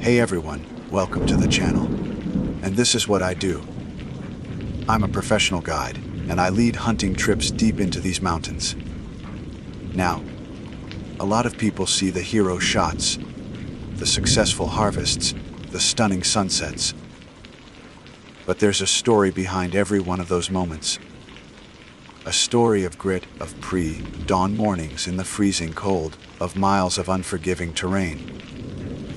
Hey everyone, welcome to the channel. And this is what I do. I'm a professional guide, and I lead hunting trips deep into these mountains. Now, a lot of people see the hero shots, the successful harvests, the stunning sunsets. But there's a story behind every one of those moments. A story of grit, of pre-dawn mornings in the freezing cold, of miles of unforgiving terrain,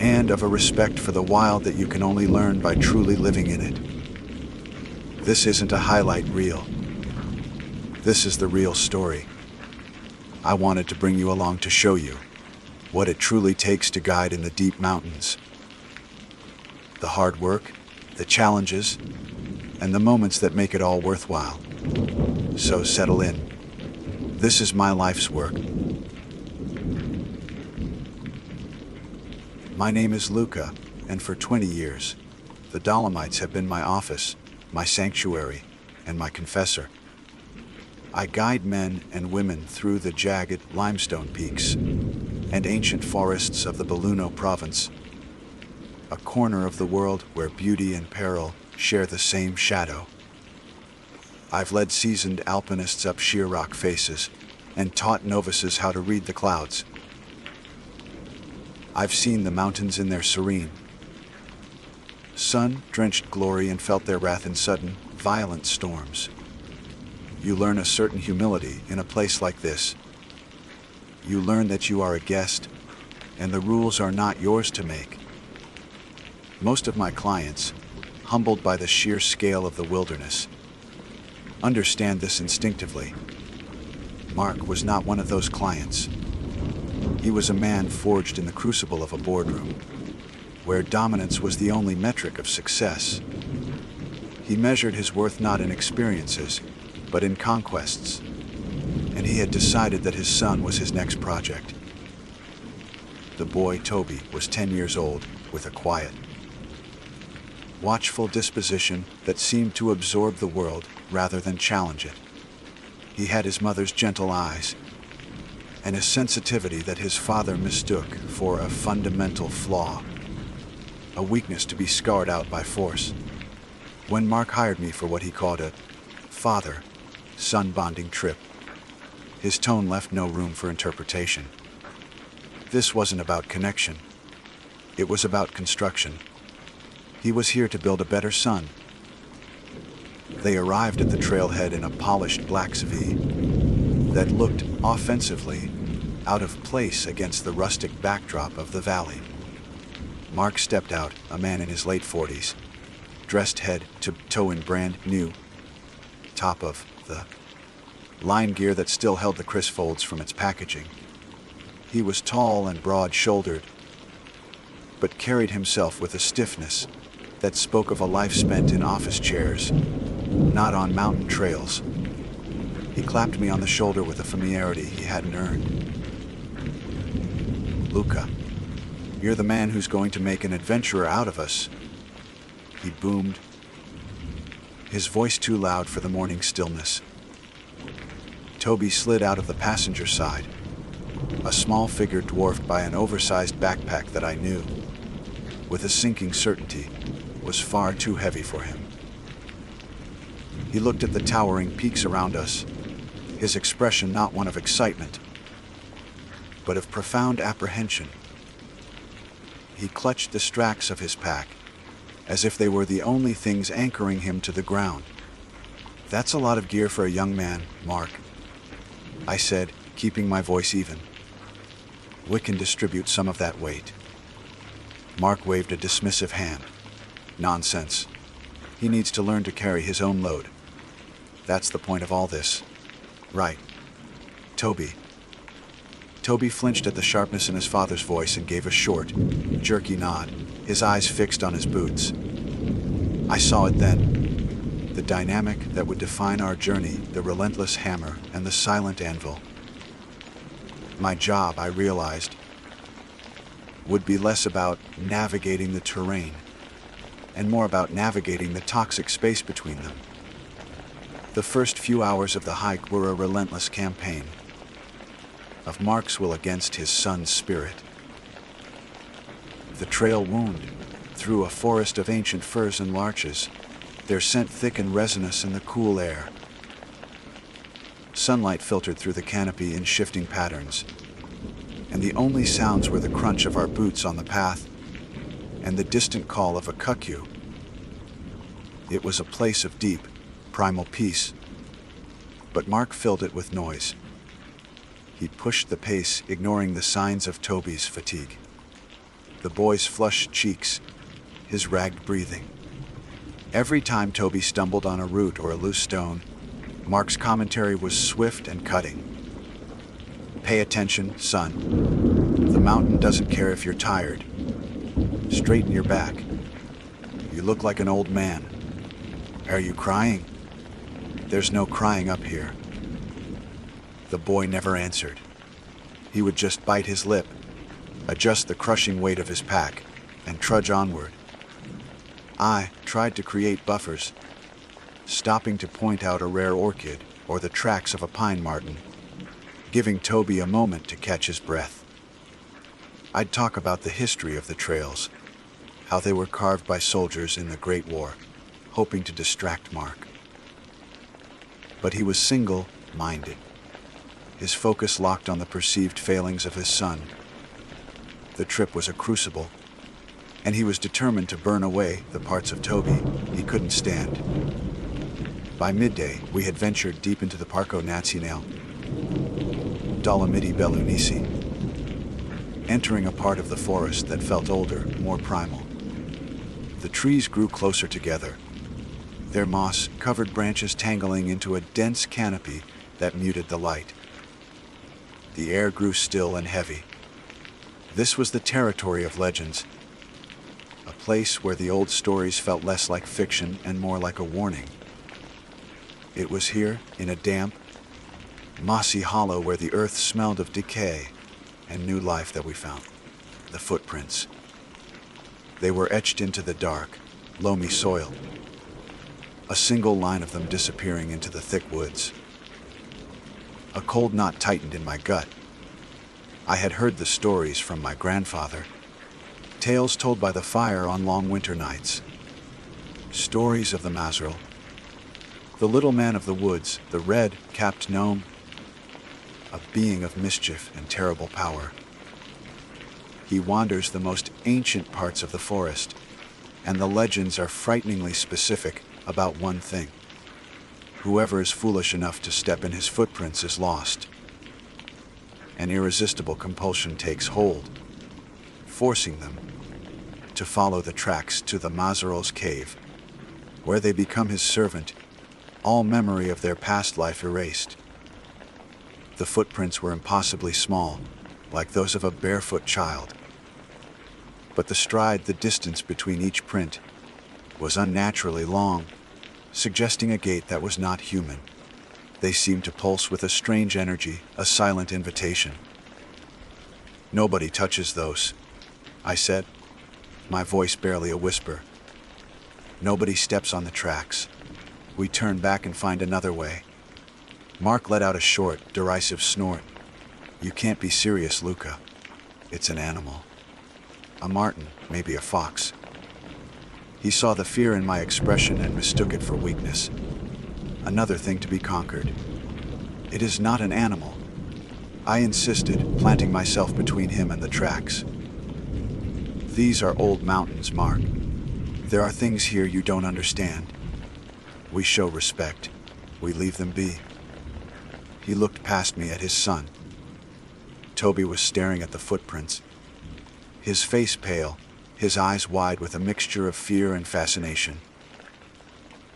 and of a respect for the wild that you can only learn by truly living in it. This isn't a highlight reel. This is the real story. I wanted to bring you along to show you what it truly takes to guide in the deep mountains. The hard work, the challenges, and the moments that make it all worthwhile. So settle in. This is my life's work. My name is Luca, and for 20 years, the Dolomites have been my office, my sanctuary, and my confessor. I guide men and women through the jagged limestone peaks and ancient forests of the Belluno province, a corner of the world where beauty and peril share the same shadow. I've led seasoned alpinists up sheer rock faces and taught novices how to read the clouds. I've seen the mountains in their serene, sun-drenched glory and felt their wrath in sudden, violent storms. You learn a certain humility in a place like this. You learn that you are a guest, and the rules are not yours to make. Most of my clients, humbled by the sheer scale of the wilderness, understand this instinctively. Mark was not one of those clients. He was a man forged in the crucible of a boardroom, where dominance was the only metric of success. He measured his worth not in experiences, but in conquests, and he had decided that his son was his next project. The boy, Toby, was 10 years old, with a quiet, watchful disposition that seemed to absorb the world rather than challenge it. He had his mother's gentle eyes, and a sensitivity that his father mistook for a fundamental flaw, a weakness to be scarred out by force. When Mark hired me for what he called a father-son bonding trip, his tone left no room for interpretation. This wasn't about connection. It was about construction. He was here to build a better son. They arrived at the trailhead in a polished black V that looked offensively out of place against the rustic backdrop of the valley. Mark stepped out, a man in his late 40s, dressed head to toe in brand new top of the line gear that still held the crisp folds from its packaging. He was tall and broad-shouldered, but carried himself with a stiffness that spoke of a life spent in office chairs, not on mountain trails. He clapped me on the shoulder with a familiarity he hadn't earned. "Luca, you're the man who's going to make an adventurer out of us," he boomed, his voice too loud for the morning stillness. Toby slid out of the passenger side, a small figure dwarfed by an oversized backpack that I knew, with a sinking certainty, was far too heavy for him. He looked at the towering peaks around us, his expression not one of excitement, but of profound apprehension. He clutched the stracks of his pack, as if they were the only things anchoring him to the ground. "That's a lot of gear for a young man, Mark," I said, keeping my voice even. "We can distribute some of that weight." Mark waved a dismissive hand. "Nonsense. He needs to learn to carry his own load. That's the point of all this. Right, Toby." Toby flinched at the sharpness in his father's voice and gave a short, jerky nod, his eyes fixed on his boots. I saw it then. The dynamic that would define our journey, the relentless hammer and the silent anvil. My job, I realized, would be less about navigating the terrain and more about navigating the toxic space between them. The first few hours of the hike were a relentless campaign of Mark's will against his son's spirit. The trail wound through a forest of ancient firs and larches, their scent thick and resinous in the cool air. Sunlight filtered through the canopy in shifting patterns, and the only sounds were the crunch of our boots on the path and the distant call of a cuckoo. It was a place of deep, primal peace, but Mark filled it with noise. He pushed the pace, ignoring the signs of Toby's fatigue. The boy's flushed cheeks, his ragged breathing. Every time Toby stumbled on a root or a loose stone, Mark's commentary was swift and cutting. "Pay attention, son. The mountain doesn't care if you're tired. Straighten your back. You look like an old man. Are you crying? There's no crying up here." The boy never answered. He would just bite his lip, adjust the crushing weight of his pack, and trudge onward. I tried to create buffers, stopping to point out a rare orchid or the tracks of a pine marten, giving Toby a moment to catch his breath. I'd talk about the history of the trails, how they were carved by soldiers in the Great War, hoping to distract Mark. But he was single-minded, his focus locked on the perceived failings of his son. The trip was a crucible, and he was determined to burn away the parts of Toby he couldn't stand. By midday, we had ventured deep into the Parco Nazionale, Dolomiti Bellunisi, entering a part of the forest that felt older, more primal. The trees grew closer together, their moss-covered branches tangling into a dense canopy that muted the light. The air grew still and heavy. This was the territory of legends, a place where the old stories felt less like fiction and more like a warning. It was here, in a damp, mossy hollow where the earth smelled of decay and new life, that we found the footprints. They were etched into the dark, loamy soil, a single line of them disappearing into the thick woods. A cold knot tightened in my gut. I had heard the stories from my grandfather, tales told by the fire on long winter nights. Stories of the Mazrel, the little man of the woods, the red-capped gnome, a being of mischief and terrible power. He wanders the most ancient parts of the forest, and the legends are frighteningly specific about one thing. Whoever is foolish enough to step in his footprints is lost. An irresistible compulsion takes hold, forcing them to follow the tracks to the Mazrel's cave, where they become his servant, all memory of their past life erased. The footprints were impossibly small, like those of a barefoot child. But the stride, the distance between each print, was unnaturally long, suggesting a gait that was not human. They seemed to pulse with a strange energy, a silent invitation. "Nobody touches those," I said, my voice barely a whisper. "Nobody steps on the tracks. We turn back and find another way." Mark let out a short, derisive snort. "You can't be serious, Luca. It's an animal. A marten, maybe a fox." He saw the fear in my expression and mistook it for weakness. Another thing to be conquered. "It is not an animal," I insisted, planting myself between him and the tracks. "These are old mountains, Mark. There are things here you don't understand. We show respect. We leave them be." He looked past me at his son. Toby was staring at the footprints, his face pale, his eyes wide with a mixture of fear and fascination.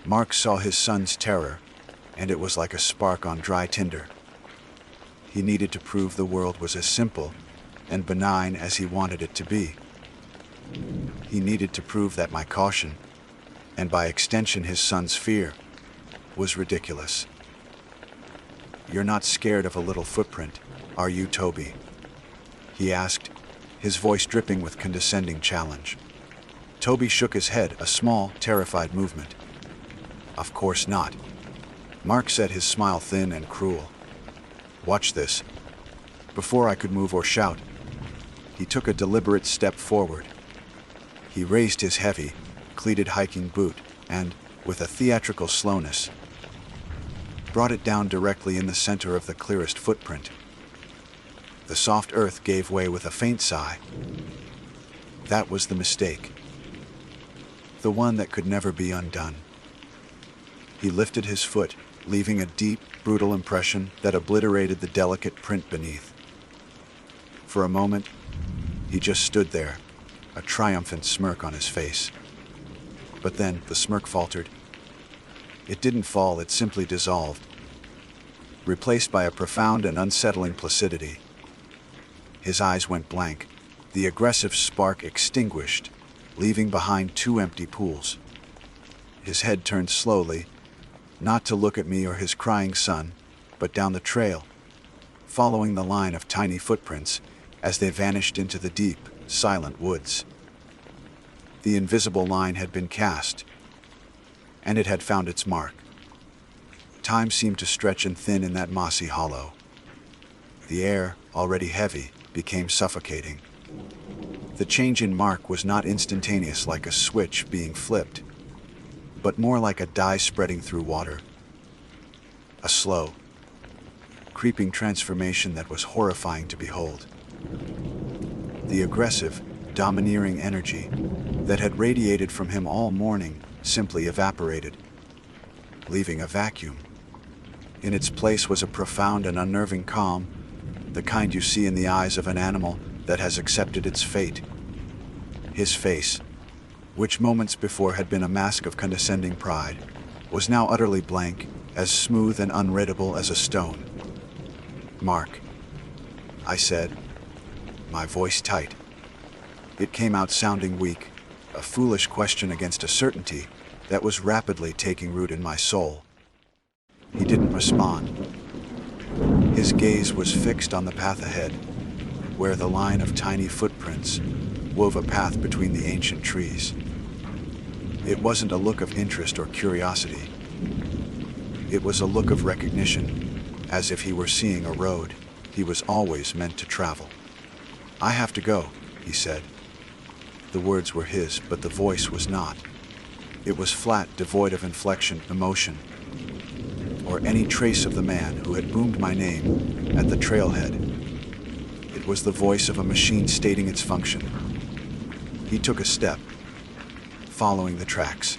Mark saw his son's terror, and it was like a spark on dry tinder. He needed to prove the world was as simple and benign as he wanted it to be. He needed to prove that my caution, and by extension his son's fear, was ridiculous. "You're not scared of a little footprint, are you, Toby?" he asked, his voice dripping with condescending challenge. Toby shook his head, a small, terrified movement. "Of course not," Mark said, his smile thin and cruel. "Watch this." Before I could move or shout, he took a deliberate step forward, He raised his heavy, cleated hiking boot and, with a theatrical slowness, brought it down directly in the center of the clearest footprint. The soft earth gave way with a faint sigh. That was the mistake. The one that could never be undone. He lifted his foot, leaving a deep, brutal impression that obliterated the delicate print beneath. For a moment, he just stood there, a triumphant smirk on his face. But then the smirk faltered. It didn't fall, it simply dissolved, replaced by a profound and unsettling placidity. His eyes went blank, the aggressive spark extinguished, leaving behind 2 empty pools. His head turned slowly, not to look at me or his crying son, but down the trail, following the line of tiny footprints as they vanished into the deep, silent woods. The invisible line had been cast, and it had found its mark. Time seemed to stretch and thin in that mossy hollow. The air, already heavy, became suffocating. The change in mark was not instantaneous like a switch being flipped, but more like a dye spreading through water. A slow, creeping transformation that was horrifying to behold. The aggressive, domineering energy that had radiated from him all morning simply evaporated, leaving a vacuum. In its place was a profound and unnerving calm, the kind you see in the eyes of an animal that has accepted its fate. His face, which moments before had been a mask of condescending pride, was now utterly blank, as smooth and unreadable as a stone. "Mark," I said, my voice tight. It came out sounding weak, a foolish question against a certainty that was rapidly taking root in my soul. He didn't respond. His gaze was fixed on the path ahead, where the line of tiny footprints wove a path between the ancient trees. It wasn't a look of interest or curiosity. It was a look of recognition, as if he were seeing a road he was always meant to travel. "I have to go," he said. The words were his, but the voice was not. It was flat, devoid of inflection, emotion, or any trace of the man who had boomed my name at the trailhead. It was the voice of a machine stating its function. He took a step, following the tracks.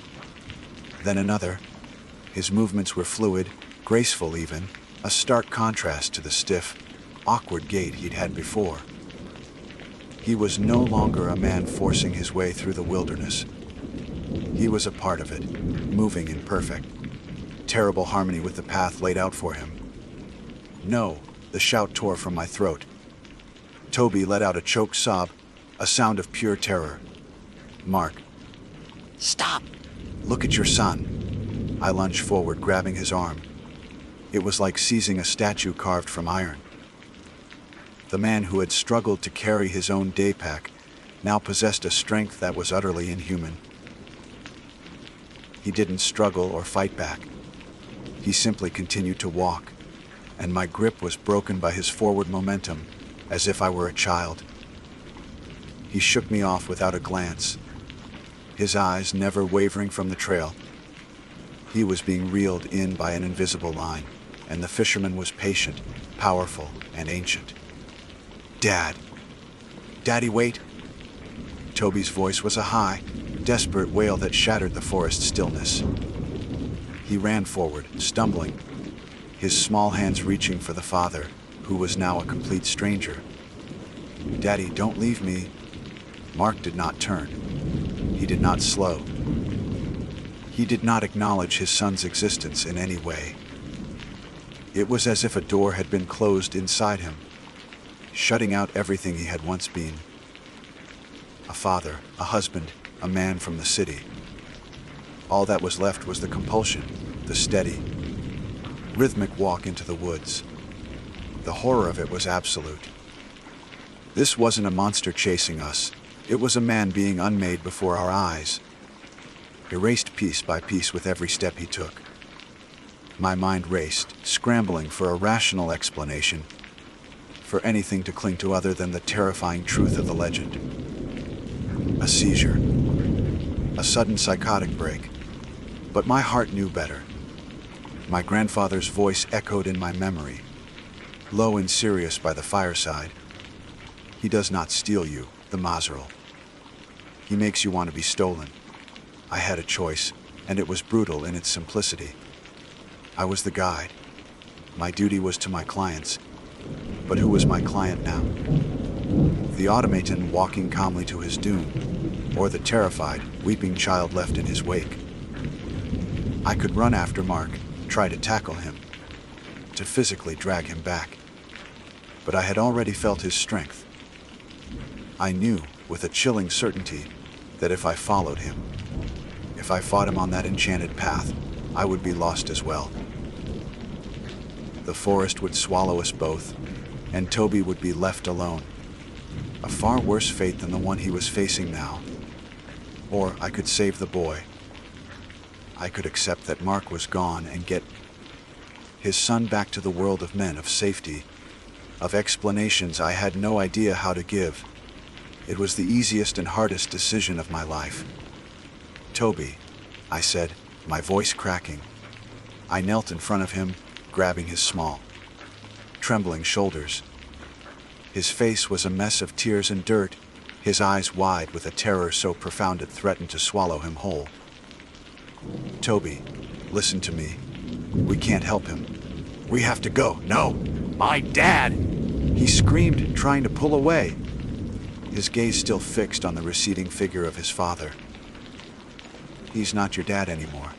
Then another. His movements were fluid, graceful even, a stark contrast to the stiff, awkward gait he'd had before. He was no longer a man forcing his way through the wilderness. He was a part of it, moving in perfect, terrible harmony with the path laid out for him. "No," the shout tore from my throat. Toby let out a choked sob, a sound of pure terror. "Mark." "Stop! Look at your son." I lunged forward, grabbing his arm. It was like seizing a statue carved from iron. The man who had struggled to carry his own day pack now possessed a strength that was utterly inhuman. He didn't struggle or fight back. He simply continued to walk, and my grip was broken by his forward momentum, as if I were a child. He shook me off without a glance, his eyes never wavering from the trail. He was being reeled in by an invisible line, and the fisherman was patient, powerful, and ancient. "Dad! Daddy, wait!" Toby's voice was a high, desperate wail that shattered the forest stillness. He ran forward, stumbling, his small hands reaching for the father, who was now a complete stranger. "Daddy, don't leave me." Mark did not turn. He did not slow. He did not acknowledge his son's existence in any way. It was as if a door had been closed inside him, shutting out everything he had once been. A father, a husband, a man from the city. All that was left was the compulsion, the steady, rhythmic walk into the woods. The horror of it was absolute. This wasn't a monster chasing us. It was a man being unmade before our eyes, erased piece by piece with every step he took. My mind raced, scrambling for a rational explanation, for anything to cling to other than the terrifying truth of the legend. A seizure. A sudden psychotic break. But my heart knew better. My grandfather's voice echoed in my memory, low and serious by the fireside. He does not steal you, the Mazaril. He makes you want to be stolen. I had a choice, and it was brutal in its simplicity. I was the guide. My duty was to my clients. But who was my client now? The automaton walking calmly to his doom, or the terrified, weeping child left in his wake? I could run after Mark, try to tackle him, to physically drag him back. But I had already felt his strength. I knew, with a chilling certainty, that if I followed him, if I fought him on that enchanted path, I would be lost as well. The forest would swallow us both, and Toby would be left alone. A far worse fate than the one he was facing now. Or I could save the boy. I could accept that Mark was gone and get his son back to the world of men, of safety, of explanations I had no idea how to give. It was the easiest and hardest decision of my life. Toby, I said, my voice cracking. I knelt in front of him, grabbing his small, trembling shoulders. His face was a mess of tears and dirt, his eyes wide with a terror so profound it threatened to swallow him whole. Toby, listen to me. We can't help him. We have to go. No, my dad! He screamed, trying to pull away, his gaze still fixed on the receding figure of his father. He's not your dad anymore,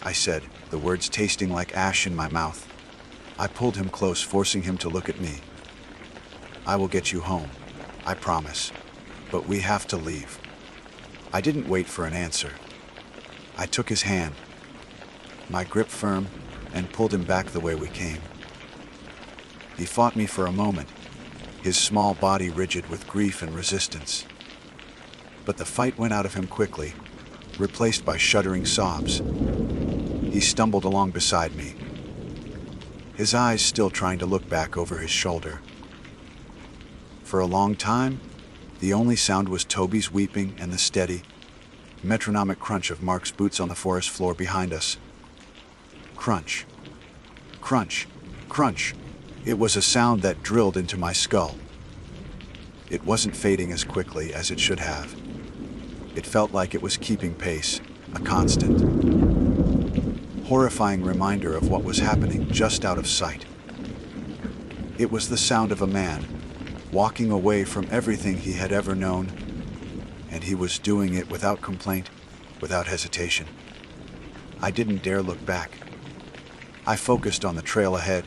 I said, the words tasting like ash in my mouth. I pulled him close, forcing him to look at me. I will get you home, I promise, but we have to leave. I didn't wait for an answer. I took his hand, my grip firm, and pulled him back the way we came. He fought me for a moment, his small body rigid with grief and resistance. But the fight went out of him quickly, replaced by shuddering sobs. He stumbled along beside me, his eyes still trying to look back over his shoulder. For a long time, the only sound was Toby's weeping and the steady, metronomic crunch of Mark's boots on the forest floor behind us. Crunch. Crunch. Crunch. It was a sound that drilled into my skull. It wasn't fading as quickly as it should have. It felt like it was keeping pace, a constant, horrifying reminder of what was happening just out of sight. It was the sound of a man walking away from everything he had ever known, and he was doing it without complaint, without hesitation. I didn't dare look back. I focused on the trail ahead,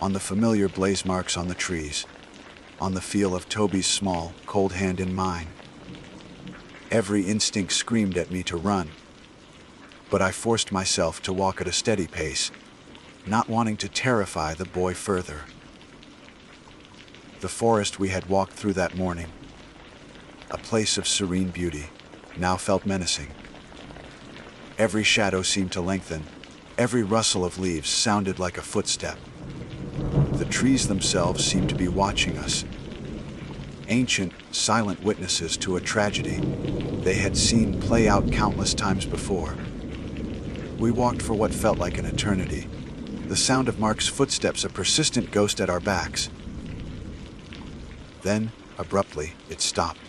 on the familiar blaze marks on the trees, on the feel of Toby's small, cold hand in mine. Every instinct screamed at me to run, but I forced myself to walk at a steady pace, not wanting to terrify the boy further. The forest we had walked through that morning, a place of serene beauty, now felt menacing. Every shadow seemed to lengthen, every rustle of leaves sounded like a footstep. The trees themselves seemed to be watching us, ancient, silent witnesses to a tragedy they had seen play out countless times before. We walked for what felt like an eternity, the sound of Mark's footsteps a persistent ghost at our backs. Then, abruptly, it stopped.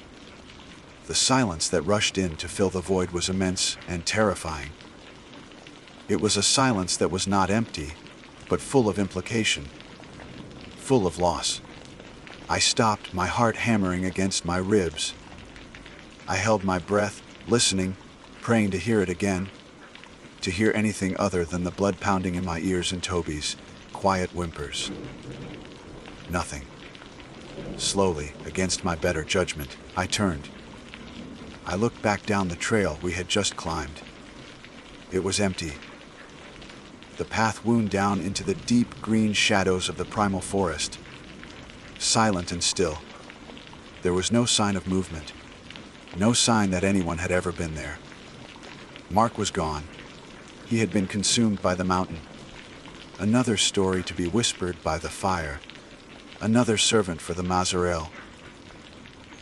The silence that rushed in to fill the void was immense and terrifying. It was a silence that was not empty, but full of implication, full of loss. I stopped, my heart hammering against my ribs. I held my breath, listening, praying to hear it again, to hear anything other than the blood pounding in my ears and Toby's quiet whimpers. Nothing. Slowly, against my better judgment, I turned. I looked back down the trail we had just climbed. It was empty. The path wound down into the deep green shadows of the primal forest, silent and still. There was no sign of movement, no sign that anyone had ever been there. Mark was gone. He had been consumed by the mountain. Another story to be whispered by the fire. Another servant for the Mazaril.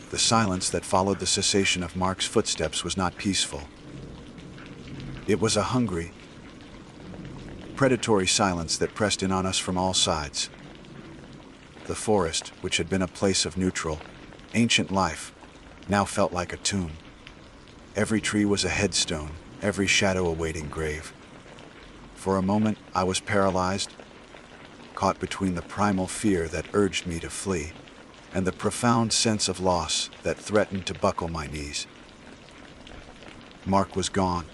The silence that followed the cessation of Mark's footsteps was not peaceful. It was a hungry, predatory silence that pressed in on us from all sides. The forest, which had been a place of neutral, ancient life, now felt like a tomb. Every tree was a headstone, every shadow a waiting grave. For a moment, I was paralyzed, caught between the primal fear that urged me to flee and the profound sense of loss that threatened to buckle my knees. Mark was gone.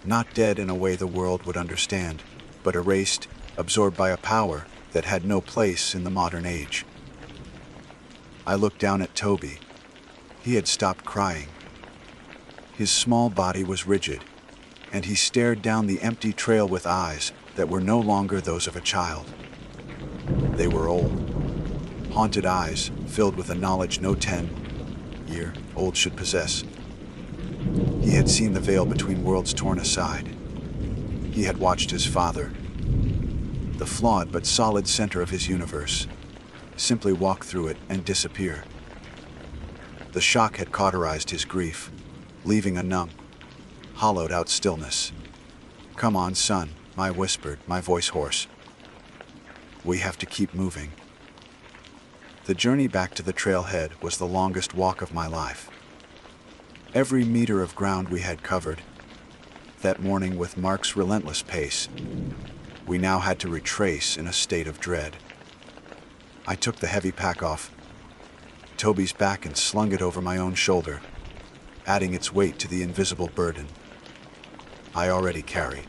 Not dead in a way the world would understand, but erased, absorbed by a power that had no place in the modern age. I looked down at Toby. He had stopped crying. His small body was rigid, and he stared down the empty trail with eyes that were no longer those of a child. They were old, haunted eyes filled with a knowledge no 10-year-old should possess. He had seen the veil between worlds torn aside. He had watched his father, the flawed but solid center of his universe, simply walk through it and disappear. The shock had cauterized his grief, leaving a numb, hollowed-out stillness. "Come on, son," I whispered, my voice hoarse. "We have to keep moving." The journey back to the trailhead was the longest walk of my life. Every meter of ground we had covered, that morning with Mark's relentless pace, we now had to retrace in a state of dread. I took the heavy pack off Toby's back and slung it over my own shoulder, adding its weight to the invisible burden I already carried.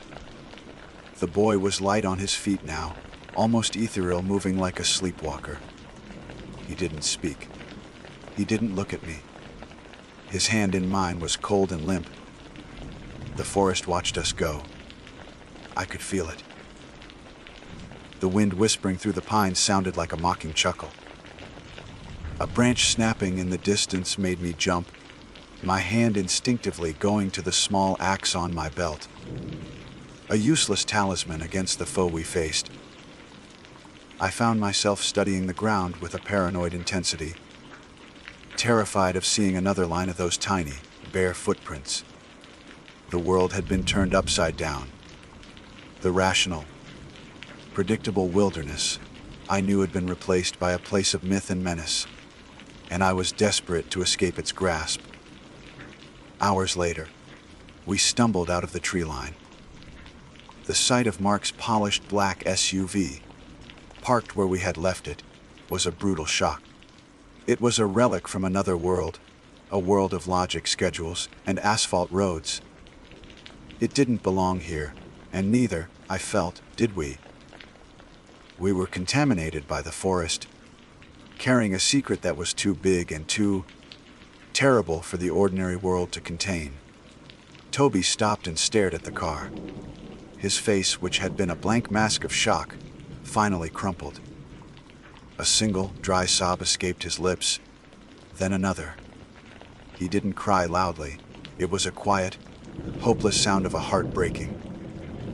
The boy was light on his feet now, almost ethereal, moving like a sleepwalker. He didn't speak. He didn't look at me. His hand in mine was cold and limp. The forest watched us go. I could feel it. The wind whispering through the pines sounded like a mocking chuckle. A branch snapping in the distance made me jump, my hand instinctively going to the small axe on my belt. A useless talisman against the foe we faced. I found myself studying the ground with a paranoid intensity, terrified of seeing another line of those tiny, bare footprints. The world had been turned upside down. The rational, predictable wilderness I knew had been replaced by a place of myth and menace, and I was desperate to escape its grasp. Hours later, we stumbled out of the tree line. The sight of Mark's polished black SUV, parked where we had left it, was a brutal shock. It was a relic from another world, a world of logic schedules and asphalt roads. It didn't belong here, and neither, I felt, did we. We were contaminated by the forest, carrying a secret that was too big and too terrible for the ordinary world to contain. Toby stopped and stared at the car. His face, which had been a blank mask of shock, finally crumpled. A single, dry sob escaped his lips, then another. He didn't cry loudly. It was a quiet, hopeless sound of a heart breaking.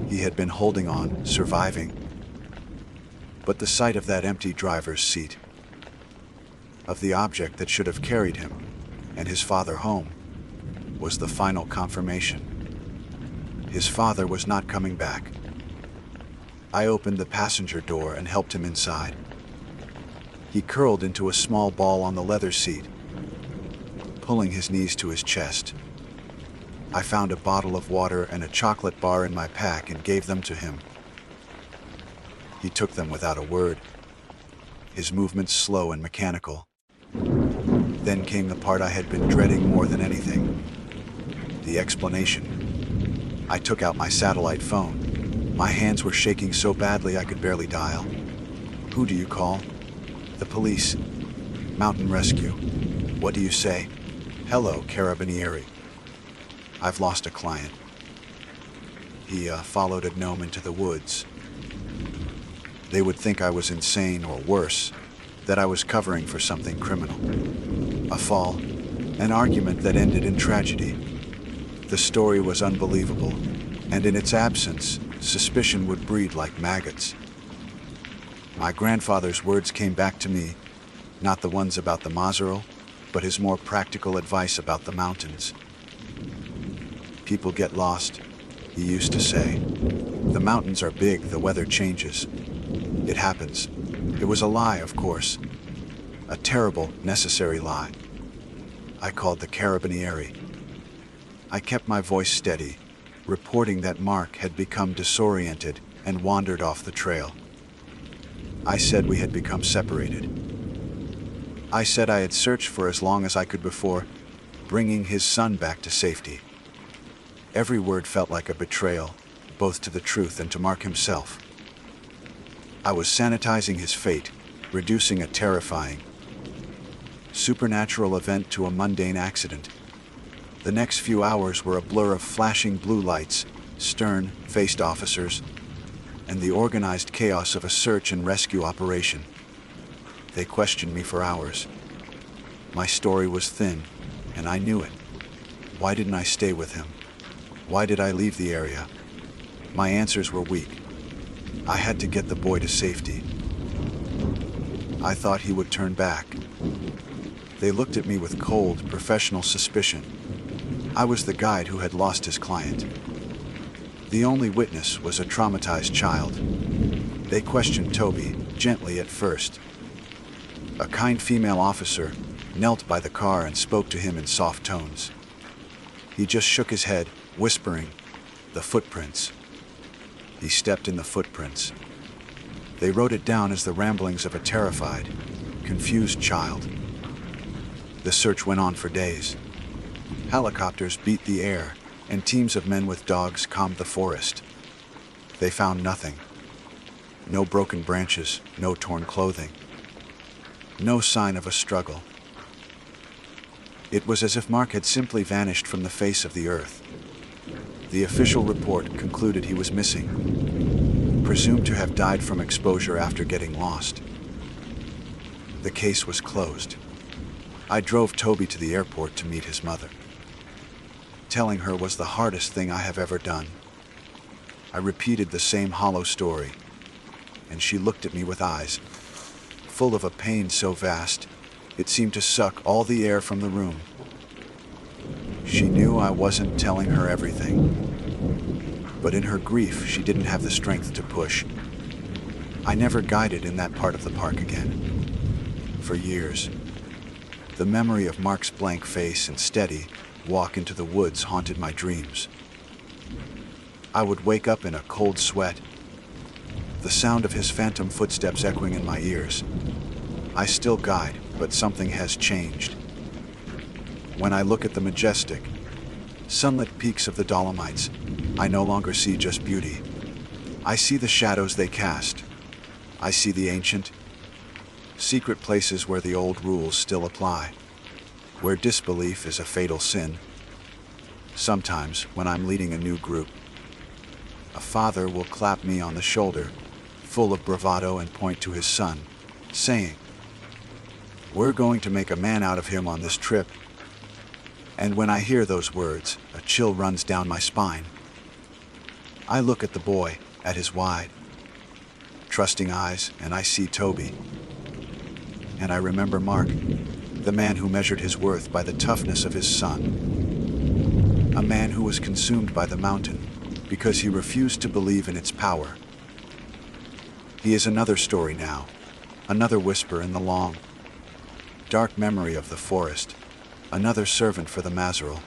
He had been holding on, surviving. But the sight of that empty driver's seat, of the object that should have carried him and his father home, was the final confirmation. His father was not coming back. I opened the passenger door and helped him inside. He curled into a small ball on the leather seat, pulling his knees to his chest. I found a bottle of water and a chocolate bar in my pack and gave them to him. He took them without a word, his movements slow and mechanical. Then came the part I had been dreading more than anything, the explanation. I took out my satellite phone. My hands were shaking so badly I could barely dial. "Who do you call?" "The police. Mountain rescue." "What do you say?" "Hello, Carabinieri. I've lost a client. He followed a gnome into the woods. They would think I was insane or worse, that I was covering for something criminal. A fall, an argument that ended in tragedy. The story was unbelievable, and in its absence, suspicion would breed like maggots. My grandfather's words came back to me, not the ones about the Mazzaro, but his more practical advice about the mountains. "People get lost," he used to say. "The mountains are big, the weather changes. It happens." It was a lie, of course. A terrible, necessary lie. I called the carabinieri. I kept my voice steady, reporting that Mark had become disoriented and wandered off the trail. I said we had become separated. I said I had searched for as long as I could before bringing his son back to safety. Every word felt like a betrayal, both to the truth and to Mark himself. I was sanitizing his fate, reducing a terrifying, supernatural event to a mundane accident. The next few hours were a blur of flashing blue lights, stern-faced officers, and the organized chaos of a search and rescue operation. They questioned me for hours. My story was thin, and I knew it. Why didn't I stay with him? Why did I leave the area? My answers were weak. I had to get the boy to safety. I thought he would turn back. They looked at me with cold, professional suspicion. I was the guide who had lost his client. The only witness was a traumatized child. They questioned Toby, gently at first. A kind female officer knelt by the car and spoke to him in soft tones. He just shook his head, whispering, "The footprints." He stepped in the footprints. They wrote it down as the ramblings of a terrified, confused child. The search went on for days. Helicopters beat the air, and teams of men with dogs combed the forest. They found nothing. No broken branches, no torn clothing. No sign of a struggle. It was as if Mark had simply vanished from the face of the earth. The official report concluded he was missing, presumed to have died from exposure after getting lost. The case was closed. I drove Toby to the airport to meet his mother. Telling her was the hardest thing I have ever done. I repeated the same hollow story, and she looked at me with eyes full of a pain so vast, it seemed to suck all the air from the room. She knew I wasn't telling her everything, but in her grief, she didn't have the strength to push. I never guided in that part of the park again. For years, the memory of Mark's blank face and steady walk into the woods haunted my dreams. I would wake up in a cold sweat, the sound of his phantom footsteps echoing in my ears. I still guide, but something has changed. When I look at the majestic, sunlit peaks of the Dolomites, I no longer see just beauty. I see the shadows they cast. I see the ancient, secret places where the old rules still apply, where disbelief is a fatal sin. Sometimes, when I'm leading a new group, a father will clap me on the shoulder, full of bravado, and point to his son, saying, "We're going to make a man out of him on this trip." And when I hear those words, a chill runs down my spine. I look at the boy, at his wide, trusting eyes, and I see Toby. And I remember Mark, the man who measured his worth by the toughness of his son. A man who was consumed by the mountain because he refused to believe in its power. He is another story now, another whisper in the long, dark memory of the forest, another servant for the Mazaril.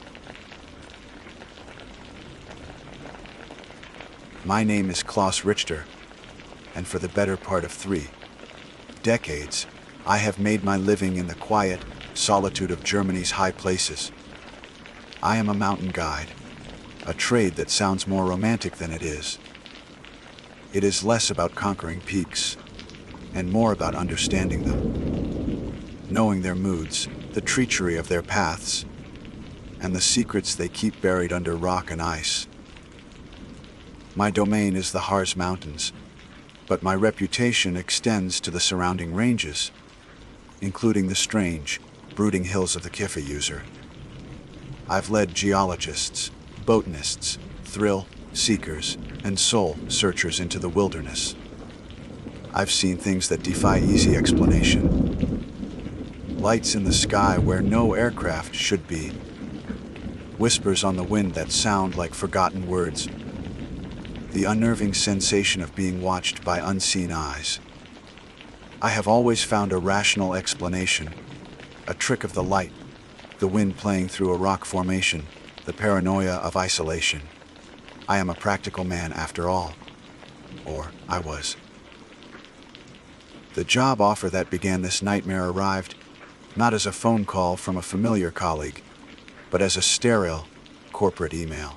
My name is Claus Richter, and for the better part of 3 decades, I have made my living in the quiet solitude of Germany's high places. I am a mountain guide, a trade that sounds more romantic than it is. It is less about conquering peaks, and more about understanding them, knowing their moods, the treachery of their paths, and the secrets they keep buried under rock and ice. My domain is the Harz Mountains, but my reputation extends to the surrounding ranges, including the strange, brooding hills of the Kiffa user. I've led geologists, botanists, thrill seekers, and soul searchers into the wilderness. I've seen things that defy easy explanation. Lights in the sky where no aircraft should be. Whispers on the wind that sound like forgotten words. The unnerving sensation of being watched by unseen eyes. I have always found a rational explanation, a trick of the light, the wind playing through a rock formation, the paranoia of isolation. I am a practical man after all. Or I was. The job offer that began this nightmare arrived, not as a phone call from a familiar colleague, but as a sterile, corporate email.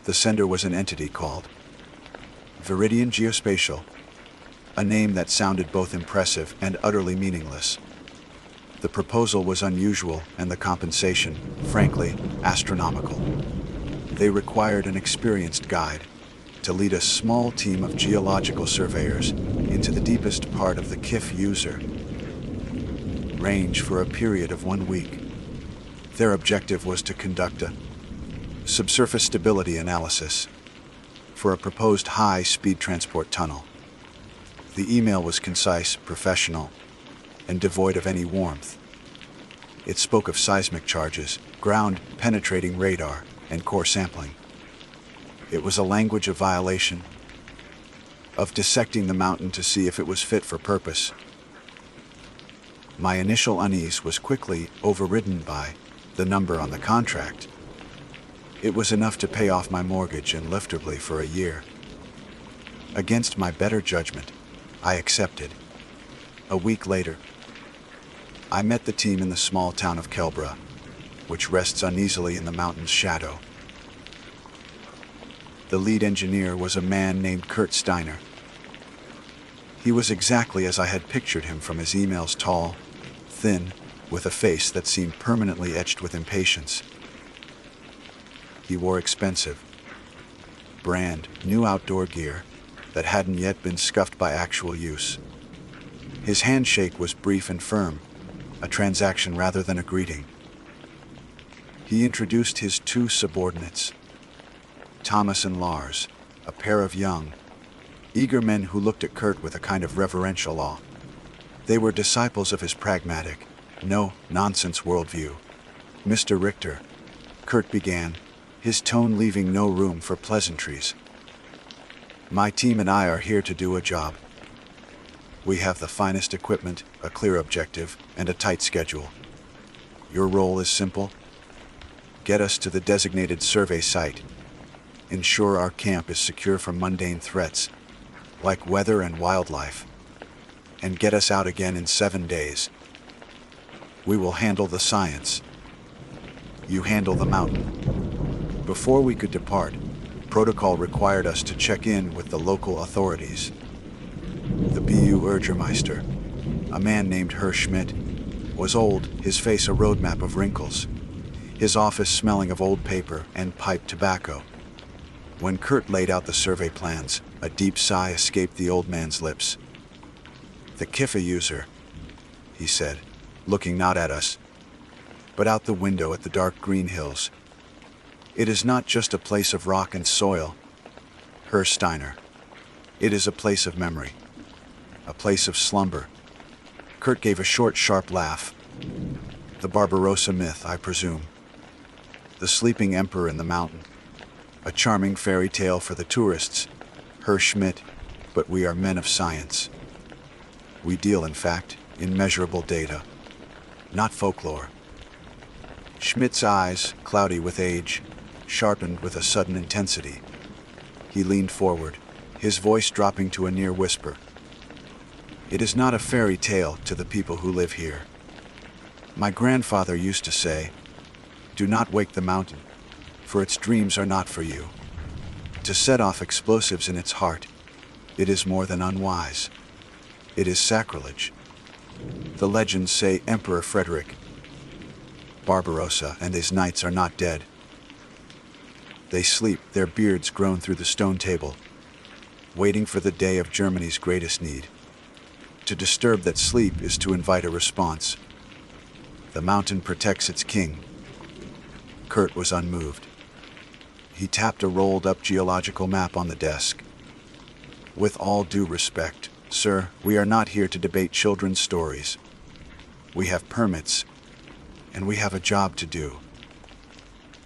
The sender was an entity called Viridian Geospatial, a name that sounded both impressive and utterly meaningless. The proposal was unusual and the compensation, frankly, astronomical. They required an experienced guide to lead a small team of geological surveyors into the deepest part of the KIF user range for a period of 1 week. Their objective was to conduct a subsurface stability analysis for a proposed high-speed transport tunnel. The email was concise, professional, and devoid of any warmth. It spoke of seismic charges, ground-penetrating radar, and core sampling. It was a language of violation, of dissecting the mountain to see if it was fit for purpose. My initial unease was quickly overridden by the number on the contract. It was enough to pay off my mortgage and liftably for a year. Against my better judgment, I accepted. A week later, I met the team in the small town of Kelbra, which rests uneasily in the mountain's shadow. The lead engineer was a man named Kurt Steiner. He was exactly as I had pictured him from his emails, tall, thin, with a face that seemed permanently etched with impatience. He wore expensive, brand new outdoor gear that hadn't yet been scuffed by actual use. His handshake was brief and firm, a transaction rather than a greeting. He introduced his two subordinates, Thomas and Lars, a pair of young, eager men who looked at Kurt with a kind of reverential awe. They were disciples of his pragmatic, no-nonsense worldview. Mr. Richter, Kurt began, his tone leaving no room for pleasantries. My team and I are here to do a job. We have the finest equipment, a clear objective, and a tight schedule. Your role is simple. Get us to the designated survey site. Ensure our camp is secure from mundane threats, like weather and wildlife. And get us out again in 7 days. We will handle the science. You handle the mountain. Before we could depart, protocol required us to check in with the local authorities. The BU Urgermeister, a man named Herr Schmidt, was old, his face a roadmap of wrinkles, his office smelling of old paper and pipe tobacco. When Kurt laid out the survey plans, a deep sigh escaped the old man's lips. The Kiffa user, he said, looking not at us, but out the window at the dark green hills. It is not just a place of rock and soil, Herr Steiner. It is a place of memory, a place of slumber. Kurt gave a short, sharp laugh. The Barbarossa myth, I presume. The sleeping emperor in the mountain. A charming fairy tale for the tourists, Herr Schmidt, but we are men of science. We deal, in fact, in measurable data, not folklore. Schmidt's eyes, cloudy with age, sharpened with a sudden intensity. He leaned forward, his voice dropping to a near whisper. It is not a fairy tale to the people who live here. My grandfather used to say, "Do not wake the mountain, for its dreams are not for you." To set off explosives in its heart, it is more than unwise. It is sacrilege. The legends say Emperor Frederick Barbarossa and his knights are not dead. They sleep, their beards grown through the stone table, waiting for the day of Germany's greatest need. To disturb that sleep is to invite a response. The mountain protects its king. Kurt was unmoved. He tapped a rolled-up geological map on the desk. With all due respect, sir, we are not here to debate children's stories. We have permits, and we have a job to do.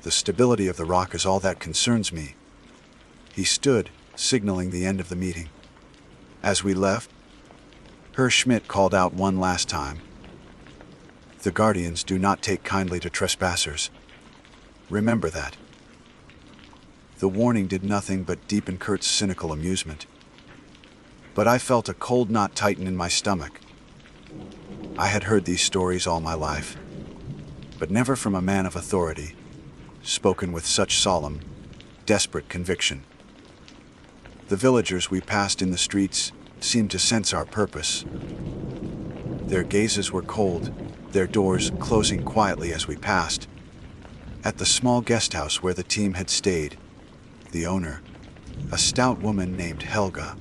The stability of the rock is all that concerns me." He stood, signaling the end of the meeting. As we left, Herr Schmidt called out one last time. "The Guardians do not take kindly to trespassers. Remember that." The warning did nothing but deepen Kurt's cynical amusement. But I felt a cold knot tighten in my stomach. I had heard these stories all my life, but never from a man of authority, spoken with such solemn, desperate conviction. The villagers we passed in the streets seemed to sense our purpose. Their gazes were cold, their doors closing quietly as we passed. At the small guest house where the team had stayed, the owner, a stout woman named Helga,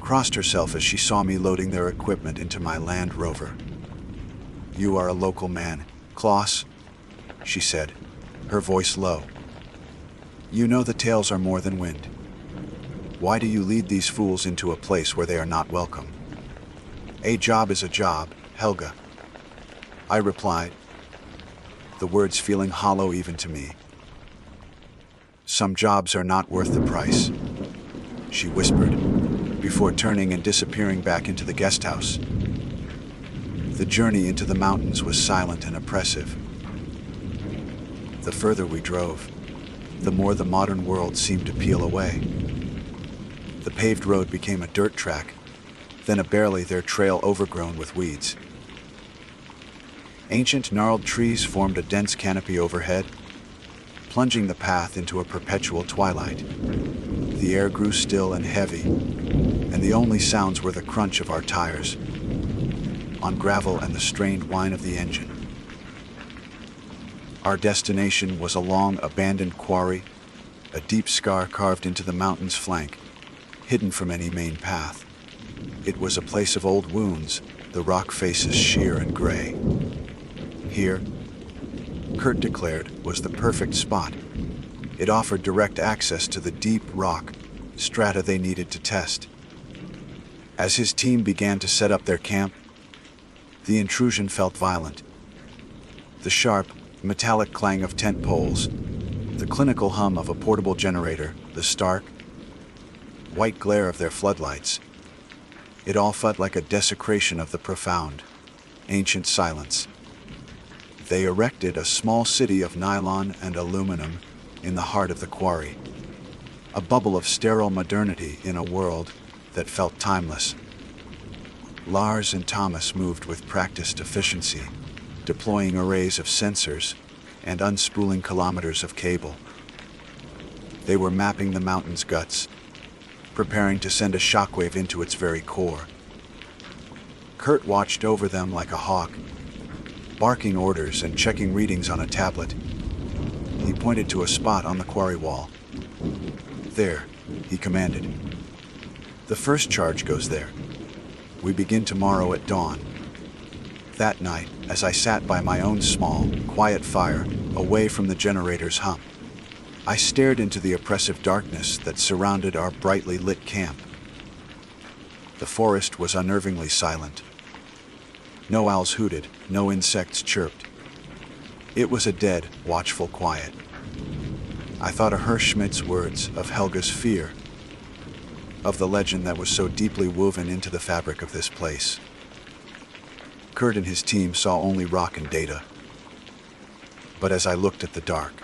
crossed herself as she saw me loading their equipment into my Land Rover. "You are a local man, Claus," she said, her voice low. "You know the tales are more than wind. Why do you lead these fools into a place where they are not welcome?" "A job is a job, Helga," I replied, the words feeling hollow even to me. "Some jobs are not worth the price," she whispered, before turning and disappearing back into the guest house. The journey into the mountains was silent and oppressive. The further we drove, the more the modern world seemed to peel away. The paved road became a dirt track, then a barely there trail overgrown with weeds. Ancient gnarled trees formed a dense canopy overhead, plunging the path into a perpetual twilight. The air grew still and heavy, and the only sounds were the crunch of our tires on gravel and the strained whine of the engine. Our destination was a long, abandoned quarry, a deep scar carved into the mountain's flank, hidden from any main path. It was a place of old wounds, the rock faces sheer and gray. Here, Kurt declared, was the perfect spot. It offered direct access to the deep rock strata they needed to test. As his team began to set up their camp, the intrusion felt violent. The sharp, metallic clang of tent poles, the clinical hum of a portable generator, the stark, white glare of their floodlights. It all felt like a desecration of the profound, ancient silence. They erected a small city of nylon and aluminum in the heart of the quarry, a bubble of sterile modernity in a world that felt timeless. Lars and Thomas moved with practiced efficiency, deploying arrays of sensors and unspooling kilometers of cable. They were mapping the mountain's guts, preparing to send a shockwave into its very core. Kurt watched over them like a hawk, barking orders and checking readings on a tablet. He pointed to a spot on the quarry wall. "There," he commanded. "The first charge goes there. We begin tomorrow at dawn." That night, as I sat by my own small, quiet fire, away from the generator's hum, I stared into the oppressive darkness that surrounded our brightly lit camp. The forest was unnervingly silent. No owls hooted, no insects chirped. It was a dead, watchful quiet. I thought of Herr Schmidt's words, of Helga's fear, of the legend that was so deeply woven into the fabric of this place. Kurt and his team saw only rock and data. But as I looked at the dark,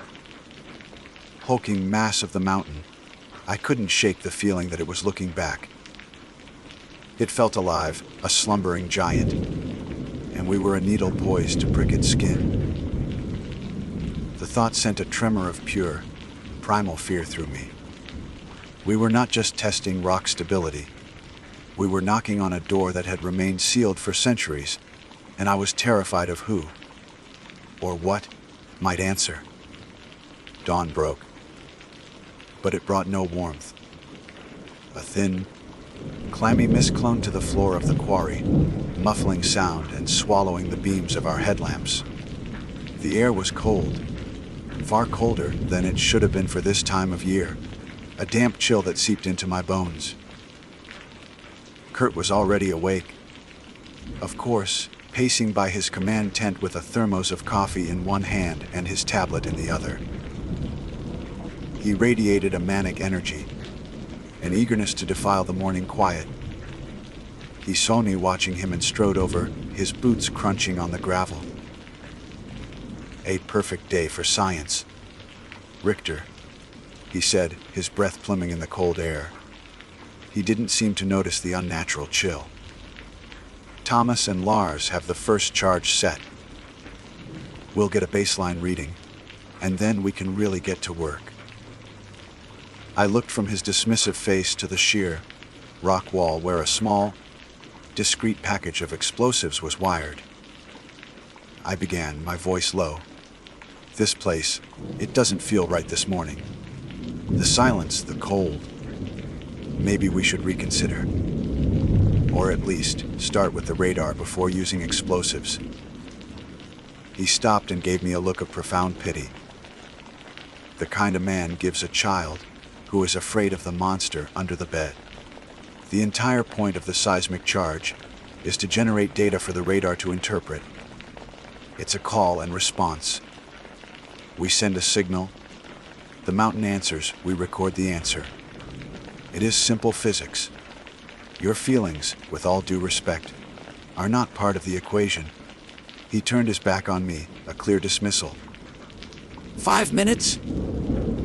hulking mass of the mountain, I couldn't shake the feeling that it was looking back. It felt alive, a slumbering giant, and we were a needle poised to prick its skin. The thought sent a tremor of pure, primal fear through me. We were not just testing rock stability. We were knocking on a door that had remained sealed for centuries, and I was terrified of who, or what, might answer. Dawn broke, but it brought no warmth. A thin, clammy mist clung to the floor of the quarry, muffling sound and swallowing the beams of our headlamps. The air was cold, far colder than it should have been for this time of year, a damp chill that seeped into my bones. Kurt was already awake. Of course, pacing by his command tent with a thermos of coffee in one hand and his tablet in the other. He radiated a manic energy, an eagerness to defile the morning quiet. He saw me watching him and strode over, his boots crunching on the gravel. A perfect day for science. Richter, he said, his breath pluming in the cold air. He didn't seem to notice the unnatural chill. Thomas and Lars have the first charge set. We'll get a baseline reading, and then we can really get to work. I looked from his dismissive face to the sheer rock wall where a small, discreet package of explosives was wired. I began, my voice low. This place, it doesn't feel right this morning. The silence, the cold. Maybe we should reconsider. Or at least start with the radar before using explosives. He stopped and gave me a look of profound pity. The kind a man gives a child who is afraid of the monster under the bed. The entire point of the seismic charge is to generate data for the radar to interpret. It's a call and response. We send a signal. The mountain answers, we record the answer. It is simple physics. Your feelings, with all due respect, are not part of the equation. He turned his back on me, a clear dismissal. 5 minutes?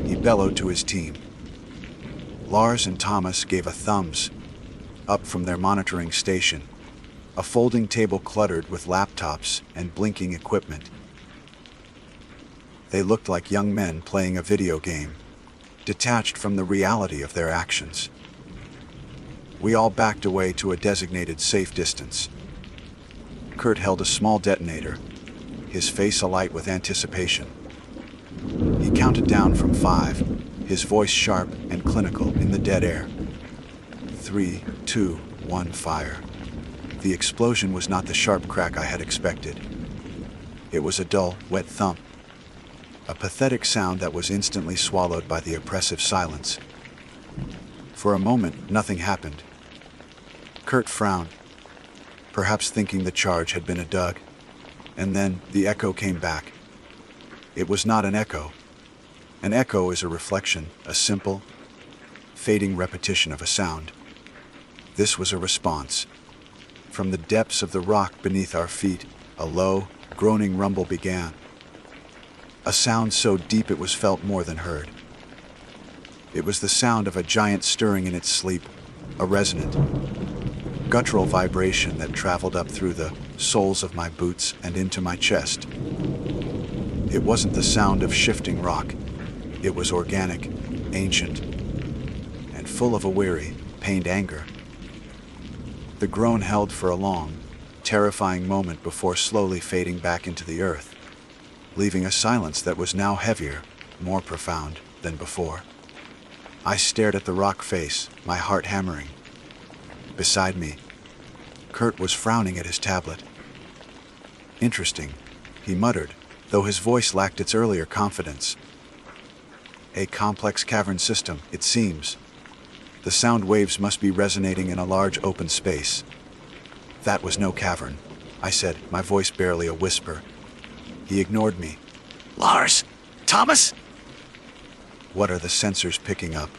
He bellowed to his team. Lars and Thomas gave a thumbs up from their monitoring station, a folding table cluttered with laptops and blinking equipment. They looked like young men playing a video game, detached from the reality of their actions. We all backed away to a designated safe distance. Kurt held a small detonator, his face alight with anticipation. He counted down from 5, his voice sharp and clinical in the dead air. 3, 2, 1, fire. The explosion was not the sharp crack I had expected. It was a dull, wet thump, a pathetic sound that was instantly swallowed by the oppressive silence. For a moment, nothing happened. Kurt frowned, perhaps thinking the charge had been a dug, and then the echo came back. It was not an echo. An echo is a reflection, a simple, fading repetition of a sound. This was a response. From the depths of the rock beneath our feet, a low, groaning rumble began. A sound so deep it was felt more than heard. It was the sound of a giant stirring in its sleep, a resonant, guttural vibration that traveled up through the soles of my boots and into my chest. It wasn't the sound of shifting rock. It was organic, ancient, and full of a weary, pained anger. The groan held for a long, terrifying moment before slowly fading back into the earth, leaving a silence that was now heavier, more profound than before. I stared at the rock face, my heart hammering. Beside me, Kurt was frowning at his tablet. Interesting, he muttered, though his voice lacked its earlier confidence. A complex cavern system, it seems. The sound waves must be resonating in a large open space. That was no cavern, I said, my voice barely a whisper. He ignored me. Lars! Thomas! What are the sensors picking up?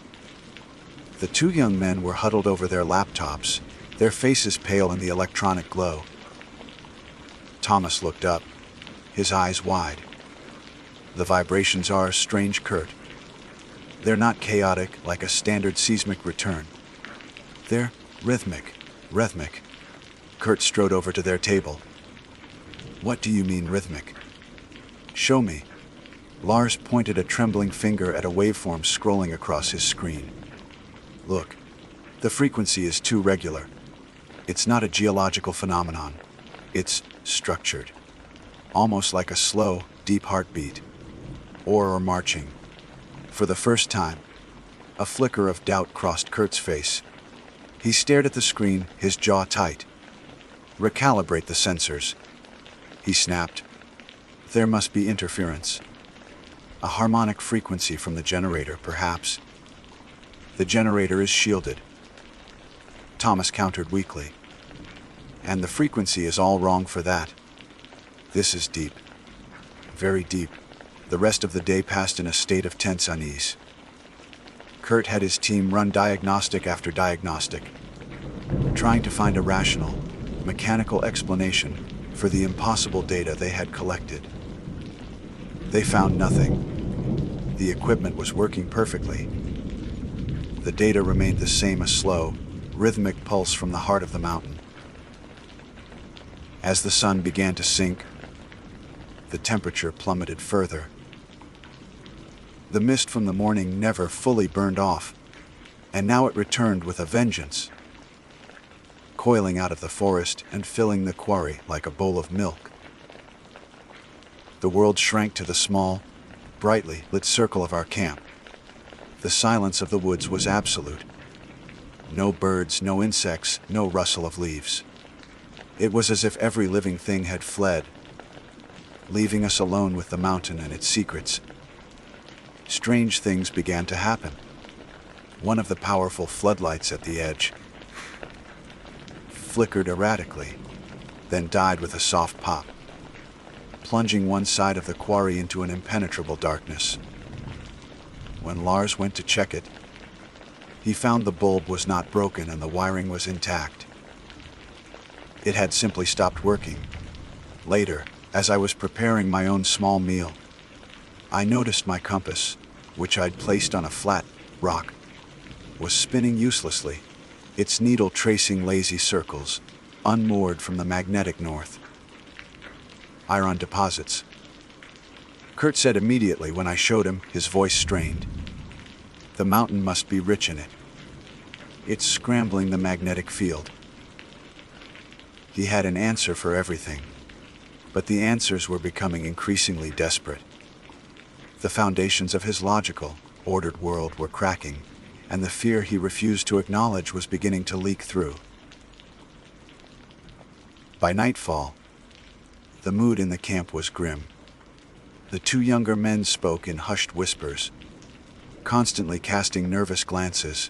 The 2 young men were huddled over their laptops, their faces pale in the electronic glow. Thomas looked up, his eyes wide. The vibrations are strange, Kurt. They're not chaotic like a standard seismic return. They're rhythmic. Kurt strode over to their table. What do you mean rhythmic? Show me. Lars pointed a trembling finger at a waveform scrolling across his screen. Look, the frequency is too regular. It's not a geological phenomenon. It's structured. Almost like a slow, deep heartbeat. Or marching. For the first time, a flicker of doubt crossed Kurt's face. He stared at the screen, his jaw tight. Recalibrate the sensors, he snapped. There must be interference. A harmonic frequency from the generator, perhaps. The generator is shielded. Thomas countered weakly. And the frequency is all wrong for that. This is deep. Very deep. The rest of the day passed in a state of tense unease. Kurt had his team run diagnostic after diagnostic, trying to find a rational, mechanical explanation for the impossible data they had collected. They found nothing. The equipment was working perfectly. The data remained the same, a slow, rhythmic pulse from the heart of the mountain. As the sun began to sink, the temperature plummeted further. The mist from the morning never fully burned off, and now it returned with a vengeance, coiling out of the forest and filling the quarry like a bowl of milk. The world shrank to the small, brightly lit circle of our camp. The silence of the woods was absolute. No birds, no insects, no rustle of leaves. It was as if every living thing had fled, leaving us alone with the mountain and its secrets. Strange things began to happen. One of the powerful floodlights at the edge flickered erratically, then died with a soft pop, plunging one side of the quarry into an impenetrable darkness. When Lars went to check it, he found the bulb was not broken and the wiring was intact. It had simply stopped working. Later, as I was preparing my own small meal, I noticed my compass, which I'd placed on a flat rock, was spinning uselessly, its needle tracing lazy circles, unmoored from the magnetic north. Iron deposits. Kurt said immediately when I showed him, his voice strained. The mountain must be rich in it. It's scrambling the magnetic field. He had an answer for everything, but the answers were becoming increasingly desperate. The foundations of his logical, ordered world were cracking, and the fear he refused to acknowledge was beginning to leak through. By nightfall, the mood in the camp was grim. The two younger men spoke in hushed whispers, constantly casting nervous glances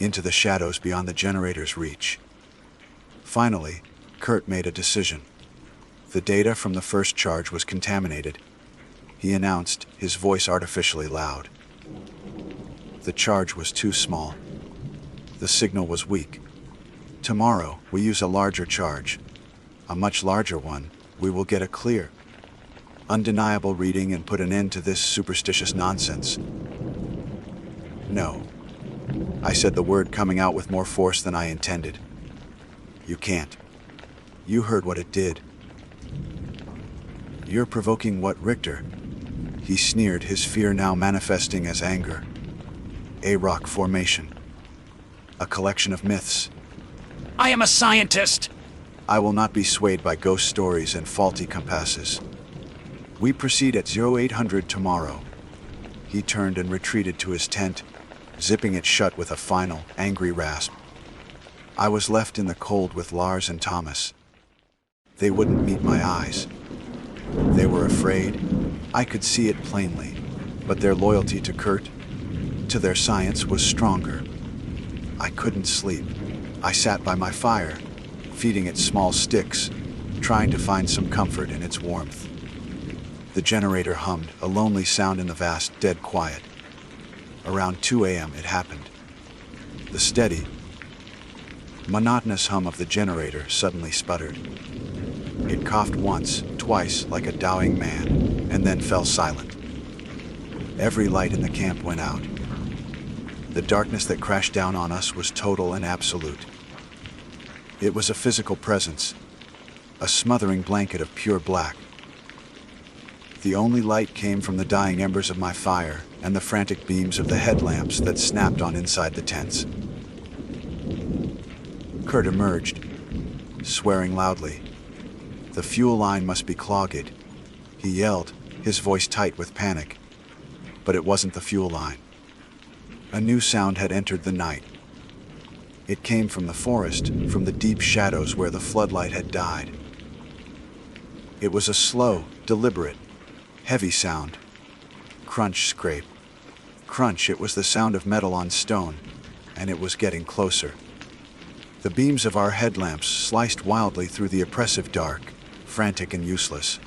into the shadows beyond the generator's reach. Finally, Kurt made a decision. The data from the first charge was contaminated, he announced, his voice artificially loud. The charge was too small. The signal was weak. Tomorrow, we use a larger charge. A much larger one, we will get a clear, undeniable reading and put an end to this superstitious nonsense. No. I said, the word coming out with more force than I intended. You can't. You heard what it did. You're provoking what, Richter? He sneered, his fear now manifesting as anger. A rock formation. A collection of myths. I am a scientist! I will not be swayed by ghost stories and faulty compasses. We proceed at 0800 tomorrow. He turned and retreated to his tent, zipping it shut with a final, angry rasp. I was left in the cold with Lars and Thomas. They wouldn't meet my eyes. They were afraid. I could see it plainly, but their loyalty to Kurt, to their science, was stronger. I couldn't sleep. I sat by my fire, feeding it small sticks, trying to find some comfort in its warmth. The generator hummed, a lonely sound in the vast, dead quiet. Around 2 a.m. it happened. The steady, monotonous hum of the generator suddenly sputtered. It coughed once, twice, like a dying man, and then fell silent. Every light in the camp went out. The darkness that crashed down on us was total and absolute. It was a physical presence, a smothering blanket of pure black. The only light came from the dying embers of my fire and the frantic beams of the headlamps that snapped on inside the tents. Kurt emerged, swearing loudly. The fuel line must be clogged, he yelled, his voice tight with panic. But it wasn't the fuel line. A new sound had entered the night. It came from the forest, from the deep shadows where the floodlight had died. It was a slow, deliberate, heavy sound. Crunch, scrape. Crunch, it was the sound of metal on stone, and it was getting closer. The beams of our headlamps sliced wildly through the oppressive dark, frantic and useless.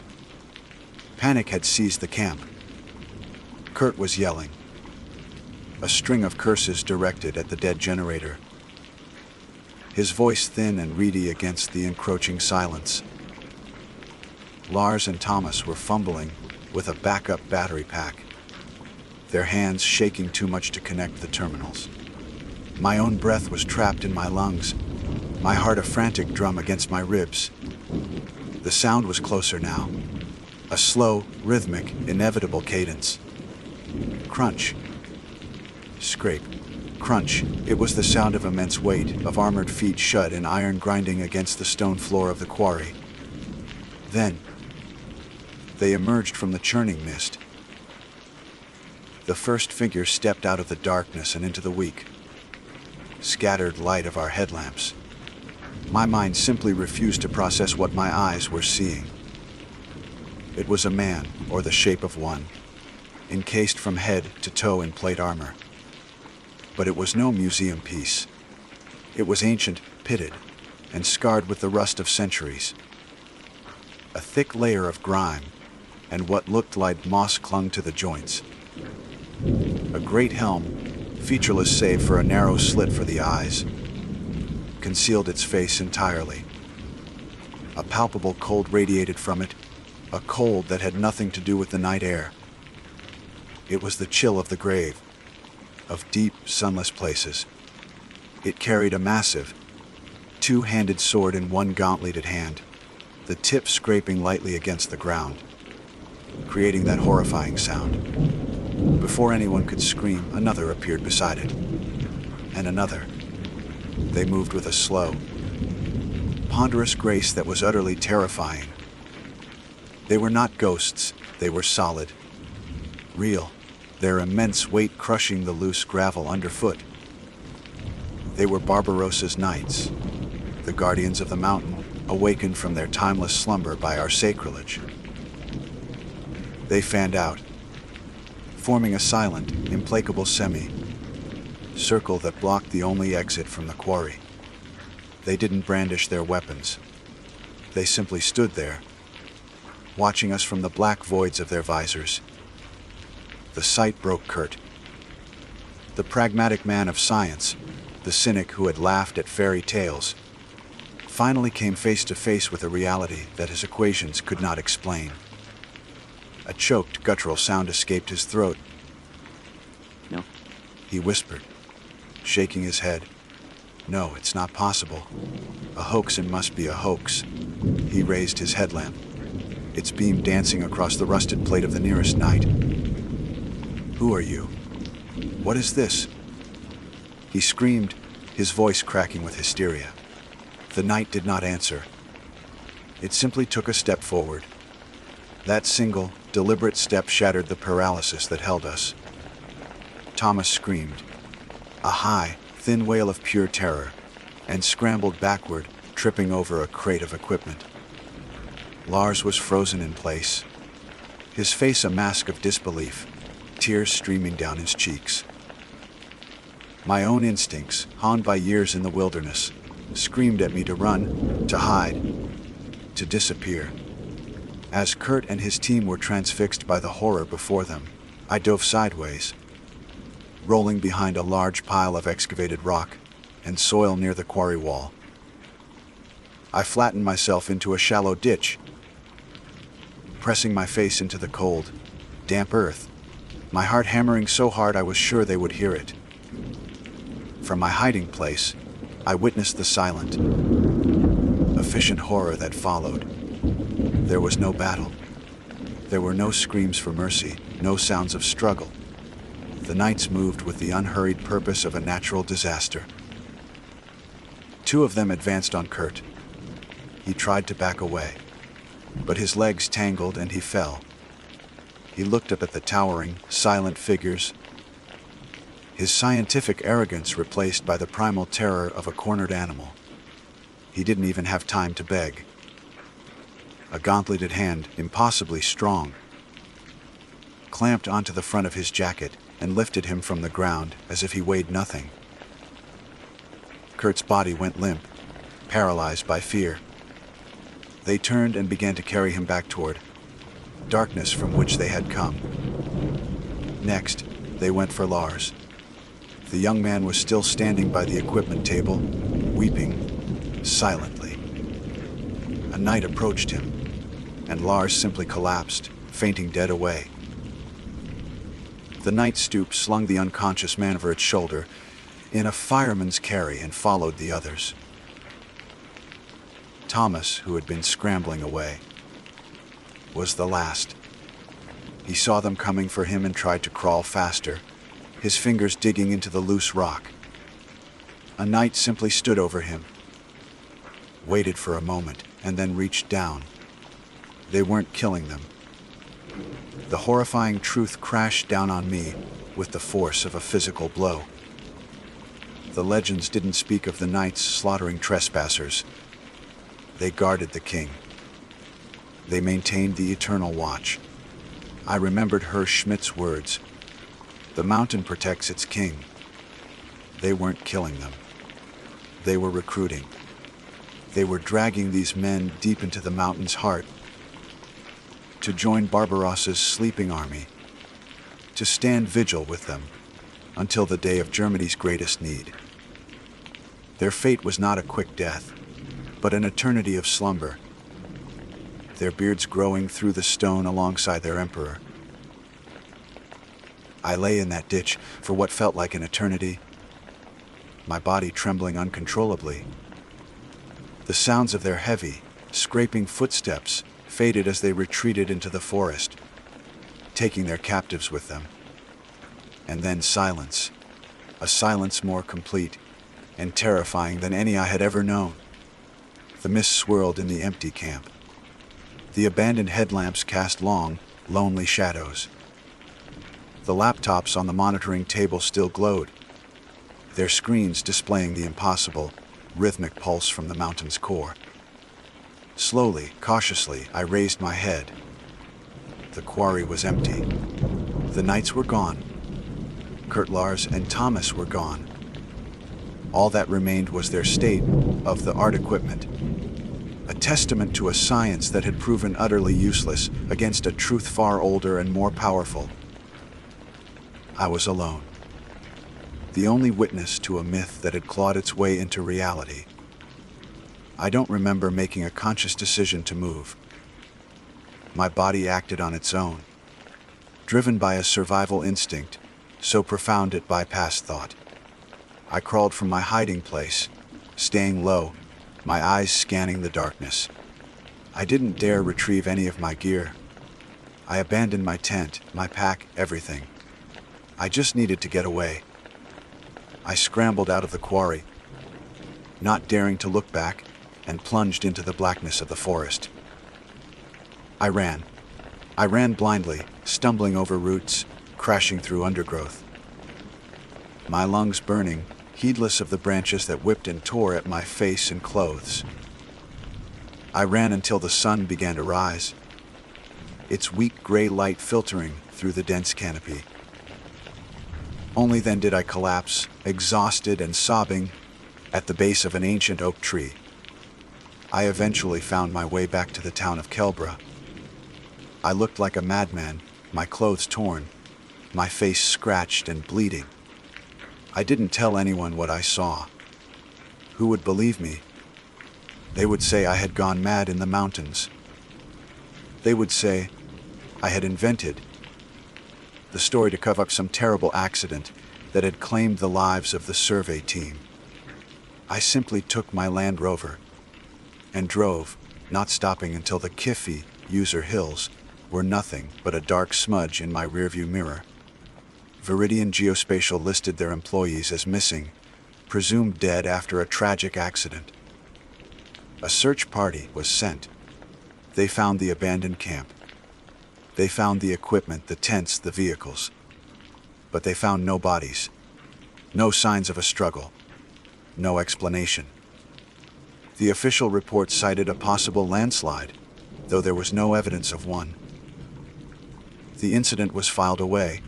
Panic had seized the camp. Kurt was yelling. A string of curses directed at the dead generator. His voice thin and reedy against the encroaching silence. Lars and Thomas were fumbling with a backup battery pack, their hands shaking too much to connect the terminals. My own breath was trapped in my lungs, my heart a frantic drum against my ribs. The sound was closer now, a slow, rhythmic, inevitable cadence. Crunch. Scrape. Crunch. It was the sound of immense weight, of armored feet shut in iron grinding against the stone floor of the quarry. Then, they emerged from the churning mist. The first figure stepped out of the darkness and into the weak, scattered light of our headlamps. My mind simply refused to process what my eyes were seeing. It was a man, or the shape of one, encased from head to toe in plate armor. But it was no museum piece. It was ancient, pitted, and scarred with the rust of centuries. A thick layer of grime, and what looked like moss clung to the joints. A great helm, featureless save for a narrow slit for the eyes, concealed its face entirely. A palpable cold radiated from it, a cold that had nothing to do with the night air. It was the chill of the grave, of deep, sunless places. It carried a massive, two-handed sword in one gauntleted hand, the tip scraping lightly against the ground, creating that horrifying sound. Before anyone could scream, another appeared beside it, and another. They moved with a slow, ponderous grace that was utterly terrifying. They were not ghosts, they were solid, real, their immense weight crushing the loose gravel underfoot. They were Barbarossa's knights, the guardians of the mountain, awakened from their timeless slumber by our sacrilege. They fanned out, forming a silent, implacable circle that blocked the only exit from the quarry. They didn't brandish their weapons. They simply stood there, watching us from the black voids of their visors. The sight broke Kurt. The pragmatic man of science, the cynic who had laughed at fairy tales, finally came face to face with a reality that his equations could not explain. A choked, guttural sound escaped his throat. No. He whispered, shaking his head. No, it's not possible. A hoax, and must be a hoax. He raised his headlamp, its beam dancing across the rusted plate of the nearest knight. Who are you? What is this? He screamed, his voice cracking with hysteria. The knight did not answer. It simply took a step forward. That single, deliberate step shattered the paralysis that held us. Thomas screamed, a high, thin wail of pure terror, and scrambled backward, tripping over a crate of equipment. Lars was frozen in place, his face a mask of disbelief, tears streaming down his cheeks. My own instincts, honed by years in the wilderness, screamed at me to run, to hide, to disappear. As Kurt and his team were transfixed by the horror before them, I dove sideways, rolling behind a large pile of excavated rock and soil near the quarry wall. I flattened myself into a shallow ditch, pressing my face into the cold, damp earth, my heart hammering so hard I was sure they would hear it. From my hiding place, I witnessed the silent, efficient horror that followed. There was no battle. There were no screams for mercy, no sounds of struggle. The knights moved with the unhurried purpose of a natural disaster. Two of them advanced on Kurt. He tried to back away, but his legs tangled and he fell. He looked up at the towering, silent figures, his scientific arrogance replaced by the primal terror of a cornered animal. He didn't even have time to beg. A gauntleted hand, impossibly strong, clamped onto the front of his jacket and lifted him from the ground as if he weighed nothing. Kurt's body went limp, paralyzed by fear. They turned and began to carry him back toward darkness from which they had come. Next, they went for Lars. The young man was still standing by the equipment table, weeping silently. A knight approached him, and Lars simply collapsed, fainting dead away. The knight stooped, slung the unconscious man over its shoulder in a fireman's carry, and followed the others. Thomas, who had been scrambling away, was the last. He saw them coming for him and tried to crawl faster, his fingers digging into the loose rock. A knight simply stood over him, waited for a moment, and then reached down. They weren't killing them. The horrifying truth crashed down on me with the force of a physical blow. The legends didn't speak of the knights slaughtering trespassers. They guarded the king. They maintained the eternal watch. I remembered Herr Schmidt's words. The mountain protects its king. They weren't killing them. They were recruiting. They were dragging these men deep into the mountain's heart to join Barbarossa's sleeping army, to stand vigil with them until the day of Germany's greatest need. Their fate was not a quick death, but an eternity of slumber, their beards growing through the stone alongside their emperor. I lay in that ditch for what felt like an eternity, my body trembling uncontrollably. The sounds of their heavy, scraping footsteps faded as they retreated into the forest, taking their captives with them. And then silence, a silence more complete and terrifying than any I had ever known. The mist swirled in the empty camp. The abandoned headlamps cast long, lonely shadows. The laptops on the monitoring table still glowed, their screens displaying the impossible, rhythmic pulse from the mountain's core. Slowly, cautiously, I raised my head. The quarry was empty. The knights were gone. Kurt, Lars, and Thomas were gone. All that remained was their state of the art equipment, a testament to a science that had proven utterly useless against a truth far older and more powerful. I was alone, the only witness to a myth that had clawed its way into reality. I don't remember making a conscious decision to move. My body acted on its own, driven by a survival instinct so profound it bypassed thought. I crawled from my hiding place, staying low, my eyes scanning the darkness. I didn't dare retrieve any of my gear. I abandoned my tent, my pack, everything. I just needed to get away. I scrambled out of the quarry, not daring to look back, and plunged into the blackness of the forest. I ran. I ran blindly, stumbling over roots, crashing through undergrowth. My lungs burning, heedless of the branches that whipped and tore at my face and clothes. I ran until the sun began to rise, its weak gray light filtering through the dense canopy. Only then did I collapse, exhausted and sobbing, at the base of an ancient oak tree. I eventually found my way back to the town of Kelbra. I looked like a madman, my clothes torn, my face scratched and bleeding. I didn't tell anyone what I saw. Who would believe me? They would say I had gone mad in the mountains. They would say I had invented the story to cover up some terrible accident that had claimed the lives of the survey team. I simply took my Land Rover and drove, not stopping until the Kiffy user hills were nothing but a dark smudge in my rearview mirror. Viridian Geospatial listed their employees as missing, presumed dead after a tragic accident. A search party was sent. They found the abandoned camp. They found the equipment, the tents, the vehicles. But they found no bodies, no signs of a struggle, no explanation. The official report cited a possible landslide, though there was no evidence of one. The incident was filed away,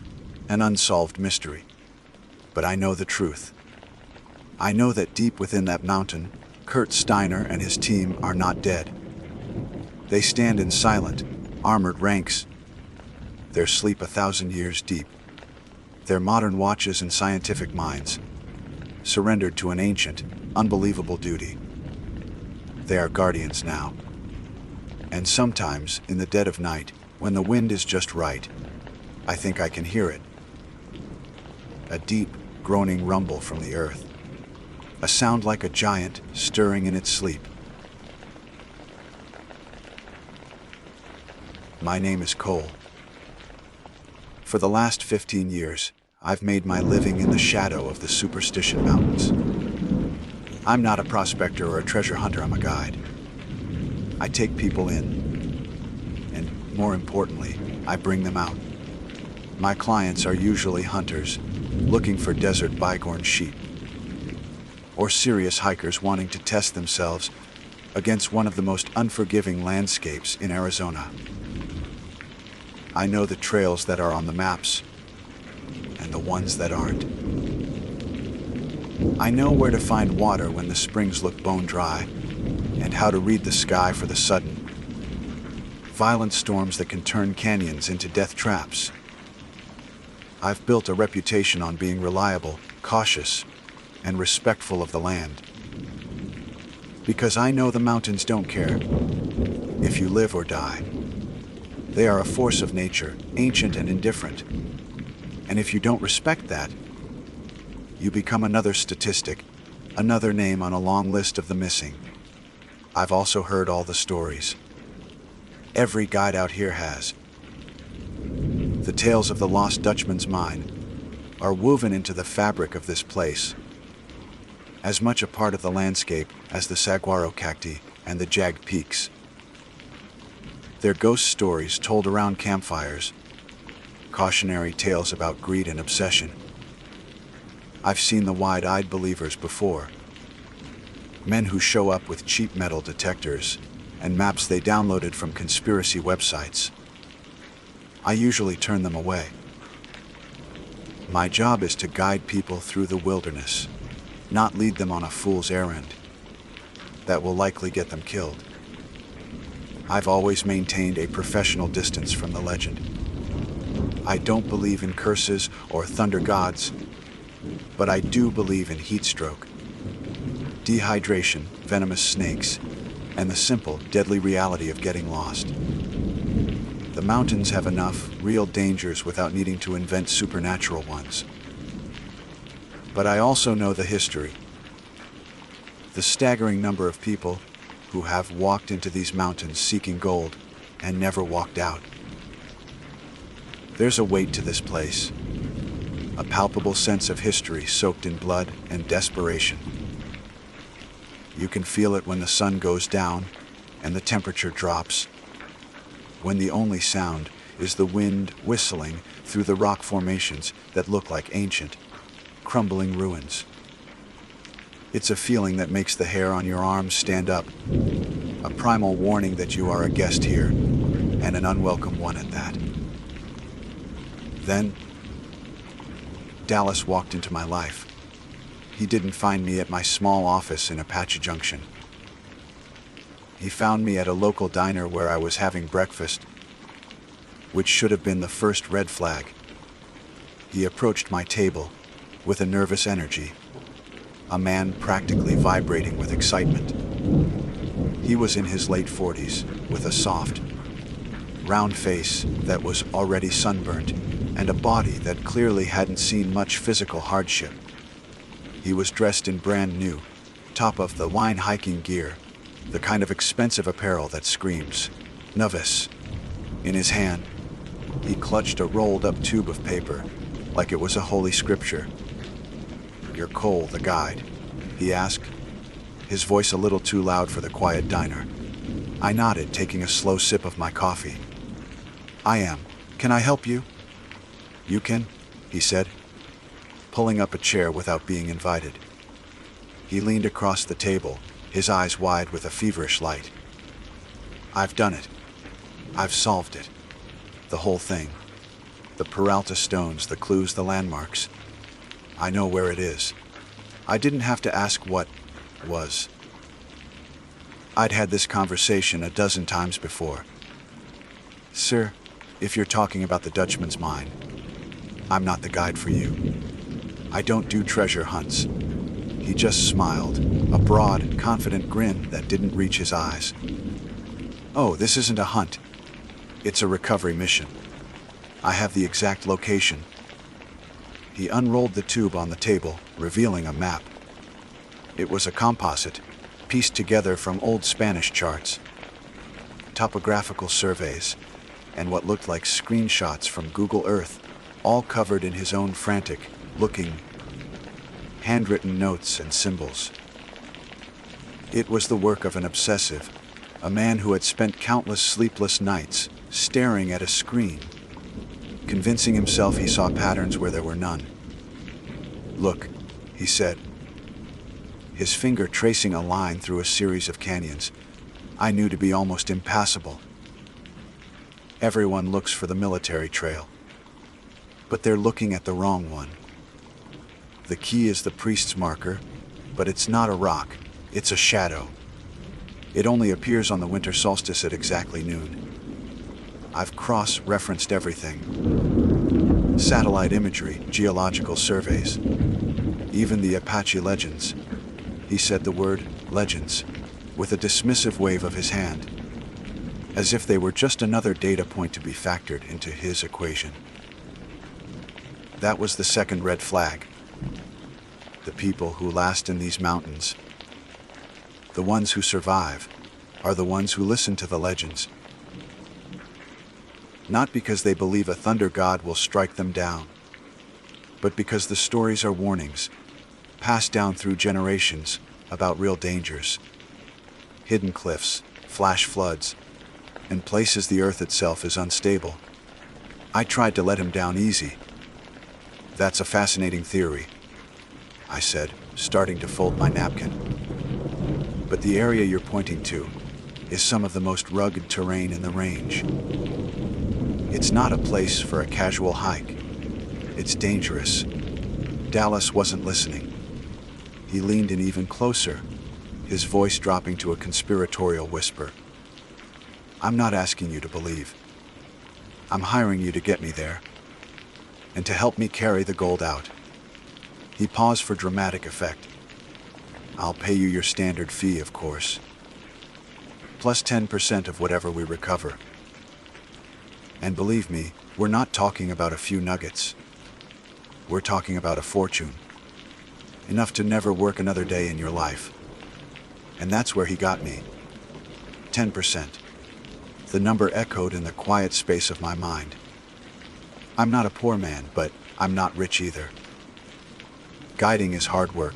an unsolved mystery. But I know the truth. I know that deep within that mountain, Kurt Steiner and his team are not dead. They stand in silent, armored ranks, their sleep 1,000 years deep, their modern watches and scientific minds, surrendered to an ancient, unbelievable duty. They are guardians now. And sometimes, in the dead of night, when the wind is just right, I think I can hear it. A deep, groaning rumble from the earth. A sound like a giant stirring in its sleep. My name is Cole. For the last 15 years, I've made my living in the shadow of the Superstition Mountains. I'm not a prospector or a treasure hunter, I'm a guide. I take people in, and more importantly, I bring them out. My clients are usually hunters, looking for desert bygone sheep, or serious hikers wanting to test themselves against one of the most unforgiving landscapes in Arizona. I know the trails that are on the maps, and the ones that aren't. I know where to find water when the springs look bone dry, and how to read the sky for the sudden, violent storms that can turn canyons into death traps. I've built a reputation on being reliable, cautious, and respectful of the land. Because I know the mountains don't care if you live or die. They are a force of nature, ancient and indifferent. And if you don't respect that, you become another statistic, another name on a long list of the missing. I've also heard all the stories. Every guide out here has. The tales of the lost Dutchman's mine are woven into the fabric of this place, as much a part of the landscape as the saguaro cacti and the jagged peaks. They're ghost stories told around campfires, cautionary tales about greed and obsession. I've seen the wide-eyed believers before. Men who show up with cheap metal detectors and maps they downloaded from conspiracy websites. I usually turn them away. My job is to guide people through the wilderness, not lead them on a fool's errand that will likely get them killed. I've always maintained a professional distance from the legend. I don't believe in curses or thunder gods, but I do believe in heat stroke, dehydration, venomous snakes, and the simple, deadly reality of getting lost. The mountains have enough real dangers without needing to invent supernatural ones. But I also know the history. The staggering number of people who have walked into these mountains seeking gold and never walked out. There's a weight to this place, a palpable sense of history soaked in blood and desperation. You can feel it when the sun goes down and the temperature drops, when the only sound is the wind whistling through the rock formations that look like ancient, crumbling ruins. It's a feeling that makes the hair on your arms stand up, a primal warning that you are a guest here, and an unwelcome one at that. Then, Dallas walked into my life. He didn't find me at my small office in Apache Junction. He found me at a local diner where I was having breakfast, which should have been the first red flag. He approached my table with a nervous energy, a man practically vibrating with excitement. He was in his late 40s, with a soft, round face that was already sunburnt, and a body that clearly hadn't seen much physical hardship. He was dressed in brand new, top-of-the-line hiking gear, the kind of expensive apparel that screams, novice. In his hand, he clutched a rolled-up tube of paper, like it was a holy scripture. "You're Cole, the guide?" he asked, his voice a little too loud for the quiet diner. I nodded, taking a slow sip of my coffee. "I am. Can I help you?" "You can," he said, pulling up a chair without being invited. He leaned across the table, his eyes wide with a feverish light. "I've done it. I've solved it. The whole thing. The Peralta stones, the clues, the landmarks. I know where it is. I didn't have to ask what was. I'd had this conversation a dozen times before. Sir, if you're talking about the Dutchman's mine, I'm not the guide for you. I don't do treasure hunts. He just smiled, a broad, confident grin that didn't reach his eyes. Oh, this isn't a hunt. It's a recovery mission. I have the exact location. He unrolled the tube on the table, revealing a map. It was a composite, pieced together from old Spanish charts, topographical surveys, and what looked like screenshots from Google Earth, all covered in his own frantic-looking, handwritten notes and symbols. It was the work of an obsessive, a man who had spent countless sleepless nights staring at a screen, convincing himself he saw patterns where there were none. Look, he said, his finger tracing a line through a series of canyons I knew to be almost impassable. Everyone looks for the military trail, but they're looking at the wrong one. The key is the priest's marker, but it's not a rock, it's a shadow. It only appears on the winter solstice at exactly noon. I've cross-referenced everything. Satellite imagery, geological surveys, even the Apache legends. He said the word legends with a dismissive wave of his hand, as if they were just another data point to be factored into his equation. That was the second red flag. The people who last in these mountains, the ones who survive, are the ones who listen to the legends. Not because they believe a thunder god will strike them down, but because the stories are warnings, passed down through generations, about real dangers. Hidden cliffs, flash floods, and places the earth itself is unstable. I tried to let him down easy. That's a fascinating theory, I said, starting to fold my napkin. But the area you're pointing to is some of the most rugged terrain in the range. It's not a place for a casual hike. It's dangerous. Dallas wasn't listening. He leaned in even closer, his voice dropping to a conspiratorial whisper. I'm not asking you to believe. I'm hiring you to get me there, and to help me carry the gold out. He paused for dramatic effect. I'll pay you your standard fee, of course, plus 10% of whatever we recover. And believe me, we're not talking about a few nuggets. We're talking about a fortune. Enough to never work another day in your life. And that's where he got me. 10%. The number echoed in the quiet space of my mind. I'm not a poor man, but I'm not rich either. Guiding is hard work,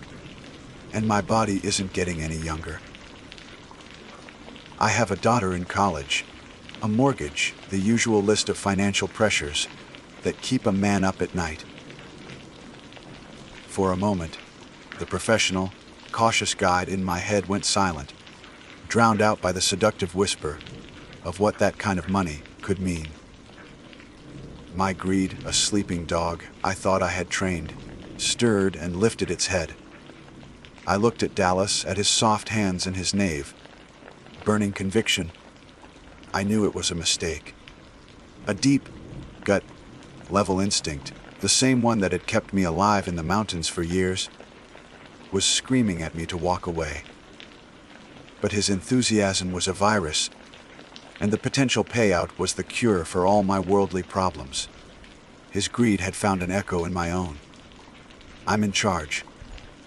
and my body isn't getting any younger. I have a daughter in college, a mortgage, the usual list of financial pressures that keep a man up at night. For a moment, the professional, cautious guide in my head went silent, drowned out by the seductive whisper of what that kind of money could mean. My greed, a sleeping dog I thought I had trained, stirred and lifted its head. I looked at Dallas, at his soft hands and his knave. Burning conviction. I knew it was a mistake. A deep, gut-level instinct, the same one that had kept me alive in the mountains for years, was screaming at me to walk away. But his enthusiasm was a virus, and the potential payout was the cure for all my worldly problems. His greed had found an echo in my own. I'm in charge,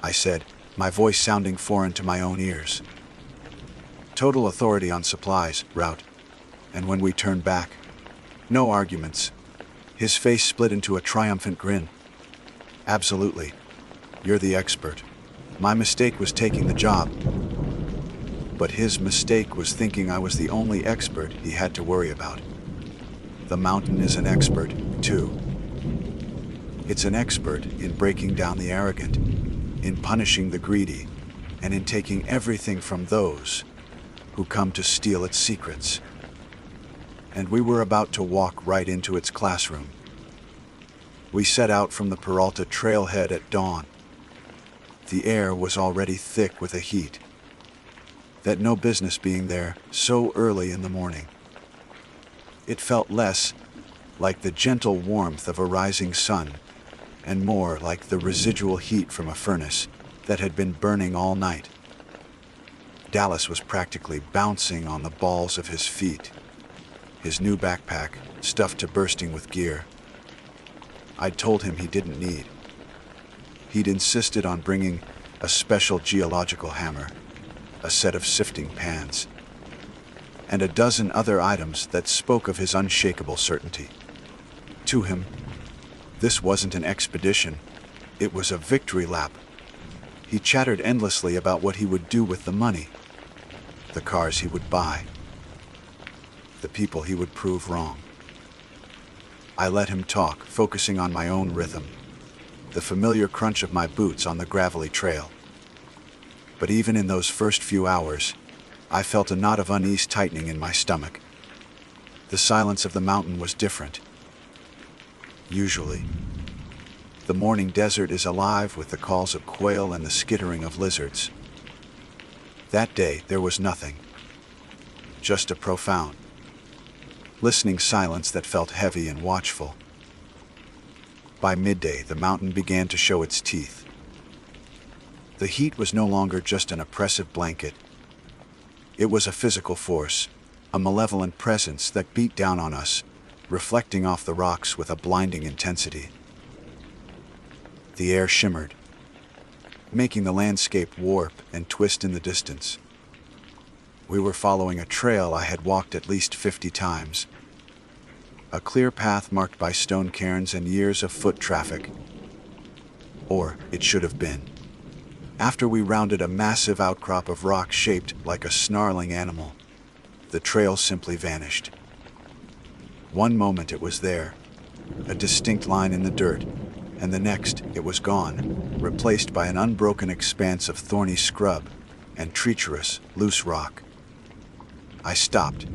I said, my voice sounding foreign to my own ears. Total authority on supplies, route, and when we turned back, no arguments. His face split into a triumphant grin. Absolutely. You're the expert. My mistake was taking the job. But his mistake was thinking I was the only expert he had to worry about. The mountain is an expert, too. It's an expert in breaking down the arrogant, in punishing the greedy, and in taking everything from those who come to steal its secrets. And we were about to walk right into its classroom. We set out from the Peralta trailhead at dawn. The air was already thick with a heat that no business being there so early in the morning. It felt less like the gentle warmth of a rising sun and more like the residual heat from a furnace that had been burning all night. Dallas was practically bouncing on the balls of his feet, his new backpack stuffed to bursting with gear I'd told him he didn't need. He'd insisted on bringing a special geological hammer, a set of sifting pans, and a dozen other items that spoke of his unshakable certainty. To him, this wasn't an expedition, it was a victory lap. He chattered endlessly about what he would do with the money, the cars he would buy, the people he would prove wrong. I let him talk, focusing on my own rhythm, the familiar crunch of my boots on the gravelly trail. But even in those first few hours, I felt a knot of unease tightening in my stomach. The silence of the mountain was different. Usually, the morning desert is alive with the calls of quail and the skittering of lizards. That day, there was nothing. Just a profound, listening silence that felt heavy and watchful. By midday, the mountain began to show its teeth. The heat was no longer just an oppressive blanket. It was a physical force, a malevolent presence that beat down on us, reflecting off the rocks with a blinding intensity. The air shimmered, making the landscape warp and twist in the distance. We were following a trail I had walked at least 50 times. A clear path marked by stone cairns and years of foot traffic. Or it should have been. After we rounded a massive outcrop of rock shaped like a snarling animal, the trail simply vanished. One moment it was there, a distinct line in the dirt, and the next it was gone, replaced by an unbroken expanse of thorny scrub and treacherous, loose rock. I stopped,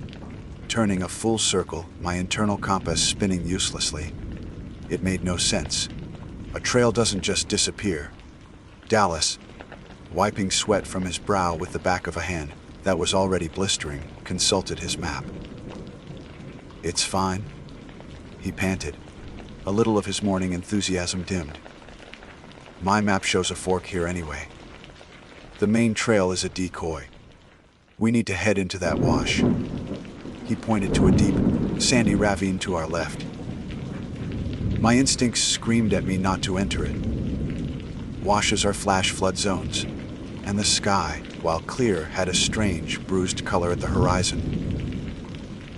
turning a full circle, my internal compass spinning uselessly. It made no sense. A trail doesn't just disappear. Dallas, wiping sweat from his brow with the back of a hand that was already blistering, consulted his map. "It's fine," he panted. A little of his morning enthusiasm dimmed. "My map shows a fork here anyway. The main trail is a decoy. We need to head into that wash." He pointed to a deep, sandy ravine to our left. My instincts screamed at me not to enter it. Washes are flash flood zones, and the sky, while clear, had a strange, bruised color at the horizon.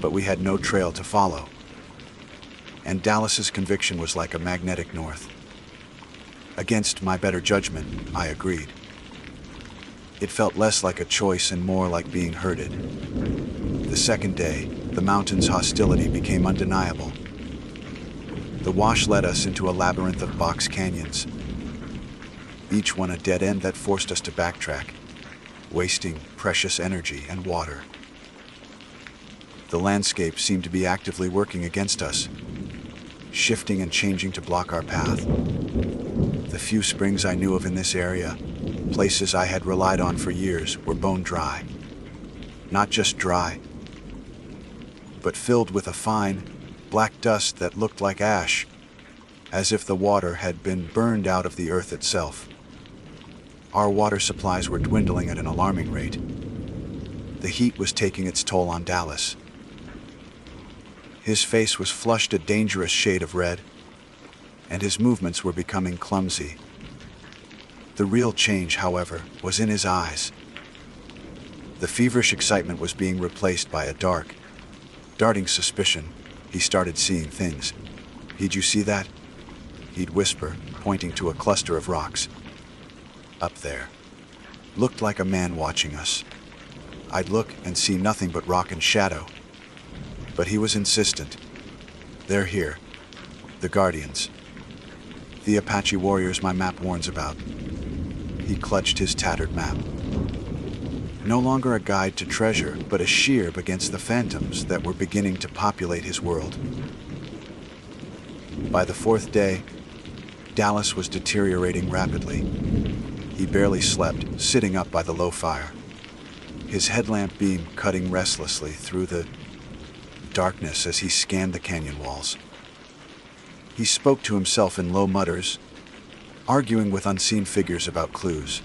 But we had no trail to follow, and Dallas's conviction was like a magnetic north. Against my better judgment, I agreed. It felt less like a choice and more like being herded. The second day, the mountain's hostility became undeniable. The wash led us into a labyrinth of box canyons, each one a dead end that forced us to backtrack, wasting precious energy and water. The landscape seemed to be actively working against us, shifting and changing to block our path. The few springs I knew of in this area, places I had relied on for years, were bone dry. Not just dry, but filled with a fine, black dust that looked like ash, as if the water had been burned out of the earth itself. Our water supplies were dwindling at an alarming rate. The heat was taking its toll on Dallas. His face was flushed a dangerous shade of red, and his movements were becoming clumsy. The real change, however, was in his eyes. The feverish excitement was being replaced by a dark, darting suspicion. He started seeing things. "Did you see that?" He'd whisper, pointing to a cluster of rocks. "Up there. Looked like a man watching us." I'd look and see nothing but rock and shadow. But he was insistent. "They're here. The Guardians. The Apache warriors my map warns about." He clutched his tattered map. No longer a guide to treasure, but a sheer against the phantoms that were beginning to populate his world. By the fourth day, Dallas was deteriorating rapidly. He barely slept, sitting up by the low fire, his headlamp beam cutting restlessly through the darkness as he scanned the canyon walls. He spoke to himself in low mutters, arguing with unseen figures about clues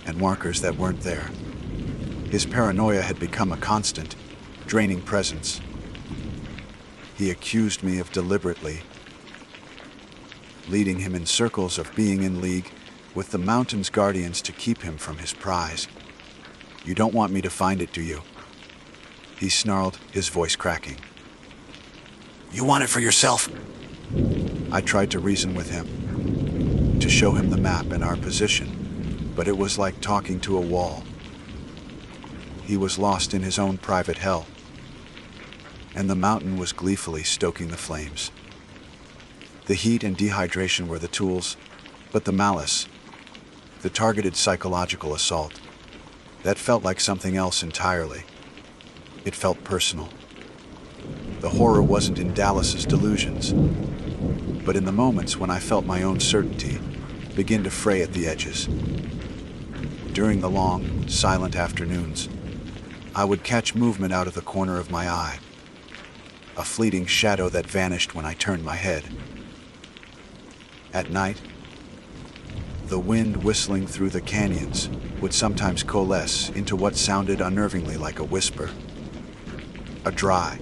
and markers that weren't there. His paranoia had become a constant, draining presence. He accused me of deliberately leading him in circles, of being in league with the mountain's guardians to keep him from his prize. "You don't want me to find it, do you?" he snarled, his voice cracking. "You want it for yourself." I tried to reason with him, to show him the map and our position, but it was like talking to a wall. He was lost in his own private hell, and the mountain was gleefully stoking the flames. The heat and dehydration were the tools, but the malice, the targeted psychological assault, that felt like something else entirely. It felt personal. The horror wasn't in Dallas's delusions, but in the moments when I felt my own certainty begin to fray at the edges. During the long, silent afternoons, I would catch movement out of the corner of my eye, a fleeting shadow that vanished when I turned my head. At night, the wind whistling through the canyons would sometimes coalesce into what sounded unnervingly like a whisper. A dry,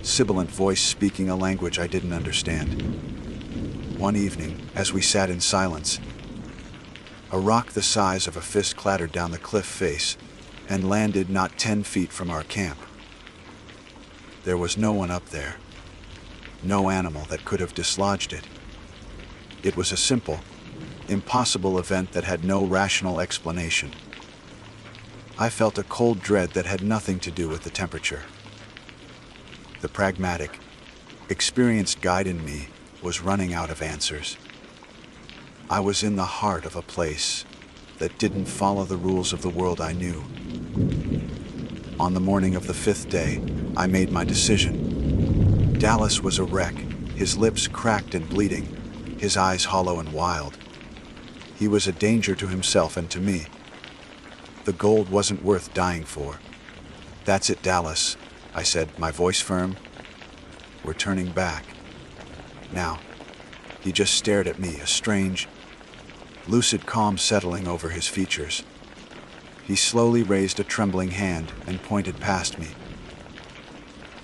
sibilant voice speaking a language I didn't understand. One evening, as we sat in silence, a rock the size of a fist clattered down the cliff face and landed not 10 feet from our camp. There was no one up there, no animal that could have dislodged it. It was a simple, impossible event that had no rational explanation. I felt a cold dread that had nothing to do with the temperature. The pragmatic, experienced guide in me was running out of answers. I was in the heart of a place that didn't follow the rules of the world I knew. On the morning of the 5th day, I made my decision. Dallas was a wreck, his lips cracked and bleeding, his eyes hollow and wild. He was a danger to himself and to me. The gold wasn't worth dying for. "That's it, Dallas," I said, my voice firm. "We're turning back." Now, he just stared at me, a strange, lucid calm settling over his features. He slowly raised a trembling hand and pointed past me,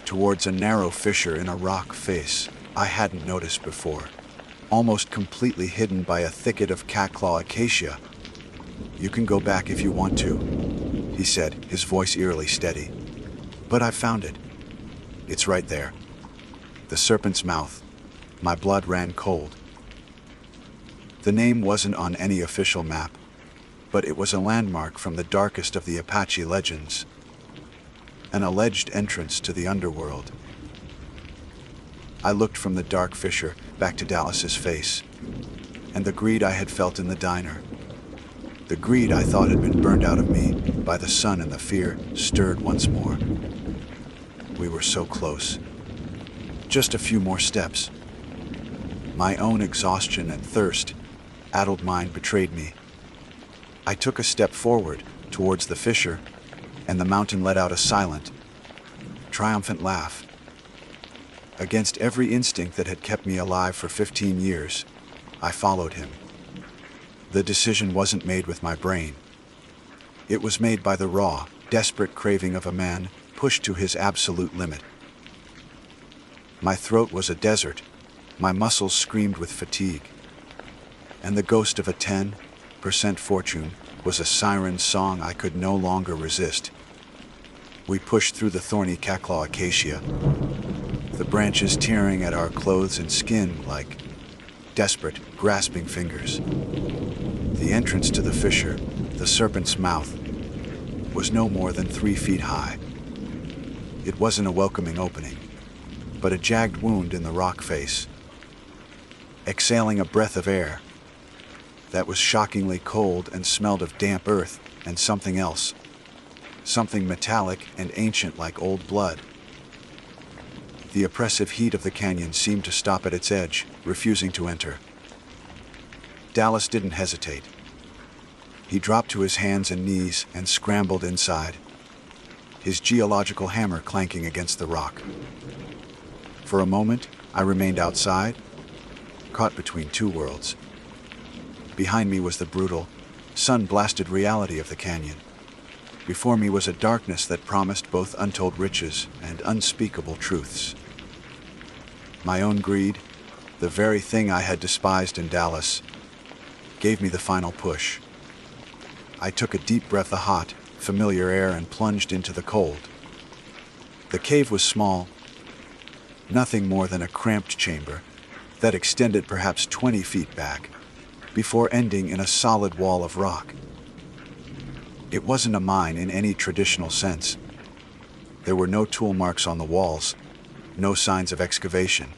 towards a narrow fissure in a rock face I hadn't noticed before, almost completely hidden by a thicket of catclaw acacia. "You can go back if you want to," he said, his voice eerily steady. "But I found it. It's right there." The serpent's mouth. My blood ran cold. The name wasn't on any official map, but it was a landmark from the darkest of the Apache legends, an alleged entrance to the underworld. I looked from the dark fissure back to Dallas's face, and the greed I had felt in the diner, the greed I thought had been burned out of me by the sun and the fear, stirred once more. We were so close. Just a few more steps. My own exhaustion and thirst, addled mind betrayed me. I took a step forward towards the fissure, and the mountain let out a silent, triumphant laugh. Against every instinct that had kept me alive for 15 years, I followed him. The decision wasn't made with my brain. It was made by the raw, desperate craving of a man pushed to his absolute limit. My throat was a desert, my muscles screamed with fatigue, and the ghost of a 10% fortune was a siren song I could no longer resist. We pushed through the thorny catclaw acacia, the branches tearing at our clothes and skin like desperate, grasping fingers. The entrance to the fissure, the serpent's mouth, was no more than 3 feet high. It wasn't a welcoming opening, but a jagged wound in the rock face, exhaling a breath of air that was shockingly cold and smelled of damp earth and something else, something metallic and ancient like old blood. The oppressive heat of the canyon seemed to stop at its edge, refusing to enter. Dallas didn't hesitate. He dropped to his hands and knees and scrambled inside, his geological hammer clanking against the rock. For a moment, I remained outside, caught between two worlds. Behind me was the brutal, sun-blasted reality of the canyon. Before me was a darkness that promised both untold riches and unspeakable truths. My own greed, the very thing I had despised in Dallas, gave me the final push. I took a deep breath of hot, familiar air and plunged into the cold. The cave was small, nothing more than a cramped chamber that extended perhaps 20 feet back, before ending in a solid wall of rock. It wasn't a mine in any traditional sense. There were no tool marks on the walls, no signs of excavation.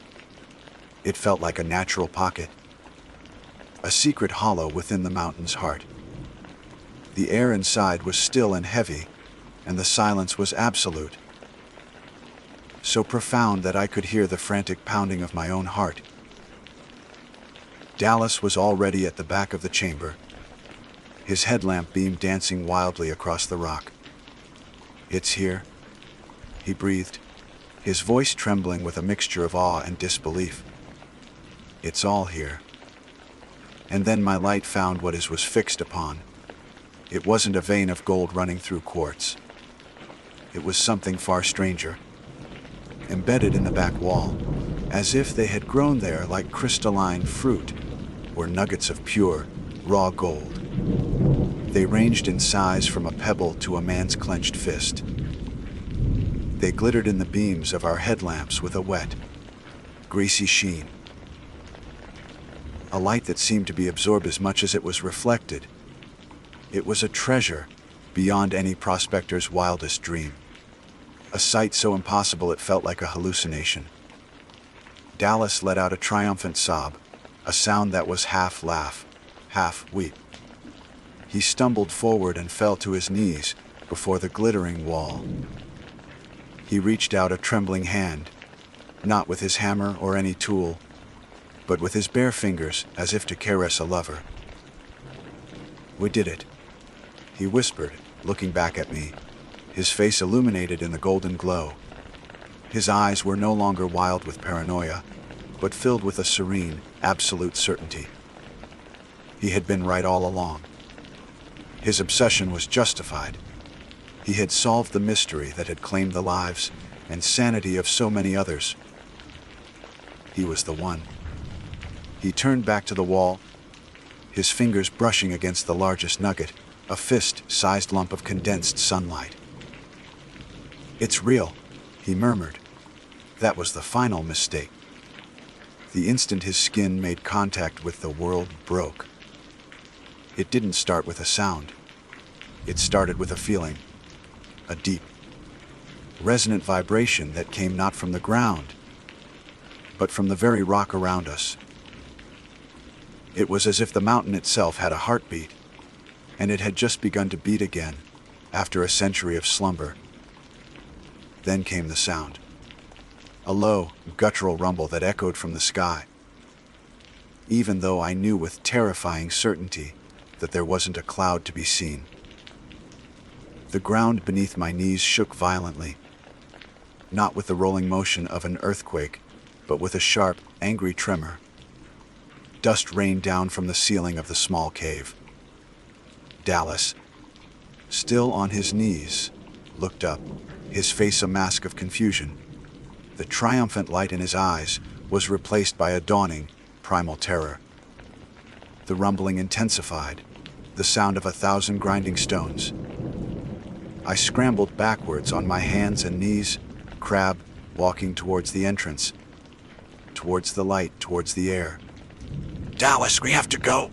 It felt like a natural pocket, a secret hollow within the mountain's heart. The air inside was still and heavy, and the silence was absolute, so profound that I could hear the frantic pounding of my own heart. Dallas was already at the back of the chamber, his headlamp beam dancing wildly across the rock. "It's here," he breathed, his voice trembling with a mixture of awe and disbelief. "It's all here." And then my light found what it was fixed upon. It wasn't a vein of gold running through quartz. It was something far stranger. Embedded in the back wall, as if they had grown there like crystalline fruit or nuggets of pure, raw gold. They ranged in size from a pebble to a man's clenched fist. They glittered in the beams of our headlamps with a wet, greasy sheen. A light that seemed to be absorbed as much as it was reflected. It was a treasure beyond any prospector's wildest dream. A sight so impossible it felt like a hallucination. Dallas let out a triumphant sob, a sound that was half laugh, half weep. He stumbled forward and fell to his knees before the glittering wall. He reached out a trembling hand, not with his hammer or any tool, but with his bare fingers as if to caress a lover. "We did it," he whispered, looking back at me, his face illuminated in the golden glow. His eyes were no longer wild with paranoia, but filled with a serene, absolute certainty. He had been right all along. His obsession was justified. He had solved the mystery that had claimed the lives and sanity of so many others. He was the one. He turned back to the wall, his fingers brushing against the largest nugget, a fist-sized lump of condensed sunlight. "It's real," he murmured. That was the final mistake. The instant his skin made contact with the world broke. It didn't start with a sound. It started with a feeling, a deep, resonant vibration that came not from the ground, but from the very rock around us. It was as if the mountain itself had a heartbeat, and it had just begun to beat again, after a century of slumber. Then came the sound. A low, guttural rumble that echoed from the sky. Even though I knew with terrifying certainty that there wasn't a cloud to be seen. The ground beneath my knees shook violently, not with the rolling motion of an earthquake, but with a sharp, angry tremor. Dust rained down from the ceiling of the small cave. Dallas, still on his knees, looked up, his face a mask of confusion. The triumphant light in his eyes was replaced by a dawning, primal terror. The rumbling intensified, the sound of 1,000 grinding stones. I scrambled backwards on my hands and knees, crab walking towards the entrance, towards the light, towards the air. "Dallas, we have to go!"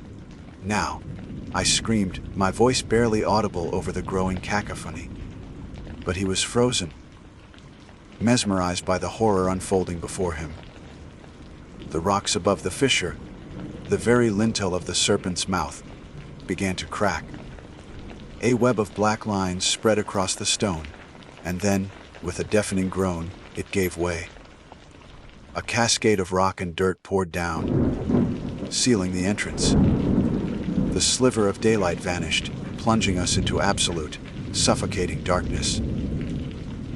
"Now," I screamed, my voice barely audible over the growing cacophony. But he was frozen, mesmerized by the horror unfolding before him. The rocks above the fissure, the very lintel of the serpent's mouth, began to crack. A web of black lines spread across the stone, and then, with a deafening groan, it gave way. A cascade of rock and dirt poured down, sealing the entrance. The sliver of daylight vanished, plunging us into absolute, suffocating darkness,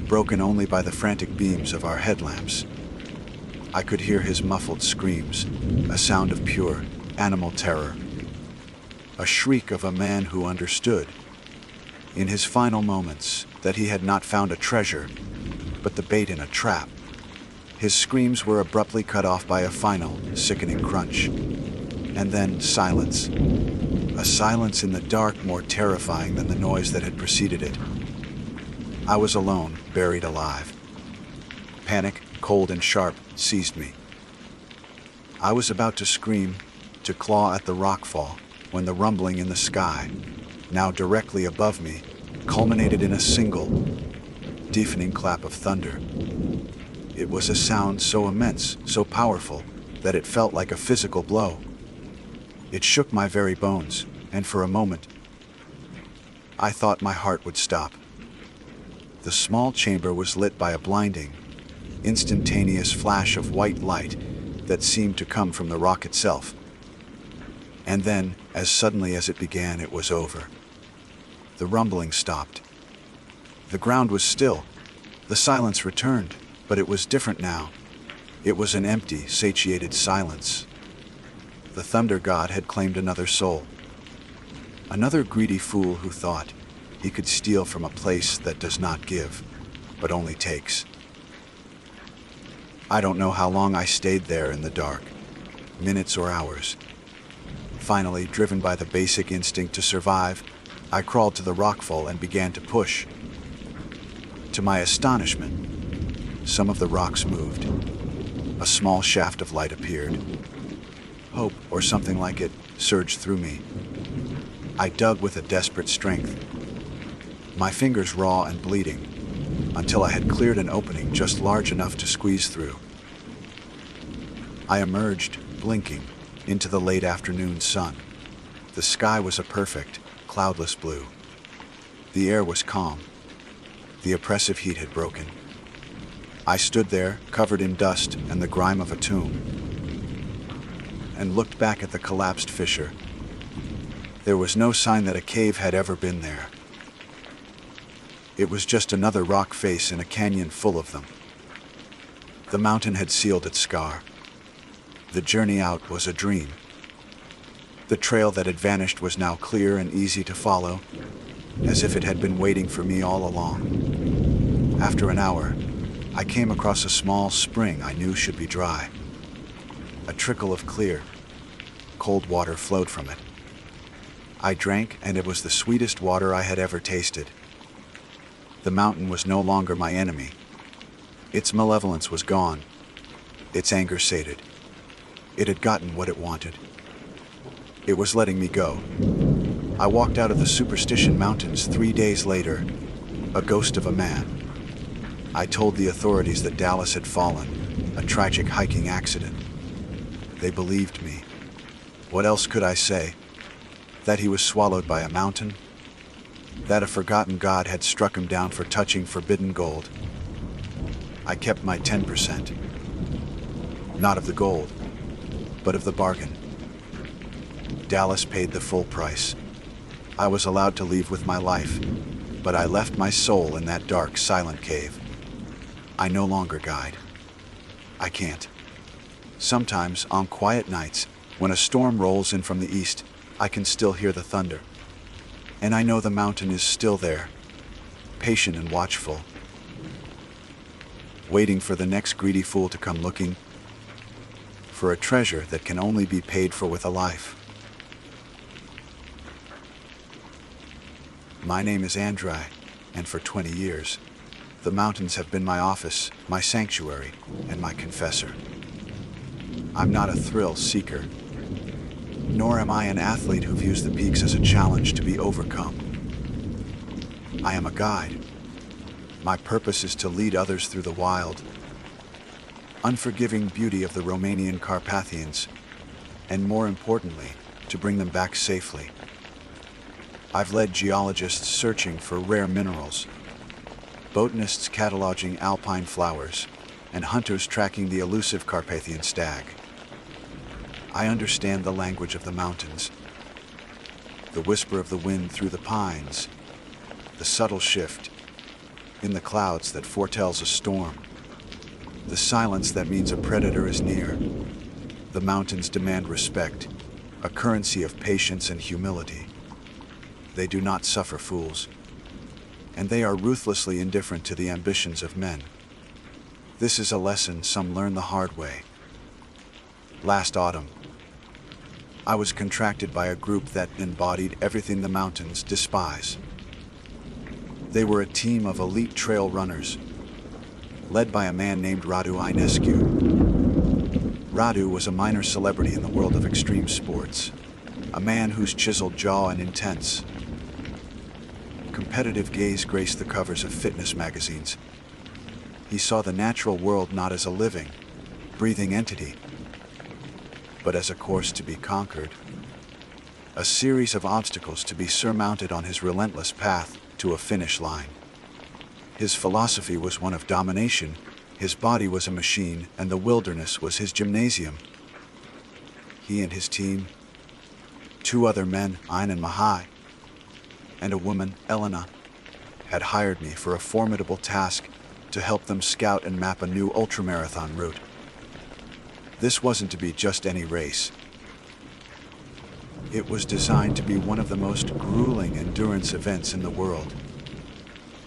broken only by the frantic beams of our headlamps. I could hear his muffled screams, a sound of pure, animal terror, a shriek of a man who understood, in his final moments, that he had not found a treasure, but the bait in a trap. His screams were abruptly cut off by a final, sickening crunch. And then silence. A silence in the dark more terrifying than the noise that had preceded it. I was alone, buried alive. Panic, cold and sharp, seized me. I was about to scream, to claw at the rockfall, when the rumbling in the sky, now directly above me, culminated in a single, deafening clap of thunder. It was a sound so immense, so powerful, that it felt like a physical blow. It shook my very bones, and for a moment, I thought my heart would stop. The small chamber was lit by a blinding, instantaneous flash of white light that seemed to come from the rock itself. And then, as suddenly as it began, it was over. The rumbling stopped. The ground was still. The silence returned, but it was different now. It was an empty, satiated silence. The thunder god had claimed another soul. Another greedy fool who thought he could steal from a place that does not give, but only takes. I don't know how long I stayed there in the dark, minutes or hours. Finally, driven by the basic instinct to survive, I crawled to the rockfall and began to push. To my astonishment, some of the rocks moved. A small shaft of light appeared. Hope, or something like it, surged through me. I dug with a desperate strength, my fingers raw and bleeding, until I had cleared an opening just large enough to squeeze through. I emerged, blinking, into the late afternoon sun. The sky was a perfect, cloudless blue. The air was calm. The oppressive heat had broken. I stood there, covered in dust and the grime of a tomb, and looked back at the collapsed fissure. There was no sign that a cave had ever been there. It was just another rock face in a canyon full of them. The mountain had sealed its scar. The journey out was a dream. The trail that had vanished was now clear and easy to follow, as if it had been waiting for me all along. After an hour, I came across a small spring I knew should be dry. A trickle of clear, cold water flowed from it. I drank, and it was the sweetest water I had ever tasted. The mountain was no longer my enemy. Its malevolence was gone. Its anger sated. It had gotten what it wanted. It was letting me go. I walked out of the Superstition Mountains 3 days later, a ghost of a man. I told the authorities that Dallas had fallen, a tragic hiking accident. They believed me. What else could I say? That he was swallowed by a mountain? That a forgotten god had struck him down for touching forbidden gold? I kept my 10%. Not of the gold, but of the bargain. Dallas paid the full price. I was allowed to leave with my life, but I left my soul in that dark, silent cave. I no longer guide. I can't. Sometimes, on quiet nights, when a storm rolls in from the east, I can still hear the thunder. And I know the mountain is still there, patient and watchful, waiting for the next greedy fool to come looking for a treasure that can only be paid for with a life. My name is Andrei, and for 20 years, the mountains have been my office, my sanctuary, and my confessor. I'm not a thrill seeker, nor am I an athlete who views the peaks as a challenge to be overcome. I am a guide. My purpose is to lead others through the wild, unforgiving beauty of the Romanian Carpathians, and more importantly, to bring them back safely. I've led geologists searching for rare minerals, botanists cataloging alpine flowers, and hunters tracking the elusive Carpathian stag. I understand the language of the mountains, the whisper of the wind through the pines, the subtle shift in the clouds that foretells a storm, the silence that means a predator is near. The mountains demand respect, a currency of patience and humility. They do not suffer fools, and they are ruthlessly indifferent to the ambitions of men. This is a lesson some learn the hard way. Last autumn, I was contracted by a group that embodied everything the mountains despise. They were a team of elite trail runners, led by a man named Radu Inescu. Radu was a minor celebrity in the world of extreme sports, a man whose chiseled jaw and intense, competitive gaze graced the covers of fitness magazines. He saw the natural world not as a living, breathing entity, but as a course to be conquered, a series of obstacles to be surmounted on his relentless path to a finish line. His philosophy was one of domination. His body was a machine, and the wilderness was his gymnasium. He and his team, 2 other men, Ein and Mahai, and a woman, Elena, had hired me for a formidable task to help them scout and map a new ultramarathon route. This wasn't to be just any race. It was designed to be one of the most grueling endurance events in the world.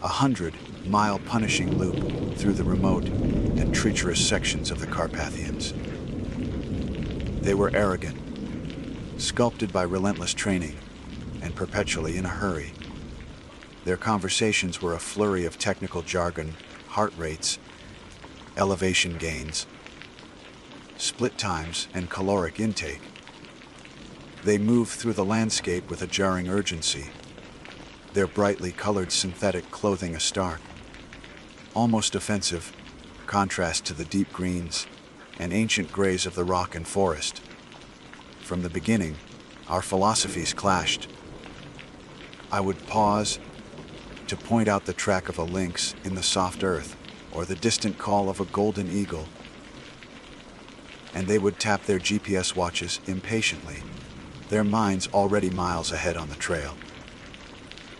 100-mile punishing loop through the remote and treacherous sections of the Carpathians. They were arrogant, sculpted by relentless training, and perpetually in a hurry. Their conversations were a flurry of technical jargon, heart rates, elevation gains, split times, and caloric intake. They moved through the landscape with a jarring urgency, their brightly colored synthetic clothing a stark, almost offensive contrast to the deep greens and ancient grays of the rock and forest. From the beginning, our philosophies clashed. I would pause to point out the track of a lynx in the soft earth or the distant call of a golden eagle, and they would tap their GPS watches impatiently, their minds already miles ahead on the trail.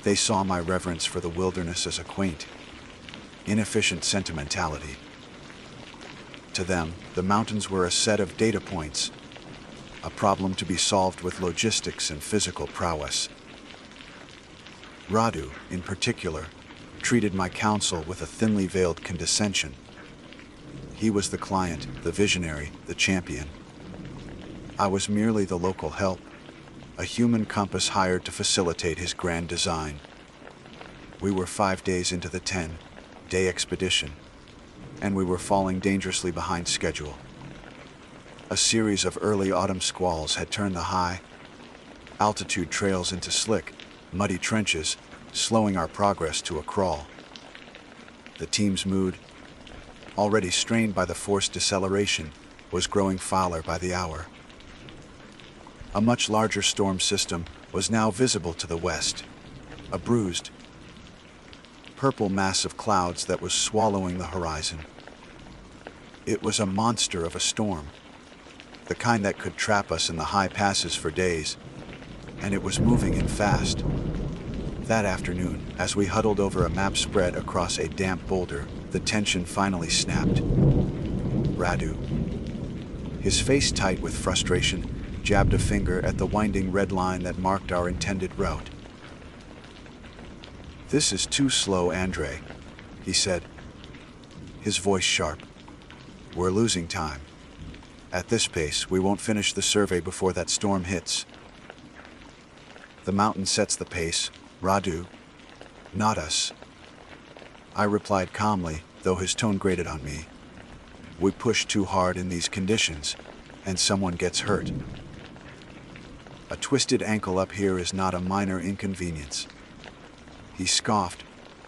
They saw my reverence for the wilderness as a quaint, inefficient sentimentality. To them, the mountains were a set of data points, a problem to be solved with logistics and physical prowess. Radu, in particular, treated my counsel with a thinly veiled condescension. He was the client, the visionary, the champion. I was merely the local help, a human compass hired to facilitate his grand design. We were 5 days into the 10-day expedition, and we were falling dangerously behind schedule. A series of early autumn squalls had turned the high-altitude trails into slick, muddy trenches, slowing our progress to a crawl. The team's mood, already strained by the forced deceleration, was growing fouler by the hour. A much larger storm system was now visible to the west, a bruised, purple mass of clouds that was swallowing the horizon. It was a monster of a storm, the kind that could trap us in the high passes for days, and it was moving in fast. That afternoon, as we huddled over a map spread across a damp boulder, the tension finally snapped. Radu, his face tight with frustration, jabbed a finger at the winding red line that marked our intended route. "This is too slow, Andre," he said, his voice sharp. "We're losing time. At this pace, we won't finish the survey before that storm hits." "The mountain sets the pace, Radu, not us," I replied calmly, though his tone grated on me. "We push too hard in these conditions, and someone gets hurt. A twisted ankle up here is not a minor inconvenience." He scoffed,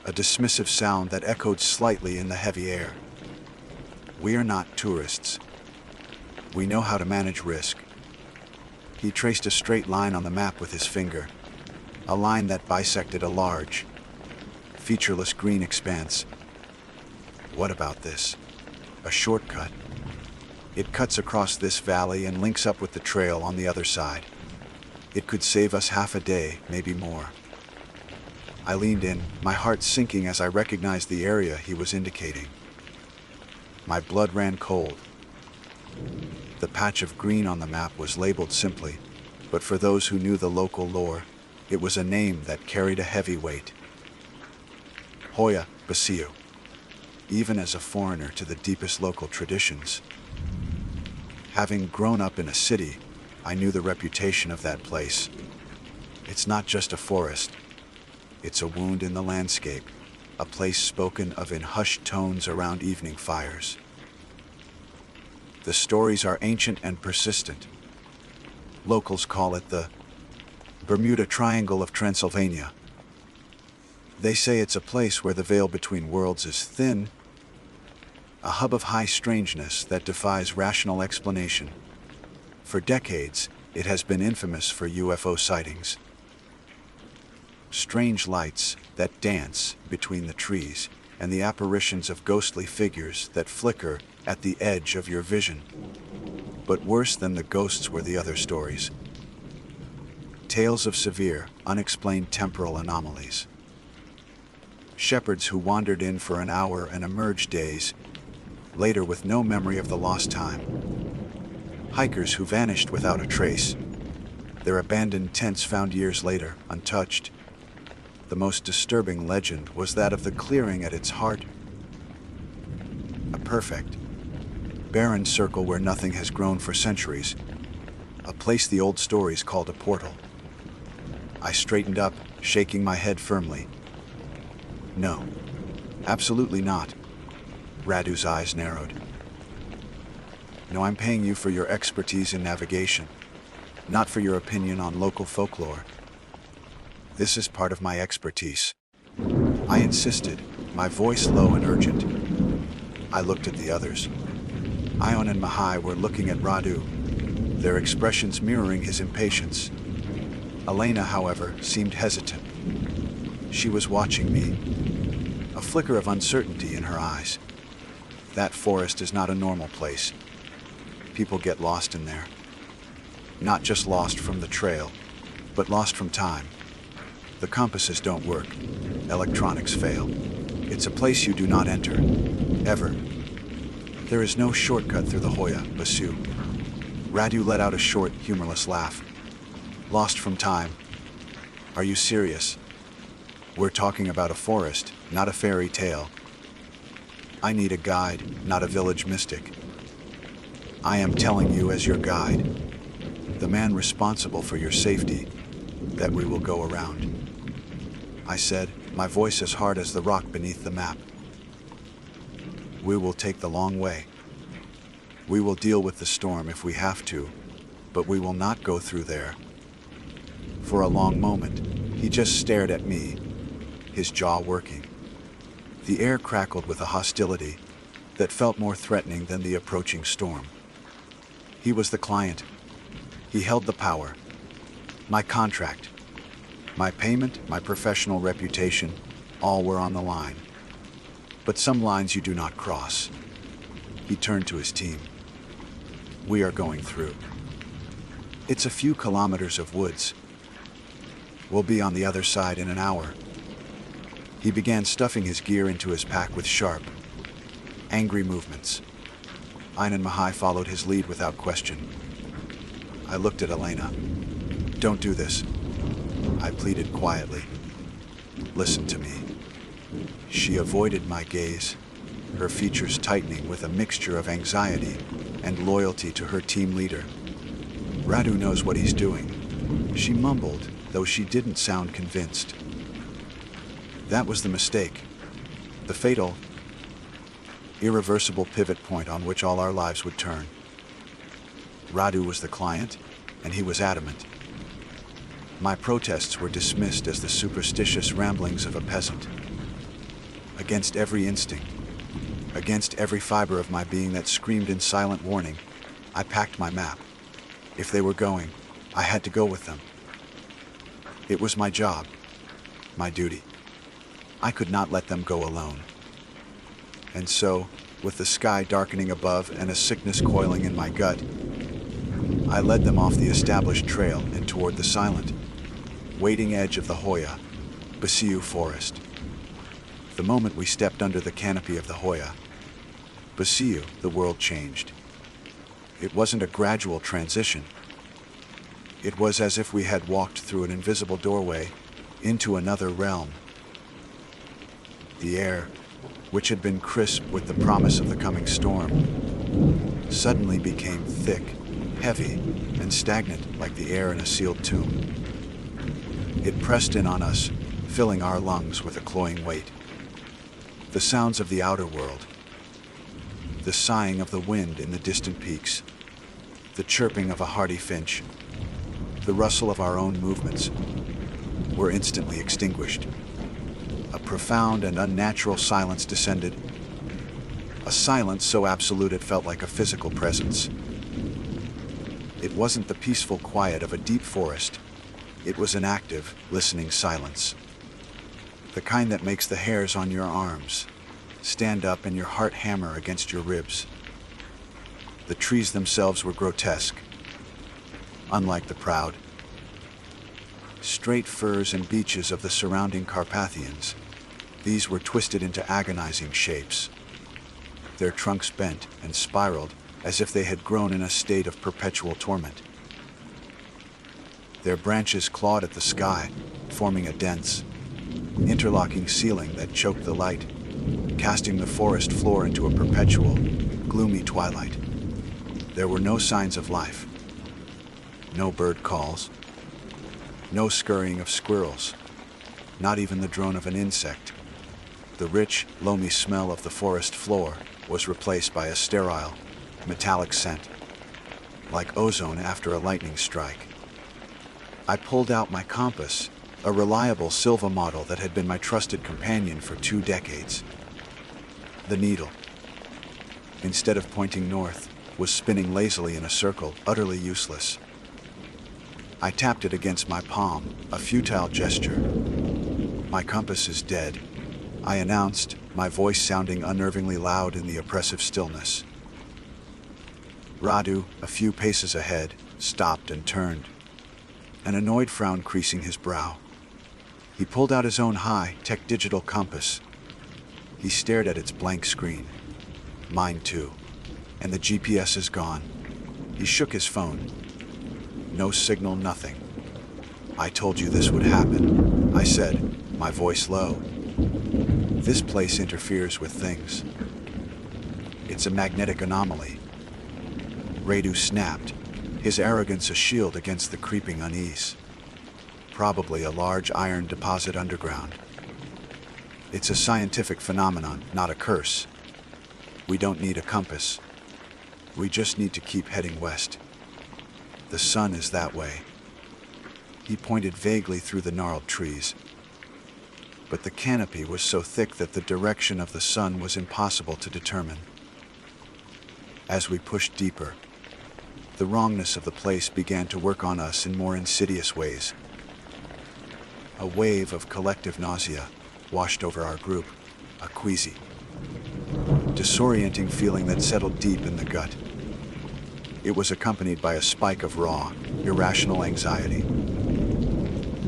a dismissive sound that echoed slightly in the heavy air. "We are not tourists. We know how to manage risk." He traced a straight line on the map with his finger, a line that bisected a large, featureless green expanse. "What about this? A shortcut?" It cuts across this valley and links up with the trail on the other side. It could save us half a day, maybe more. I leaned in, my heart sinking as I recognized the area he was indicating. My blood ran cold. The patch of green on the map was labeled simply, but for those who knew the local lore, it was a name that carried a heavy weight. Hoya, Basu. Even as a foreigner to the deepest local traditions. Having grown up in a city, I knew the reputation of that place. It's not just a forest. It's a wound in the landscape, a place spoken of in hushed tones around evening fires. The stories are ancient and persistent. Locals call it the Bermuda Triangle of Transylvania. They say it's a place where the veil between worlds is thin, a hub of high strangeness that defies rational explanation. For decades, it has been infamous for UFO sightings. Strange lights that dance between the trees and the apparitions of ghostly figures that flicker at the edge of your vision. But worse than the ghosts were the other stories. Tales of severe, unexplained temporal anomalies. Shepherds who wandered in for an hour and emerged days later with no memory of the lost time. Hikers who vanished without a trace. Their abandoned tents found years later, untouched. The most disturbing legend was that of the clearing at its heart. A perfect, barren circle where nothing has grown for centuries. A place the old stories called a portal. I straightened up, shaking my head firmly. No, absolutely not. Radu's eyes narrowed. No, I'm paying you for your expertise in navigation, not for your opinion on local folklore. This is part of my expertise. I insisted, my voice low and urgent. I looked at the others. Ion and Mahai were looking at Radu, their expressions mirroring his impatience. Elena, however, seemed hesitant. She was watching me, a flicker of uncertainty in her eyes. That forest is not a normal place. People get lost in there. Not just lost from the trail, but lost from time. The compasses don't work. Electronics fail. It's a place you do not enter. Ever. There is no shortcut through the Hoya, Basu. Radu let out a short, humorless laugh. Lost from time. Are you serious? We're talking about a forest, not a fairy tale. I need a guide, not a village mystic. I am telling you as your guide, the man responsible for your safety, that we will go around. I said, my voice as hard as the rock beneath the map. We will take the long way. We will deal with the storm if we have to, but we will not go through there. For a long moment, he just stared at me, his jaw working. The air crackled with a hostility that felt more threatening than the approaching storm. He was the client. He held the power. My contract, my payment, my professional reputation, all were on the line. But some lines you do not cross. He turned to his team. We are going through. It's a few kilometers of woods. We'll be on the other side in an hour. He began stuffing his gear into his pack with sharp, angry movements. Ein and Mahai followed his lead without question. I looked at Elena. Don't do this. I pleaded quietly. Listen to me. She avoided my gaze, her features tightening with a mixture of anxiety and loyalty to her team leader. Radu knows what he's doing. She mumbled, though she didn't sound convinced. That was the mistake. The fatal, irreversible pivot point on which all our lives would turn. Radu was the client, and he was adamant. My protests were dismissed as the superstitious ramblings of a peasant. Against every instinct, against every fiber of my being that screamed in silent warning, I packed my map. If they were going, I had to go with them. It was my job, my duty. I could not let them go alone. And so, With the sky darkening above and a sickness coiling in my gut, I led them off the established trail and toward the silent, waiting edge of the Hoya, Basu forest. The moment we stepped under the canopy of the Hoya, Basu, the world changed. It wasn't a gradual transition. It was as if we had walked through an invisible doorway into another realm. The air, which had been crisp with the promise of the coming storm, suddenly became thick, heavy, and stagnant like the air in a sealed tomb. It pressed in on us, filling our lungs with a cloying weight. The sounds of the outer world, the sighing of the wind in the distant peaks, the chirping of a hardy finch, the rustle of our own movements, were instantly extinguished. A profound and unnatural silence descended, a silence so absolute it felt like a physical presence. It wasn't the peaceful quiet of a deep forest. It was an active, listening silence. The kind that makes the hairs on your arms stand up and your heart hammer against your ribs. The trees themselves were grotesque, unlike the proud, straight firs and beeches of the surrounding Carpathians. These were twisted into agonizing shapes, their trunks bent and spiraled as if they had grown in a state of perpetual torment. Their branches clawed at the sky, forming a dense, interlocking ceiling that choked the light, casting the forest floor into a perpetual, gloomy twilight. There were no signs of life, no bird calls, no scurrying of squirrels, not even the drone of an insect. The rich, loamy smell of the forest floor was replaced by a sterile, metallic scent, like ozone after a lightning strike. I pulled out my compass, a reliable Silva model that had been my trusted companion for 2 decades. The needle, instead of pointing north, was spinning lazily in a circle, utterly useless. I tapped it against my palm, a futile gesture. "My compass is dead," I announced, my voice sounding unnervingly loud in the oppressive stillness. Radu, a few paces ahead, stopped and turned, an annoyed frown creasing his brow. He pulled out his own high-tech digital compass. He stared at its blank screen. Mine too. And the GPS is gone. He shook his phone. No signal, nothing. "I told you this would happen," I said, my voice low. "This place interferes with things. It's a magnetic anomaly." Radu snapped, his arrogance a shield against the creeping unease. "Probably a large iron deposit underground. It's a scientific phenomenon, not a curse. We don't need a compass. We just need to keep heading west. The sun is that way." He pointed vaguely through the gnarled trees, but the canopy was so thick that the direction of the sun was impossible to determine. As we pushed deeper, the wrongness of the place began to work on us in more insidious ways. A wave of collective nausea washed over our group, a queasy, disorienting feeling that settled deep in the gut. It was accompanied by a spike of raw, irrational anxiety.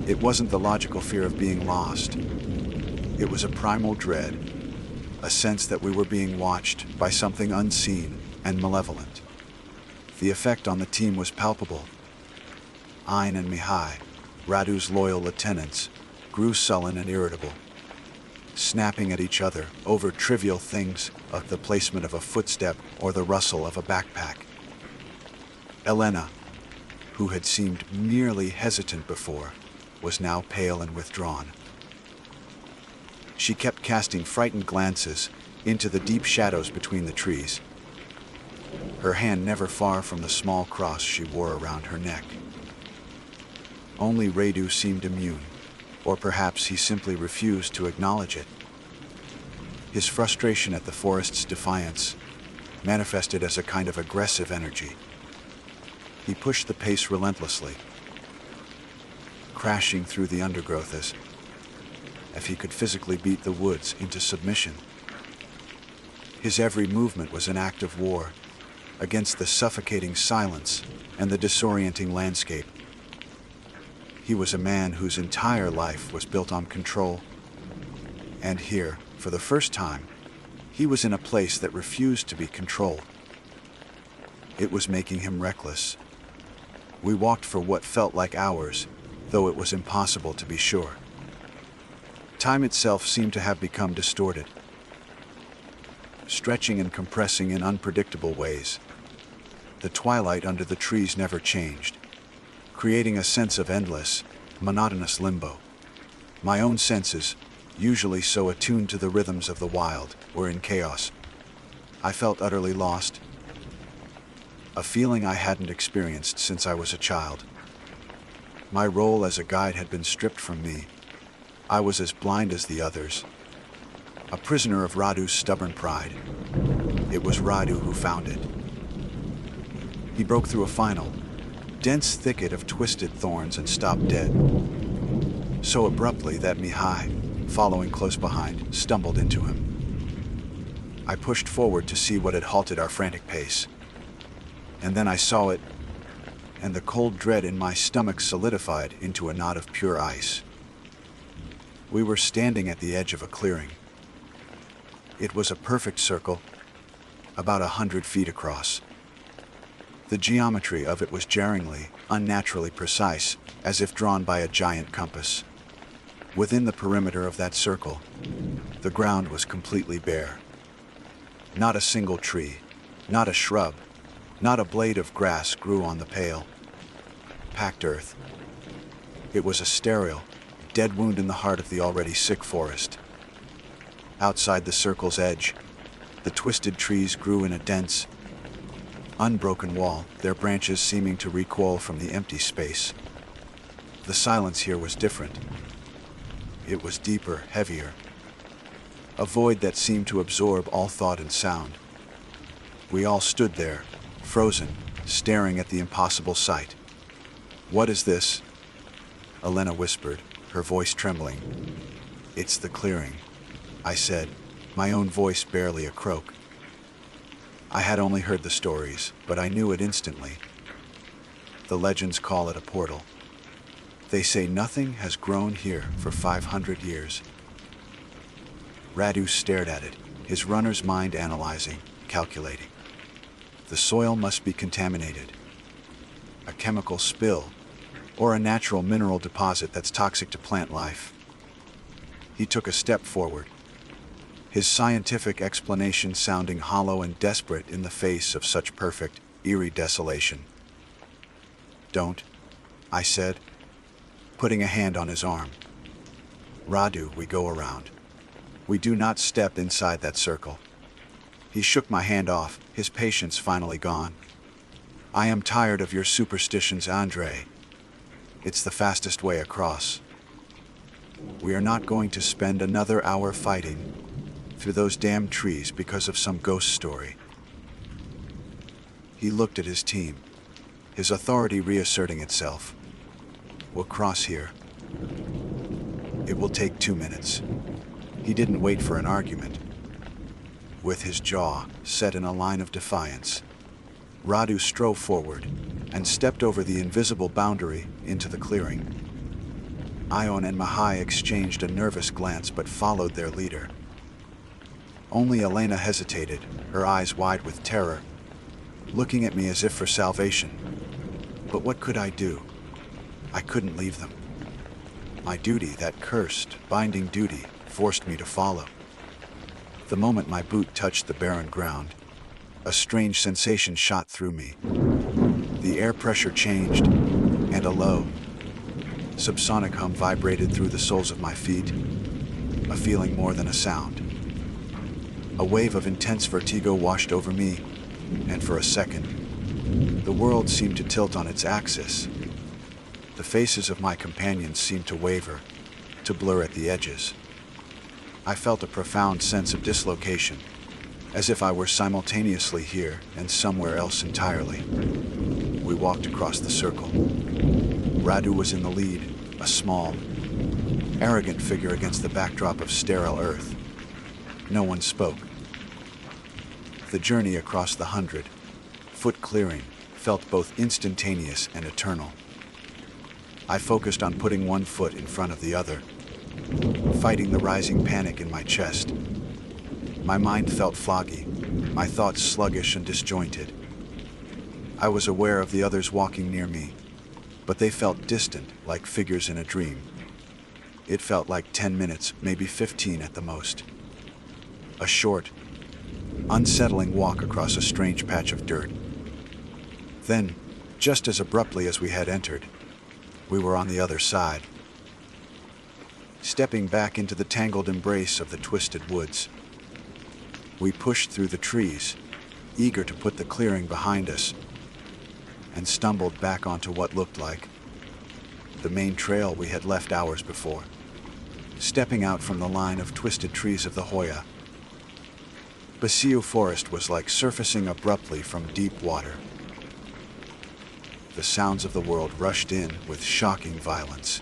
It wasn't the logical fear of being lost. It was a primal dread, a sense that we were being watched by something unseen and malevolent. The effect on the team was palpable. Ayn and Mihai, Radu's loyal lieutenants, grew sullen and irritable, snapping at each other over trivial things like the placement of a footstep or the rustle of a backpack. Elena, who had seemed merely hesitant before, was now pale and withdrawn. She kept casting frightened glances into the deep shadows between the trees, her hand never far from the small cross she wore around her neck. Only Radu seemed immune, or perhaps he simply refused to acknowledge it. His frustration at the forest's defiance manifested as a kind of aggressive energy. He pushed the pace relentlessly, crashing through the undergrowth as if he could physically beat the woods into submission. His every movement was an act of war, against the suffocating silence and the disorienting landscape. He was a man whose entire life was built on control. And here, for the first time, he was in a place that refused to be controlled. It was making him reckless. We walked for what felt like hours, though it was impossible to be sure. Time itself seemed to have become distorted, stretching and compressing in unpredictable ways. The twilight under the trees never changed, creating a sense of endless, monotonous limbo. My own senses, usually so attuned to the rhythms of the wild, were in chaos. I felt utterly lost, a feeling I hadn't experienced since I was a child. My role as a guide had been stripped from me. I was as blind as the others, a prisoner of Radu's stubborn pride. It was Radu who found it. He broke through a final, dense thicket of twisted thorns and stopped dead, so abruptly that Mihai, following close behind, stumbled into him. I pushed forward to see what had halted our frantic pace. And then I saw it, and the cold dread in my stomach solidified into a knot of pure ice. We were standing at the edge of a clearing. It was a perfect circle, about 100 feet across. The geometry of it was jarringly, unnaturally precise, as if drawn by a giant compass. Within the perimeter of that circle, the ground was completely bare. Not a single tree, not a shrub, not a blade of grass grew on the pale, packed earth. It was a sterile, dead wound in the heart of the already sick forest. Outside the circle's edge, the twisted trees grew in a dense, unbroken wall, their branches seeming to recoil from the empty space. The silence here was different. It was deeper, heavier, a void that seemed to absorb all thought and sound. We all stood there, frozen, staring at the impossible sight. "What is this?" Elena whispered, her voice trembling. "It's the clearing," I said, my own voice barely a croak. I had only heard the stories, but I knew it instantly. The legends call it a portal. They say nothing has grown here for 500 years. Radu stared at it, his runner's mind analyzing, calculating. The soil must be contaminated. A chemical spill, or a natural mineral deposit that's toxic to plant life. He took a step forward, his scientific explanation sounding hollow and desperate in the face of such perfect, eerie desolation. "Don't," I said, putting a hand on his arm. "Radu, we go around. We do not step inside that circle." He shook my hand off, his patience finally gone. "I am tired of your superstitions, Andre. It's the fastest way across. We are not going to spend another hour fighting through those damn trees because of some ghost story." He looked at his team, his authority reasserting itself. "We'll cross here. It will take 2 minutes." He didn't wait for an argument. With his jaw set in a line of defiance, Radu strode forward and stepped over the invisible boundary into the clearing. Ion and Mihai exchanged a nervous glance but followed their leader. Only Elena hesitated, her eyes wide with terror, looking at me as if for salvation. But what could I do? I couldn't leave them. My duty, that cursed, binding duty, forced me to follow. The moment my boot touched the barren ground, a strange sensation shot through me. The air pressure changed, and a low, subsonic hum vibrated through the soles of my feet, a feeling more than a sound. A wave of intense vertigo washed over me, and for a second, the world seemed to tilt on its axis. The faces of my companions seemed to waver, to blur at the edges. I felt a profound sense of dislocation, as if I were simultaneously here and somewhere else entirely. We walked across the circle. Radu was in the lead, a small, arrogant figure against the backdrop of sterile earth. No one spoke. The journey across the 100-foot clearing felt both instantaneous and eternal. I focused on putting one foot in front of the other, fighting the rising panic in my chest. My mind felt foggy, my thoughts sluggish and disjointed. I was aware of the others walking near me, but they felt distant, like figures in a dream. It felt like 10 minutes, maybe 15 at the most. A short, unsettling walk across a strange patch of dirt. Then, just as abruptly as we had entered, we were on the other side, stepping back into the tangled embrace of the twisted woods. We pushed through the trees, eager to put the clearing behind us, and stumbled back onto what looked like the main trail we had left hours before. Stepping out from the line of twisted trees of the Hoya, Basu forest was like surfacing abruptly from deep water. The sounds of the world rushed in with shocking violence.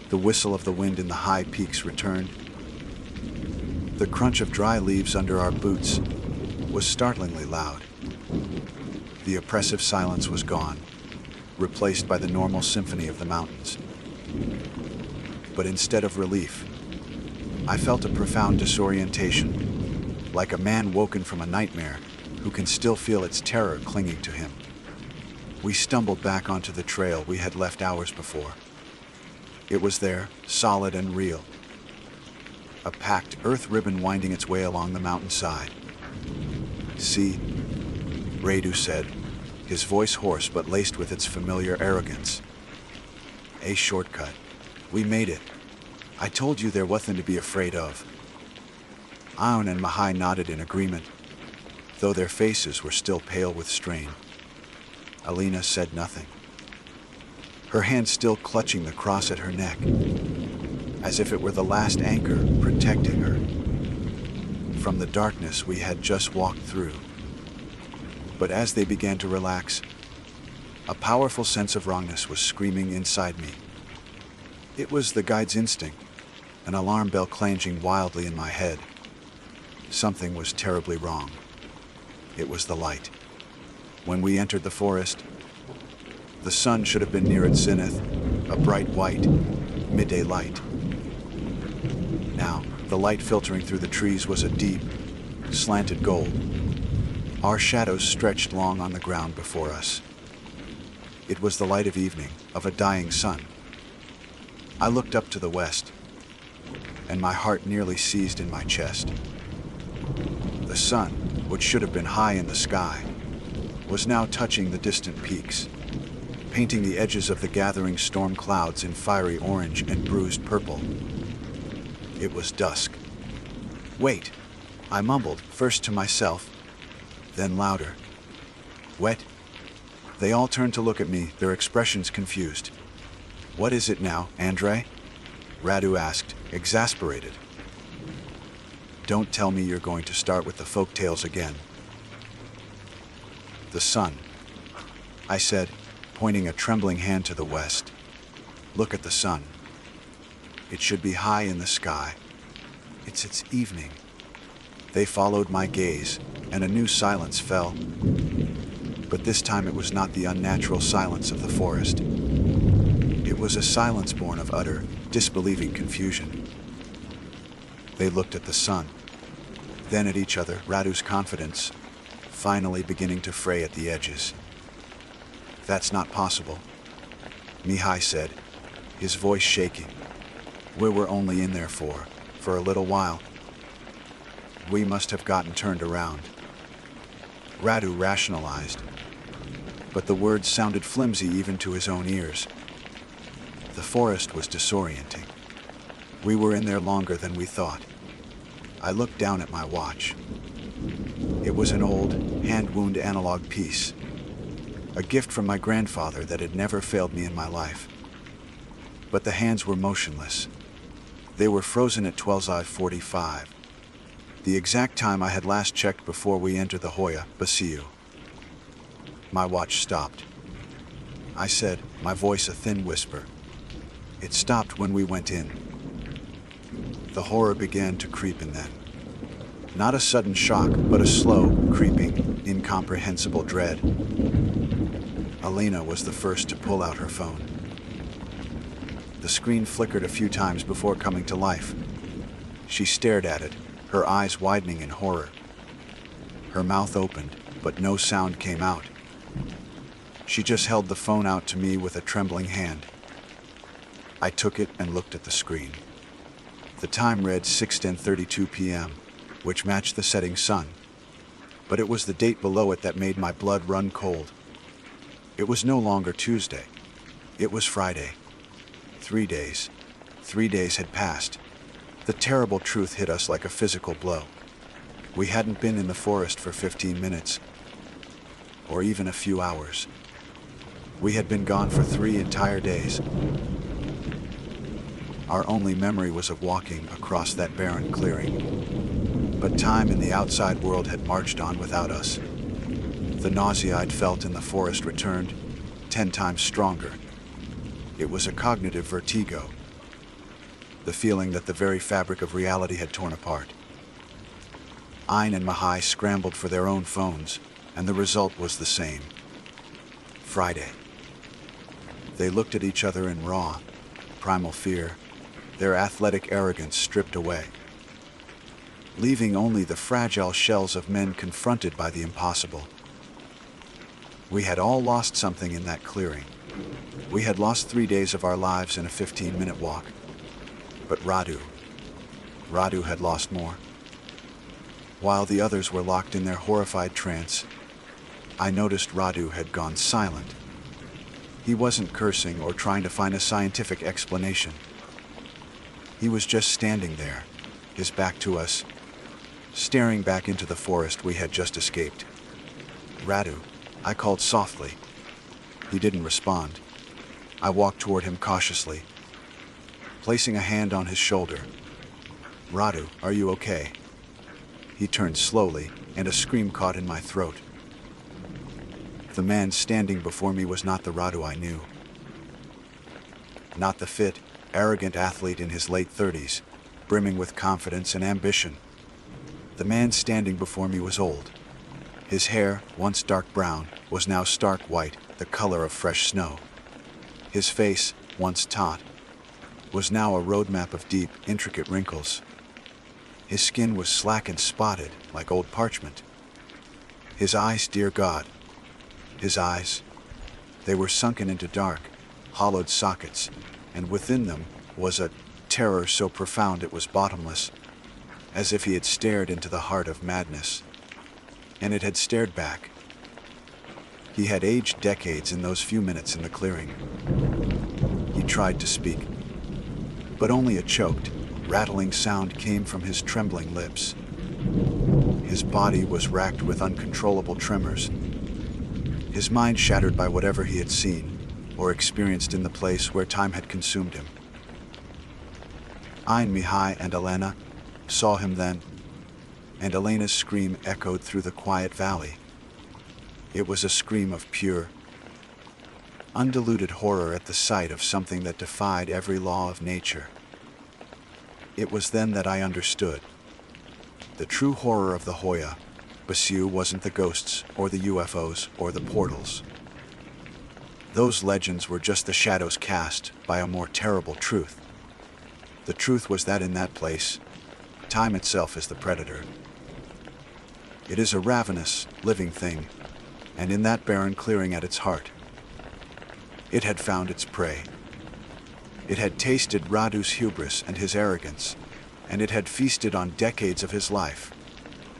The whistle of the wind in the high peaks returned. The crunch of dry leaves under our boots was startlingly loud. The oppressive silence was gone, replaced by the normal symphony of the mountains. But instead of relief, I felt a profound disorientation, like a man woken from a nightmare who can still feel its terror clinging to him. We stumbled back onto the trail we had left hours before. It was there, solid and real. A packed earth ribbon winding its way along the mountainside. "See," Radu said, his voice hoarse but laced with its familiar arrogance. "A shortcut. We made it. I told you there wasn't to be afraid of." Ion and Mahai nodded in agreement, though their faces were still pale with strain. Alina said nothing, her hand still clutching the cross at her neck, as if it were the last anchor protecting her from the darkness we had just walked through. But as they began to relax, a powerful sense of wrongness was screaming inside me. It was the guide's instinct, an alarm bell clanging wildly in my head. Something was terribly wrong. It was the light. When we entered the forest, the sun should have been near its zenith, a bright white, midday light. Now, the light filtering through the trees was a deep, slanted gold. Our shadows stretched long on the ground before us. It was the light of evening, of a dying sun. I looked up to the west, and my heart nearly seized in my chest. The sun, which should have been high in the sky, was now touching the distant peaks, painting the edges of the gathering storm clouds in fiery orange and bruised purple. It was dusk. "Wait," I mumbled, first to myself, then louder. "Wet?" They all turned to look at me, their expressions confused. "What is it now, Andre?" Radu asked, exasperated. "Don't tell me you're going to start with the folk tales again." "The sun," I said, pointing a trembling hand to the west. "Look at the sun. It should be high in the sky. It's evening." They followed my gaze, and a new silence fell. But this time it was not the unnatural silence of the forest. It was a silence born of utter, disbelieving confusion. They looked at the sun, then at each other, Radu's confidence finally beginning to fray at the edges. "That's not possible," Mihai said, his voice shaking. "We were only in there for a little while. We must have gotten turned around." Radu rationalized, but the words sounded flimsy even to his own ears. The forest was disorienting. We were in there longer than we thought. I looked down at my watch. It was an old, hand-wound analog piece, a gift from my grandfather that had never failed me in my life. But the hands were motionless. They were frozen at 12:45, the exact time I had last checked before we entered the Hoya, Basu. My watch stopped. I said, my voice a thin whisper. It stopped when we went in. The horror began to creep in then. Not a sudden shock, but a slow, creeping, incomprehensible dread. Elena was the first to pull out her phone. The screen flickered a few times before coming to life. She stared at it, her eyes widening in horror. Her mouth opened, but no sound came out. She just held the phone out to me with a trembling hand. I took it and looked at the screen. The time read 6:32 p.m., which matched the setting sun. But it was the date below it that made my blood run cold. It was no longer Tuesday. It was Friday. 3 days. 3 days had passed. The terrible truth hit us like a physical blow. We hadn't been in the forest for 15 minutes, or even a few hours. We had been gone for 3 entire days. Our only memory was of walking across that barren clearing. But time in the outside world had marched on without us. The nausea I'd felt in the forest returned, 10 times stronger. It was a cognitive vertigo, the feeling that the very fabric of reality had torn apart. Ayn and Mahai scrambled for their own phones, and the result was the same. Friday. They looked at each other in raw, primal fear, their athletic arrogance stripped away, leaving only the fragile shells of men confronted by the impossible. We had all lost something in that clearing. We had lost 3 days of our lives in a 15-minute walk. But Radu had lost more. While the others were locked in their horrified trance, I noticed Radu had gone silent. He wasn't cursing or trying to find a scientific explanation. He was just standing there, his back to us, staring back into the forest we had just escaped. Radu, I called softly. He didn't respond. I walked toward him cautiously, placing a hand on his shoulder. Radu, are you okay? He turned slowly, and a scream caught in my throat. The man standing before me was not the Radu I knew. Not the fit, arrogant athlete in his late 30s, brimming with confidence and ambition. The man standing before me was old. His hair, once dark brown, was now stark white, the color of fresh snow. His face, once taut, was now a roadmap of deep, intricate wrinkles. His skin was slack and spotted, like old parchment. His eyes, dear God, his eyes, they were sunken into dark, hollowed sockets, and within them was a terror so profound it was bottomless, as if he had stared into the heart of madness. And it had stared back. He had aged decades in those few minutes in the clearing. He tried to speak, but only a choked, rattling sound came from his trembling lips. His body was racked with uncontrollable tremors, his mind shattered by whatever he had seen or experienced in the place where time had consumed him. Ayn, Mihai, and Elena saw him then, and Elena's scream echoed through the quiet valley. It was a scream of pure, undiluted horror at the sight of something that defied every law of nature. It was then that I understood. The true horror of the Hoya, Basu, wasn't the ghosts or the UFOs or the portals. Those legends were just the shadows cast by a more terrible truth. The truth was that in that place, time itself is the predator. It is a ravenous, living thing, and in that barren clearing at its heart, it had found its prey. It had tasted Radu's hubris and his arrogance, and it had feasted on decades of his life,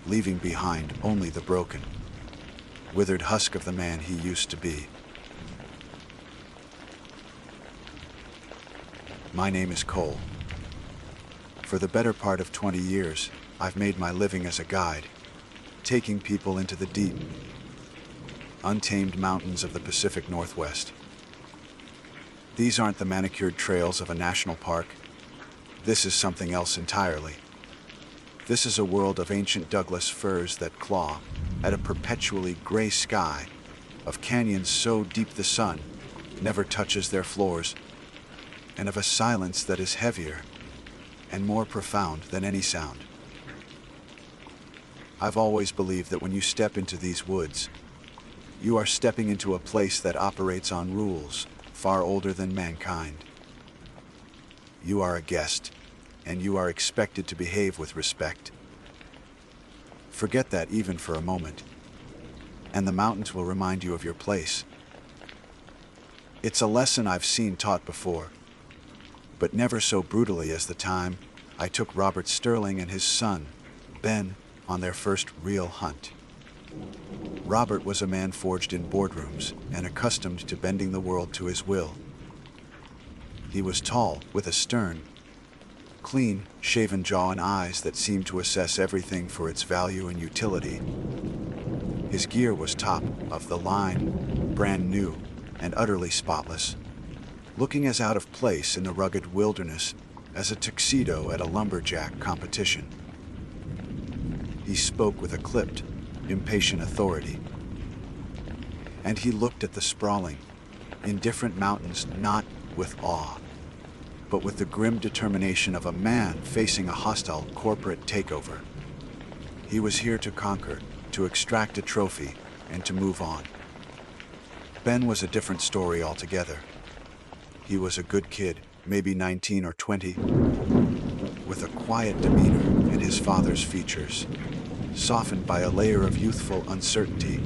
leaving behind only the broken, withered husk of the man he used to be. My name is Cole. For the better part of 20 years, I've made my living as a guide, taking people into the deep, untamed mountains of the Pacific Northwest. These aren't the manicured trails of a national park. This is something else entirely. This is a world of ancient Douglas firs that claw at a perpetually gray sky, of canyons so deep the sun never touches their floors, and of a silence that is heavier and more profound than any sound. I've always believed that when you step into these woods, you are stepping into a place that operates on rules far older than mankind. You are a guest, and you are expected to behave with respect. Forget that even for a moment, and the mountains will remind you of your place. It's a lesson I've seen taught before, but never so brutally as the time I took Robert Sterling and his son, Ben, on their first real hunt. Robert was a man forged in boardrooms and accustomed to bending the world to his will. He was tall, with a stern, clean, shaven jaw and eyes that seemed to assess everything for its value and utility. His gear was top of the line, brand new, and utterly spotless, looking as out of place in the rugged wilderness as a tuxedo at a lumberjack competition. He spoke with a clipped, impatient authority, and he looked at the sprawling, indifferent mountains not with awe, but with the grim determination of a man facing a hostile corporate takeover. He was here to conquer, to extract a trophy, and to move on. Ben was a different story altogether. He was a good kid, maybe 19 or 20, with a quiet demeanor and his father's features, softened by a layer of youthful uncertainty.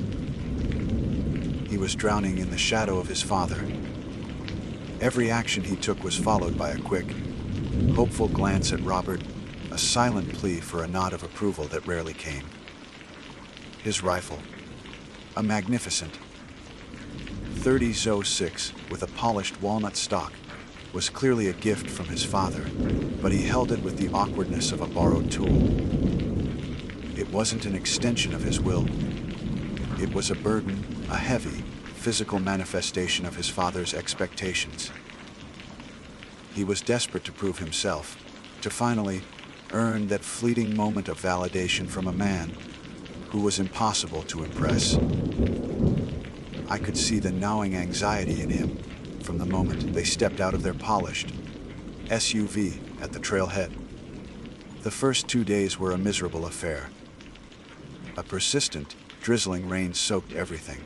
He was drowning in the shadow of his father. Every action he took was followed by a quick, hopeful glance at Robert, a silent plea for a nod of approval that rarely came. His rifle, a magnificent 30-06 with a polished walnut stock, was clearly a gift from his father, but he held it with the awkwardness of a borrowed tool. It wasn't an extension of his will. It was a burden, a heavy, physical manifestation of his father's expectations. He was desperate to prove himself, to finally earn that fleeting moment of validation from a man who was impossible to impress. I could see the gnawing anxiety in him from the moment they stepped out of their polished SUV at the trailhead. The first 2 days were a miserable affair. A persistent, drizzling rain soaked everything,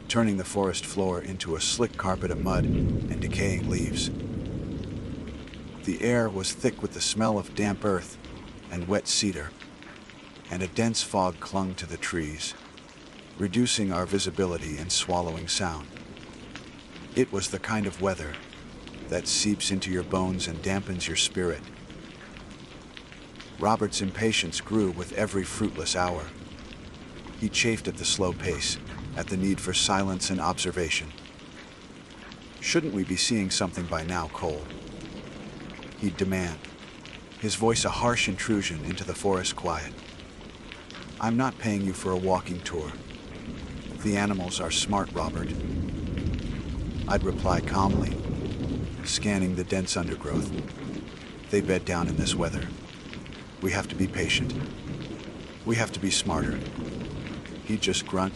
turning the forest floor into a slick carpet of mud and decaying leaves. The air was thick with the smell of damp earth and wet cedar, and a dense fog clung to the trees, reducing our visibility and swallowing sound. It was the kind of weather that seeps into your bones and dampens your spirit. Robert's impatience grew with every fruitless hour. He chafed at the slow pace, at the need for silence and observation. "Shouldn't we be seeing something by now, Cole?" he'd demand, his voice a harsh intrusion into the forest quiet. "I'm not paying you for a walking tour. The animals are smart, Robert," I'd reply calmly, scanning the dense undergrowth. "They bed down in this weather. We have to be patient. We have to be smarter." He'd just grunt,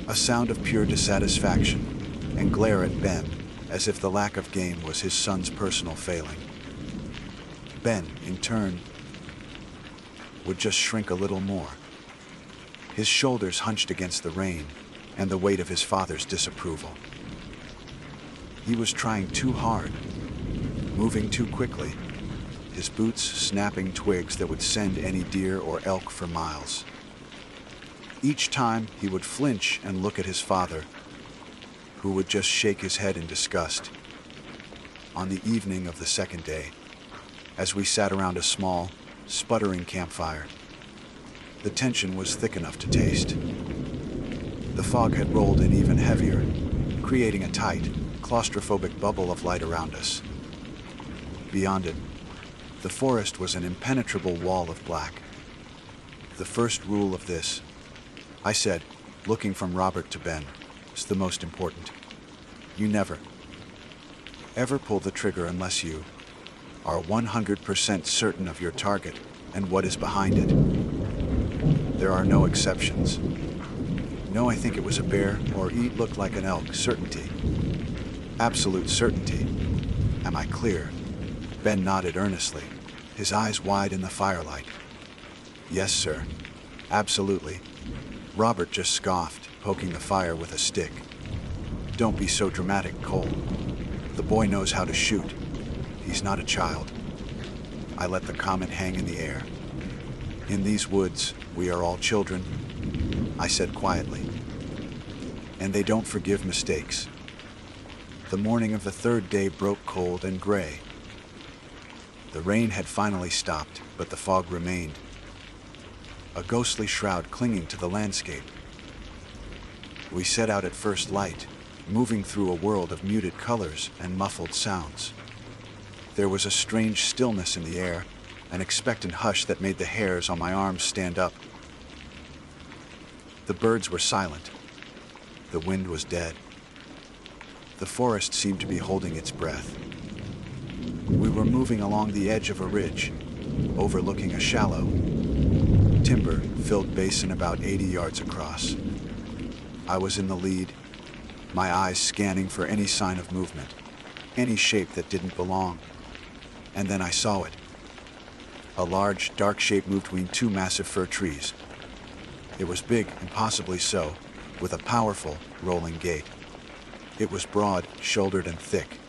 a sound of pure dissatisfaction, and glare at Ben as if the lack of game was his son's personal failing. Ben, in turn, would just shrink a little more, his shoulders hunched against the rain and the weight of his father's disapproval. He was trying too hard, moving too quickly, his boots snapping twigs that would send any deer or elk for miles. Each time he would flinch and look at his father, who would just shake his head in disgust. On the evening of the second day, as we sat around a small, sputtering campfire, the tension was thick enough to taste. The fog had rolled in even heavier, creating a tight, claustrophobic bubble of light around us. Beyond it, the forest was an impenetrable wall of black. "The first rule of this," I said, looking from Robert to Ben, "is the most important. You never, ever pull the trigger unless you are 100% certain of your target and what is behind it. There are no exceptions. No, I think it was a bear, or it looked like an elk, certainty. Absolute certainty. Am I clear?" Ben nodded earnestly, his eyes wide in the firelight. "Yes, sir. Absolutely. Robert just scoffed, poking the fire with a stick. Don't be so dramatic, Cole. The boy knows how to shoot. He's not a child. I let the comment hang in the air. In these woods, we are all children, I said quietly. And they don't forgive mistakes. The morning of the third day broke cold and gray. The rain had finally stopped, but the fog remained, a ghostly shroud clinging to the landscape. We set out at first light, moving through a world of muted colors and muffled sounds. There was a strange stillness in the air, an expectant hush that made the hairs on my arms stand up. The birds were silent. The wind was dead. The forest seemed to be holding its breath. We were moving along the edge of a ridge, overlooking a shallow, timber-filled basin about 80 yards across. I was in the lead, my eyes scanning for any sign of movement, any shape that didn't belong. And then I saw it. A large, dark shape moved between two massive fir trees. It was big, impossibly so, with a powerful, rolling gait. It was broad, shouldered, and thick,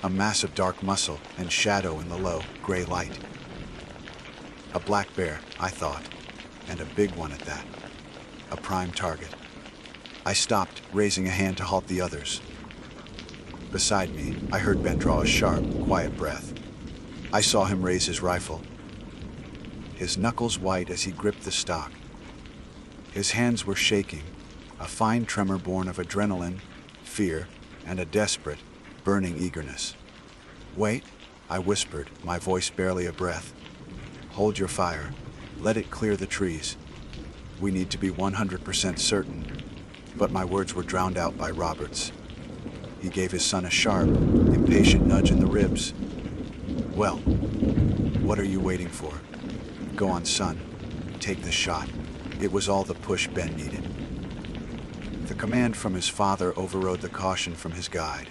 a massive dark muscle and shadow in the low, gray light. A black bear, I thought, and a big one at that. A prime target. I stopped, raising a hand to halt the others. Beside me, I heard Ben draw a sharp, quiet breath. I saw him raise his rifle, his knuckles white as he gripped the stock. His hands were shaking, a fine tremor born of adrenaline, fear, and a desperate, burning eagerness. "Wait," I whispered, my voice barely a breath. "Hold your fire. Let it clear the trees. We need to be 100% certain." But my words were drowned out by Robert's. He gave his son a sharp, impatient nudge in the ribs. "Well, what are you waiting for? Go on, son. Take the shot." It was all the push Ben needed. The command from his father overrode the caution from his guide.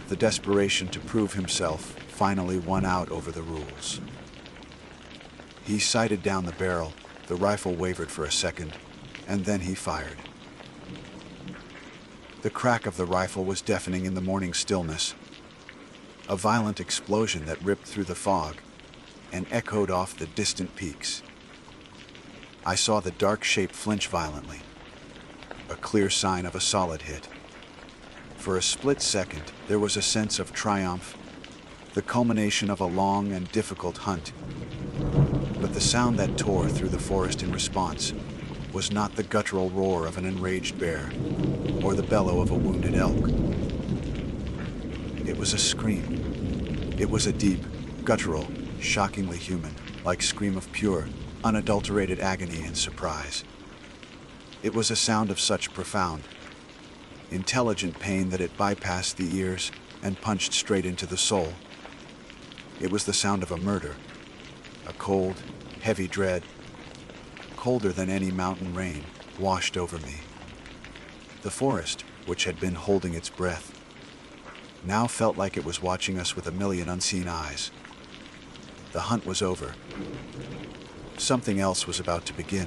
The desperation to prove himself finally won out over the rules. He sighted down the barrel, the rifle wavered for a second, and then he fired. The crack of the rifle was deafening in the morning stillness, a violent explosion that ripped through the fog and echoed off the distant peaks. I saw the dark shape flinch violently, a clear sign of a solid hit. For a split second, there was a sense of triumph, the culmination of a long and difficult hunt. But the sound that tore through the forest in response was not the guttural roar of an enraged bear or the bellow of a wounded elk. It was a scream. It was a deep, guttural, shockingly human, like scream of pure, unadulterated agony and surprise. It was a sound of such profound, intelligent pain that it bypassed the ears and punched straight into the soul. It was the sound of a murder, a cold, heavy dread, colder than any mountain rain, washed over me. The forest, which had been holding its breath, now felt like it was watching us with a million unseen eyes. The hunt was over. Something else was about to begin.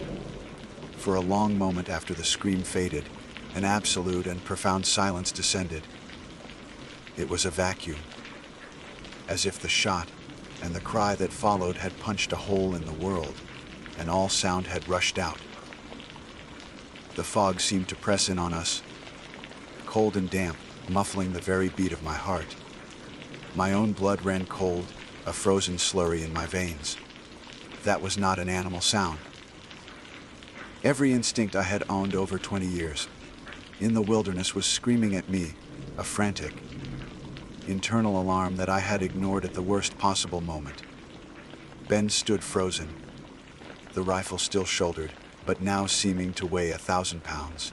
For a long moment after the scream faded, an absolute and profound silence descended. It was a vacuum, as if the shot and the cry that followed had punched a hole in the world, and all sound had rushed out. The fog seemed to press in on us, cold and damp, muffling the very beat of my heart. My own blood ran cold, a frozen slurry in my veins. That was not an animal sound. Every instinct I had owned over 20 years in the wilderness was screaming at me, a frantic, internal alarm that I had ignored at the worst possible moment. Ben stood frozen, the rifle still shouldered, but now seeming to weigh 1,000 pounds.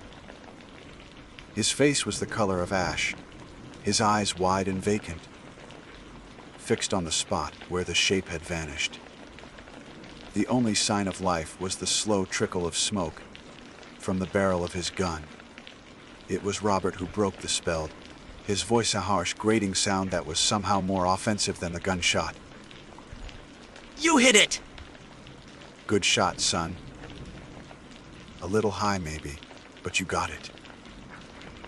His face was the color of ash, his eyes wide and vacant, fixed on the spot where the shape had vanished. The only sign of life was the slow trickle of smoke from the barrel of his gun. It was Robert who broke the spell, his voice a harsh, grating sound that was somehow more offensive than the gunshot. You hit it! Good shot, son. A little high, maybe, but you got it.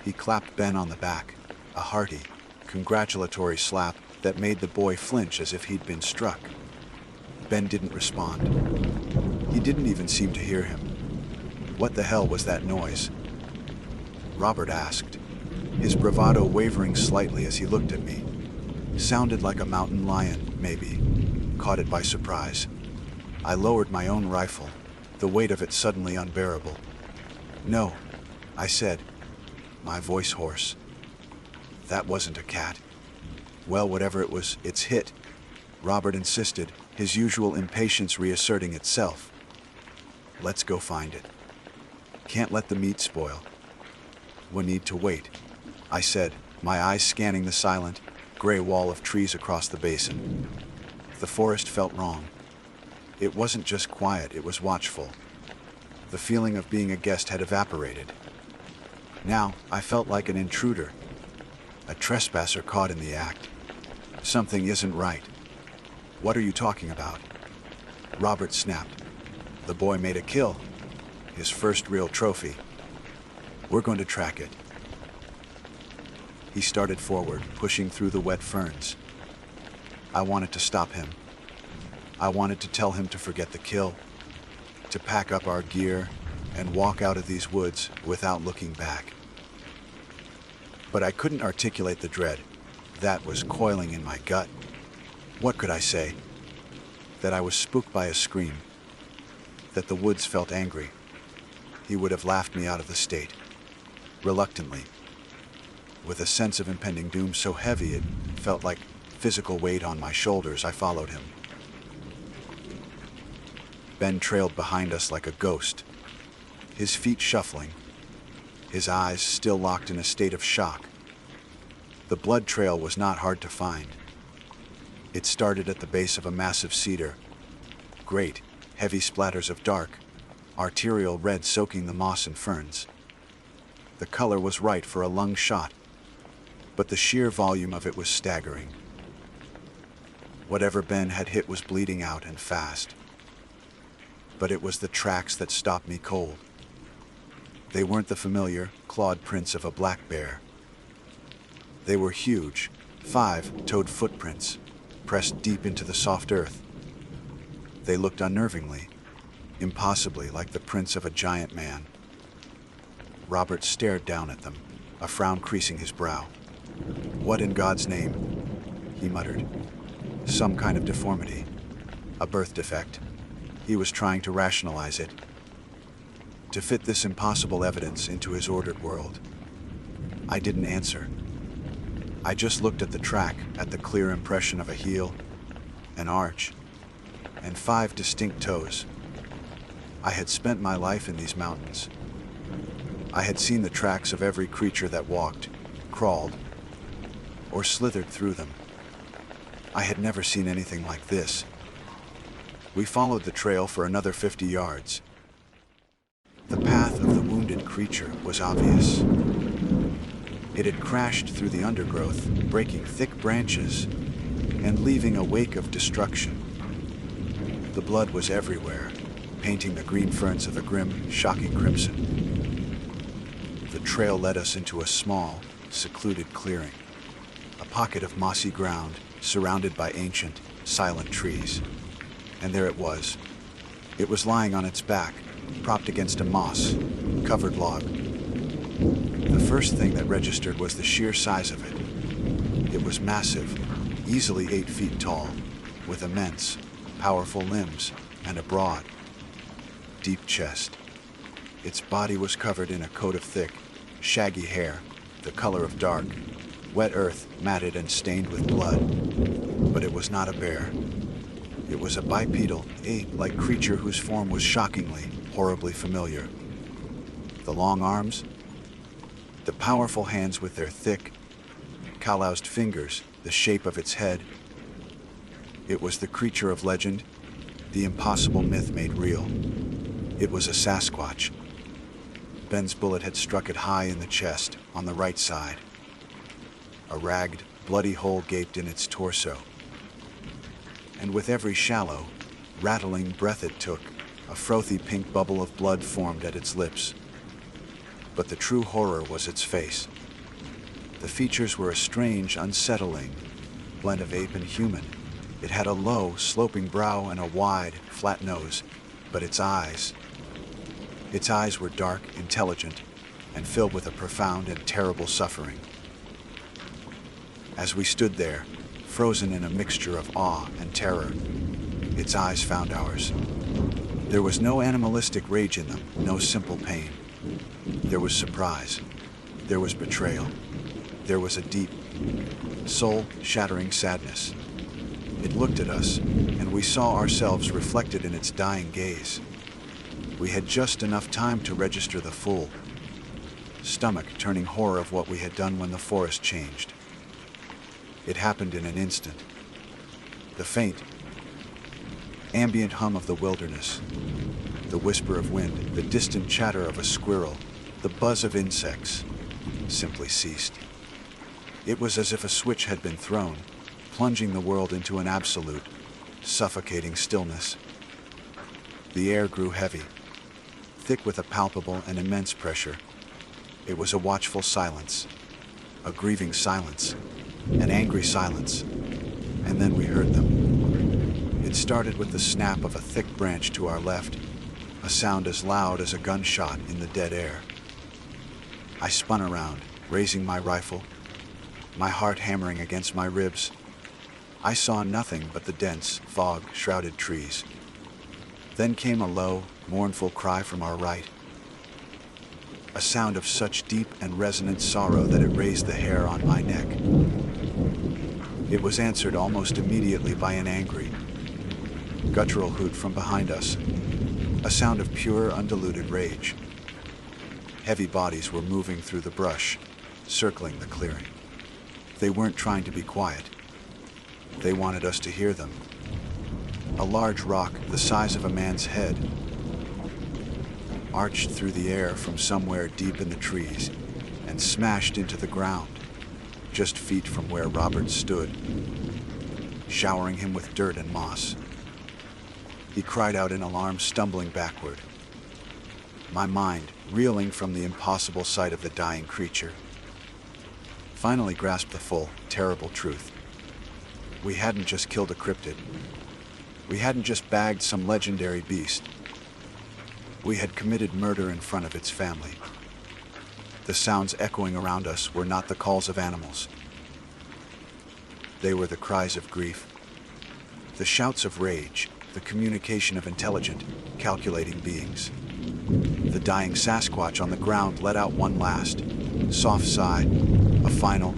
He clapped Ben on the back, a hearty, congratulatory slap that made the boy flinch as if he'd been struck. Ben didn't respond. He didn't even seem to hear him. What the hell was that noise? Robert asked, his bravado wavering slightly as he looked at me. Sounded like a mountain lion, maybe. Caught it by surprise. I lowered my own rifle, the weight of it suddenly unbearable. No, I said, my voice hoarse. That wasn't a cat. Well, whatever it was, it's hit, Robert insisted, his usual impatience reasserting itself. Let's go find it. Can't let the meat spoil. We need to wait, I said, my eyes scanning the silent, gray wall of trees across the basin. The forest felt wrong. It wasn't just quiet, it was watchful. The feeling of being a guest had evaporated. Now, I felt like an intruder, a trespasser caught in the act. Something isn't right. What are you talking about? Robert snapped. The boy made a kill. His first real trophy. We're going to track it. He started forward, pushing through the wet ferns. I wanted to stop him. I wanted to tell him to forget the kill, to pack up our gear and walk out of these woods without looking back. But I couldn't articulate the dread that was coiling in my gut. What could I say? That I was spooked by a scream, that the woods felt angry. He would have laughed me out of the state. Reluctantly, with a sense of impending doom so heavy it felt like physical weight on my shoulders, I followed him. Ben trailed behind us like a ghost, his feet shuffling, his eyes still locked in a state of shock. The blood trail was not hard to find. It started at the base of a massive cedar. Great, heavy splatters of dark, arterial red soaking the moss and ferns. The color was right for a lung shot, but the sheer volume of it was staggering. Whatever Ben had hit was bleeding out and fast. But it was the tracks that stopped me cold. They weren't the familiar, clawed prints of a black bear. They were huge, 5-toed footprints, pressed deep into the soft earth. They looked unnervingly, impossibly like the prints of a giant man. Robert stared down at them, a frown creasing his brow. What in God's name? He muttered. Some kind of deformity, a birth defect. He was trying to rationalize it, to fit this impossible evidence into his ordered world. I didn't answer. I just looked at the track, at the clear impression of a heel, an arch, and 5 distinct toes. I had spent my life in these mountains. I had seen the tracks of every creature that walked, crawled, or slithered through them. I had never seen anything like this. We followed the trail for another 50 yards. The path of the wounded creature was obvious. It had crashed through the undergrowth, breaking thick branches and leaving a wake of destruction. The blood was everywhere, painting the green ferns of a grim, shocking crimson. The trail led us into a small, secluded clearing, a pocket of mossy ground surrounded by ancient, silent trees. And there it was. It was lying on its back, propped against a moss-covered log. The first thing that registered was the sheer size of it. It was massive, easily 8 feet tall, with immense, powerful limbs and a broad, deep chest. Its body was covered in a coat of thick, shaggy hair, the color of dark, wet earth matted and stained with blood. But it was not a bear. It was a bipedal, ape-like creature whose form was shockingly, horribly familiar. The long arms, the powerful hands with their thick, calloused fingers, the shape of its head. It was the creature of legend, the impossible myth made real. It was a Sasquatch. Ben's bullet had struck it high in the chest, on the right side. A ragged, bloody hole gaped in its torso. And with every shallow, rattling breath it took, A frothy pink bubble of blood formed at its lips. But the true horror was its face. The features were a strange, unsettling blend of ape and human. It had a low, sloping brow and a wide, flat nose, but its eyes were dark, intelligent, and filled with a profound and terrible suffering. As we stood there, frozen in a mixture of awe and terror, its eyes found ours. There was no animalistic rage in them, no simple pain. There was surprise. There was betrayal. There was a deep, soul-shattering sadness. It looked at us, and we saw ourselves reflected in its dying gaze. We had just enough time to register the full, stomach-turning horror of what we had done when the forest changed. It happened in an instant. The faint, ambient hum of the wilderness, the whisper of wind, the distant chatter of a squirrel, the buzz of insects, simply ceased. It was as if a switch had been thrown, plunging the world into an absolute, suffocating stillness. The air grew heavy, thick with a palpable and immense pressure. It was a watchful silence, a grieving silence, an angry silence, and then we heard them. It started with the snap of a thick branch to our left, a sound as loud as a gunshot in the dead air. I spun around, raising my rifle, my heart hammering against my ribs. I saw nothing but the dense, fog-shrouded trees. Then came a low, mournful cry from our right, a sound of such deep and resonant sorrow that it raised the hair on my neck. It was answered almost immediately by an angry, guttural hoot from behind us, a sound of pure, undiluted rage. Heavy bodies were moving through the brush, circling the clearing. They weren't trying to be quiet. They wanted us to hear them. A large rock the size of a man's head arched through the air from somewhere deep in the trees and smashed into the ground, just feet from where Robert stood, showering him with dirt and moss. He cried out in alarm, stumbling backward. My mind, reeling from the impossible sight of the dying creature, finally grasped the full, terrible truth. We hadn't just killed a cryptid. We hadn't just bagged some legendary beast. We had committed murder in front of its family. The sounds echoing around us were not the calls of animals. They were the cries of grief, the shouts of rage, the communication of intelligent, calculating beings. The dying Sasquatch on the ground let out one last, soft sigh, a final,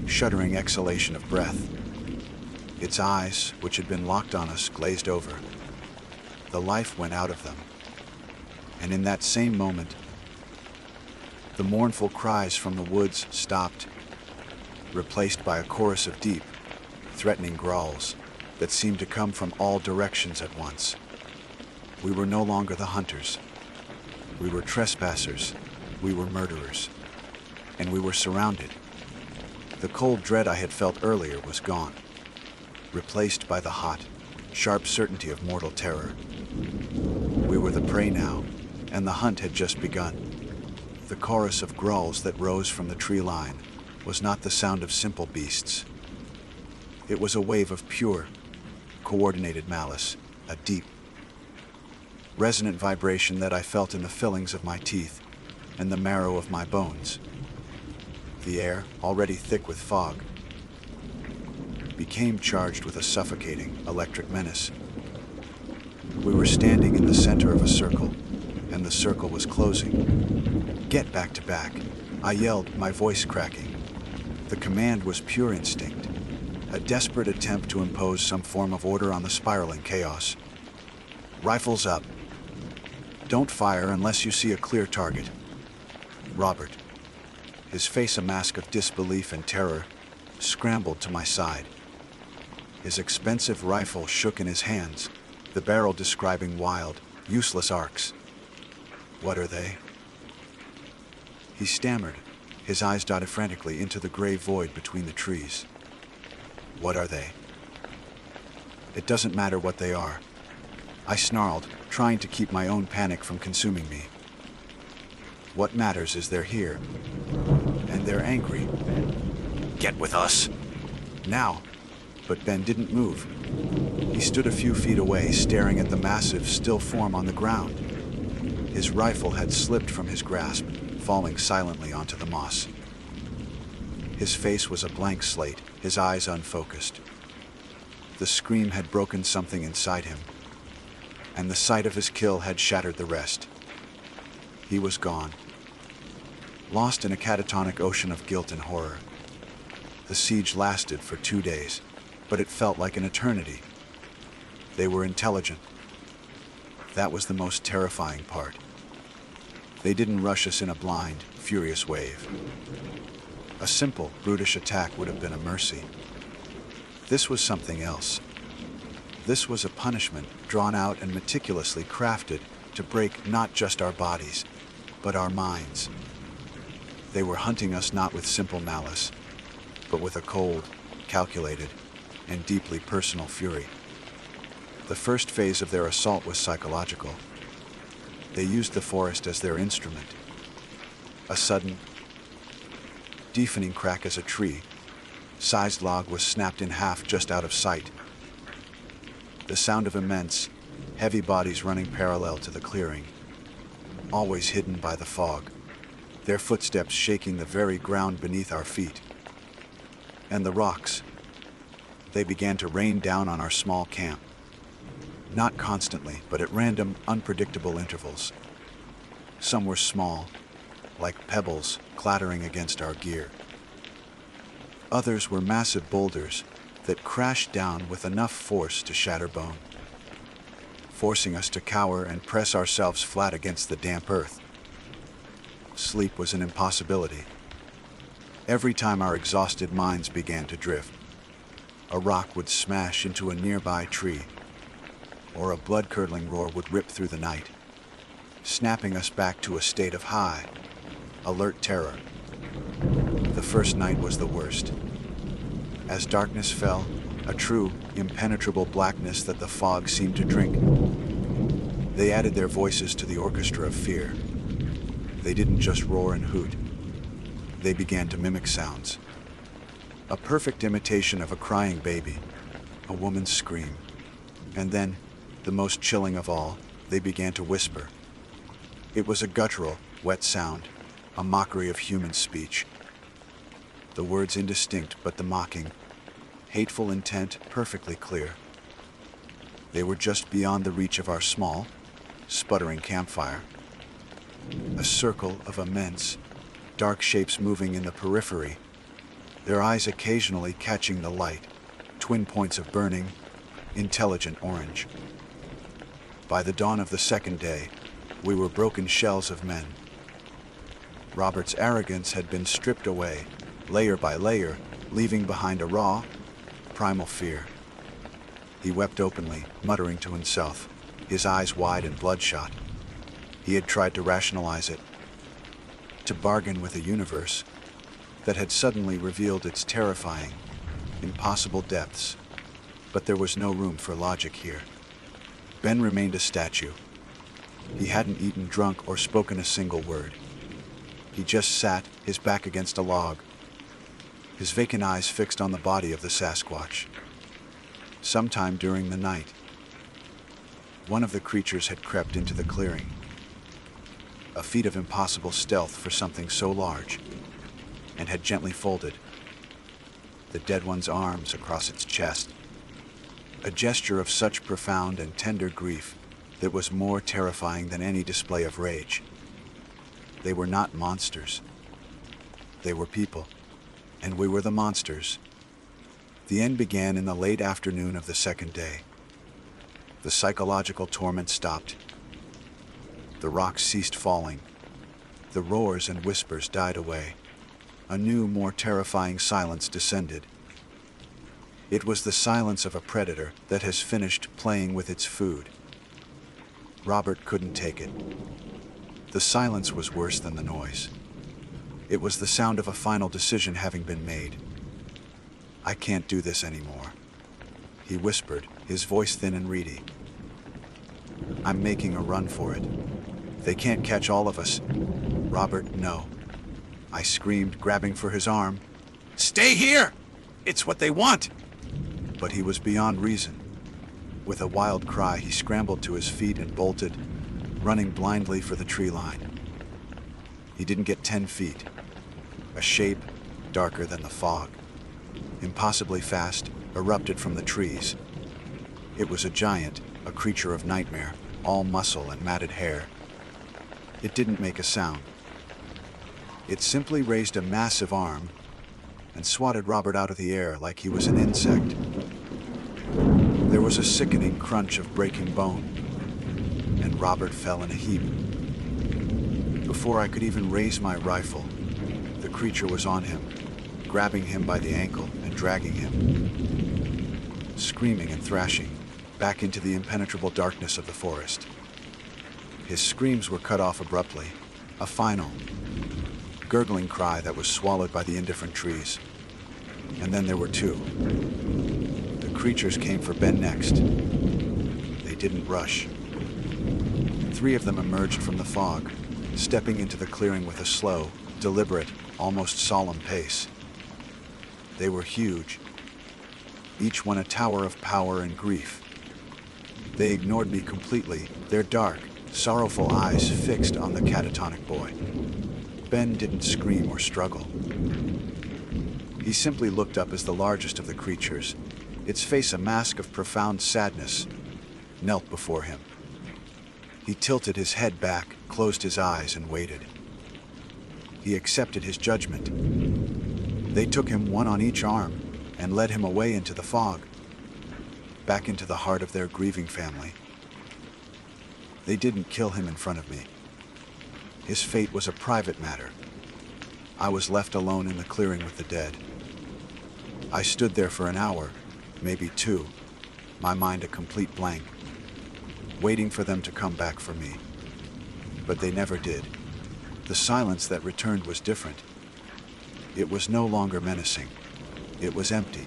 shuddering exhalation of breath. Its eyes, which had been locked on us, glazed over. The life went out of them. And in that same moment, the mournful cries from the woods stopped, replaced by a chorus of deep, threatening growls that seemed to come from all directions at once. We were no longer the hunters. We were trespassers. We were murderers. And we were surrounded. The cold dread I had felt earlier was gone, replaced by the hot, sharp certainty of mortal terror. We were the prey now, and the hunt had just begun. The chorus of growls that rose from the tree line was not the sound of simple beasts. It was a wave of pure, coordinated malice, a deep, resonant vibration that I felt in the fillings of my teeth and the marrow of my bones. The air, already thick with fog, became charged with a suffocating, electric menace. We were standing in the center of a circle, and the circle was closing. Get back to back, I yelled, my voice cracking. The command was pure instinct, a desperate attempt to impose some form of order on the spiraling chaos. Rifles up. Don't fire unless you see a clear target. Robert, his face a mask of disbelief and terror, scrambled to my side. His expensive rifle shook in his hands, the barrel describing wild, useless arcs. What are they? He stammered, his eyes dotted frantically into the gray void between the trees. What are they? It doesn't matter what they are. I snarled, trying to keep my own panic from consuming me. What matters is they're here. And they're angry. Get with us. Now. But Ben didn't move. He stood a few feet away, staring at the massive, still form on the ground. His rifle had slipped from his grasp, falling silently onto the moss. His face was a blank slate, his eyes unfocused. The scream had broken something inside him, and the sight of his kill had shattered the rest. He was gone, lost in a catatonic ocean of guilt and horror. The siege lasted for 2 days, but it felt like an eternity. They were intelligent. That was the most terrifying part. They didn't rush us in a blind, furious wave. A simple, brutish attack would have been a mercy. This was something else. This was a punishment drawn out and meticulously crafted to break not just our bodies, but our minds. They were hunting us not with simple malice, but with a cold, calculated, and deeply personal fury. The first phase of their assault was psychological. They used the forest as their instrument. A sudden, deafening crack as a tree-sized log was snapped in half just out of sight. The sound of immense, heavy bodies running parallel to the clearing, always hidden by the fog, their footsteps shaking the very ground beneath our feet. And the rocks, they began to rain down on our small camp. Not constantly, but at random, unpredictable intervals. Some were small, like pebbles clattering against our gear. Others were massive boulders that crashed down with enough force to shatter bone, forcing us to cower and press ourselves flat against the damp earth. Sleep was an impossibility. Every time our exhausted minds began to drift, a rock would smash into a nearby tree, or a blood-curdling roar would rip through the night, snapping us back to a state of high, alert terror. The first night was the worst. As darkness fell, a true, impenetrable blackness that the fog seemed to drink, they added their voices to the orchestra of fear. They didn't just roar and hoot. They began to mimic sounds. A perfect imitation of a crying baby, a woman's scream. And then, the most chilling of all, they began to whisper. It was a guttural, wet sound, a mockery of human speech. The words indistinct, but the mocking, hateful intent perfectly clear. They were just beyond the reach of our small, sputtering campfire. A circle of immense, dark shapes moving in the periphery, their eyes occasionally catching the light, twin points of burning, intelligent orange. By the dawn of the second day, we were broken shells of men. Robert's arrogance had been stripped away, layer by layer, leaving behind a raw, primal fear. He wept openly, muttering to himself, his eyes wide and bloodshot. He had tried to rationalize it, to bargain with a universe that had suddenly revealed its terrifying, impossible depths. But there was no room for logic here. Ben remained a statue. He hadn't eaten, drunk, or spoken a single word. He just sat, his back against a log, his vacant eyes fixed on the body of the Sasquatch. Sometime during the night, one of the creatures had crept into the clearing. A feat of impossible stealth for something so large, and had gently folded the dead one's arms across its chest. A gesture of such profound and tender grief that was more terrifying than any display of rage. They were not monsters. They were people, and we were the monsters. The end began in the late afternoon of the second day. The psychological torment stopped. The rocks ceased falling. The roars and whispers died away. A new, more terrifying silence descended. It was the silence of a predator that has finished playing with its food. Robert couldn't take it. The silence was worse than the noise. It was the sound of a final decision having been made. "I can't do this anymore," he whispered, his voice thin and reedy. I'm making a run for it. They can't catch all of us. Robert, no. I screamed, grabbing for his arm. Stay here! It's what they want! But he was beyond reason. With a wild cry, he scrambled to his feet and bolted, running blindly for the tree line. He didn't get 10 feet. A shape, darker than the fog, impossibly fast, erupted from the trees. It was a giant, a creature of nightmare, all muscle and matted hair. It didn't make a sound. It simply raised a massive arm and swatted Robert out of the air like he was an insect. There was a sickening crunch of breaking bone, and Robert fell in a heap. Before I could even raise my rifle, the creature was on him, grabbing him by the ankle and dragging him, screaming and thrashing, back into the impenetrable darkness of the forest. His screams were cut off abruptly, a final, gurgling cry that was swallowed by the indifferent trees. And then there were two. The creatures came for Ben next. They didn't rush. 3 of them emerged from the fog, stepping into the clearing with a slow, deliberate, almost solemn pace. They were huge, each one a tower of power and grief. They ignored me completely, their dark, sorrowful eyes fixed on the catatonic boy. Ben didn't scream or struggle. He simply looked up as the largest of the creatures, its face a mask of profound sadness, knelt before him. He tilted his head back, closed his eyes, and waited. He accepted his judgment. They took him one on each arm and led him away into the fog, back into the heart of their grieving family. They didn't kill him in front of me. His fate was a private matter. I was left alone in the clearing with the dead. I stood there for an hour, maybe 2, my mind a complete blank, waiting for them to come back for me. But they never did. The silence that returned was different. It was no longer menacing. It was empty.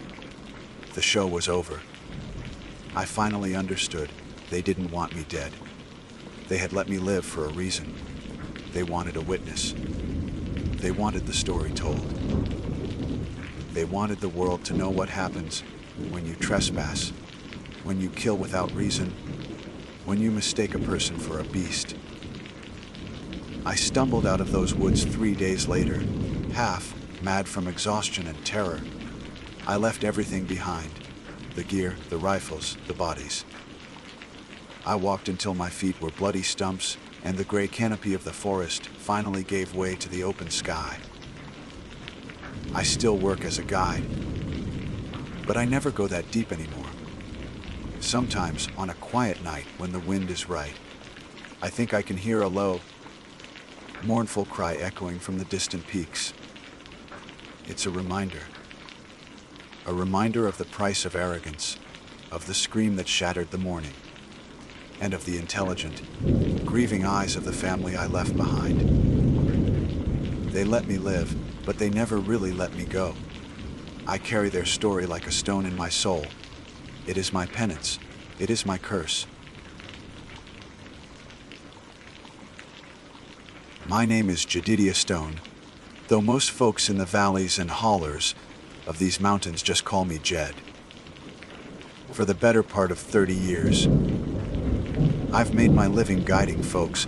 The show was over. I finally understood. They didn't want me dead. They had let me live for a reason. They wanted a witness. They wanted the story told. They wanted the world to know what happens when you trespass, when you kill without reason, when you mistake a person for a beast. I stumbled out of those woods 3 days later, half mad from exhaustion and terror. I left everything behind, the gear, the rifles, the bodies. I walked until my feet were bloody stumps and the gray canopy of the forest finally gave way to the open sky. I still work as a guide, but I never go that deep anymore. Sometimes, on a quiet night when the wind is right, I think I can hear a low, mournful cry echoing from the distant peaks. It's a reminder of the price of arrogance, of the scream that shattered the morning, and of the intelligent, grieving eyes of the family I left behind. They let me live, but they never really let me go. I carry their story like a stone in my soul. It is my penance. It is my curse. My name is Jedidiah Stone, though most folks in the valleys and hollers of these mountains just call me Jed. For the better part of 30 years, I've made my living guiding folks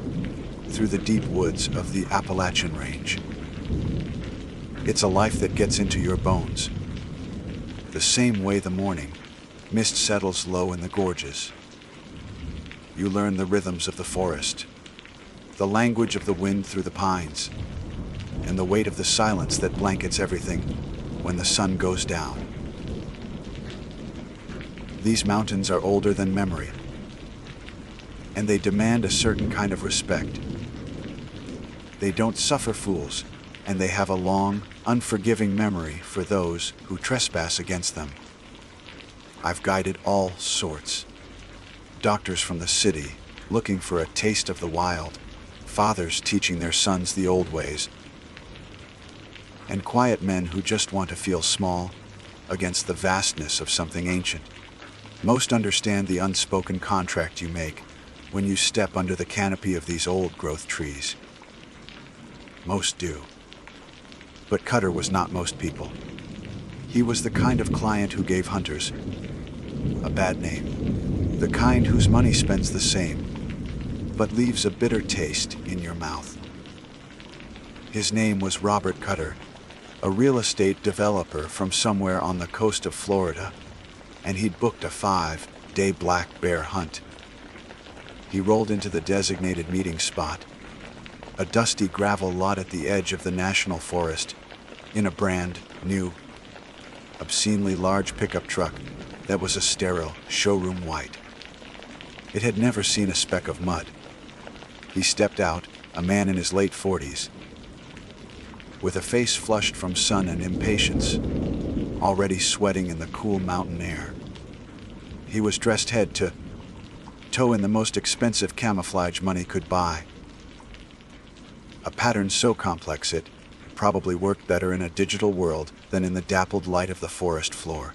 through the deep woods of the Appalachian Range. It's a life that gets into your bones. The same way the morning mist settles low in the gorges. You learn the rhythms of the forest, the language of the wind through the pines, and the weight of the silence that blankets everything when the sun goes down. These mountains are older than memory, and they demand a certain kind of respect. They don't suffer fools, and they have a long, unforgiving memory for those who trespass against them. I've guided all sorts. Doctors from the city, looking for a taste of the wild, fathers teaching their sons the old ways, and quiet men who just want to feel small against the vastness of something ancient. Most understand the unspoken contract you make when you step under the canopy of these old-growth trees. Most do. But Cutter was not most people. He was the kind of client who gave hunters a bad name. The kind whose money spends the same, but leaves a bitter taste in your mouth. His name was Robert Cutter, a real estate developer from somewhere on the coast of Florida, and he'd booked a 5-day black bear hunt. He rolled into the designated meeting spot, a dusty gravel lot at the edge of the national forest, in a brand new, obscenely large pickup truck that was a sterile showroom white. It had never seen a speck of mud. He stepped out, a man in his late 40s, with a face flushed from sun and impatience, already sweating in the cool mountain air. He was dressed head to toe in the most expensive camouflage money could buy, a pattern so complex it probably worked better in a digital world than in the dappled light of the forest floor.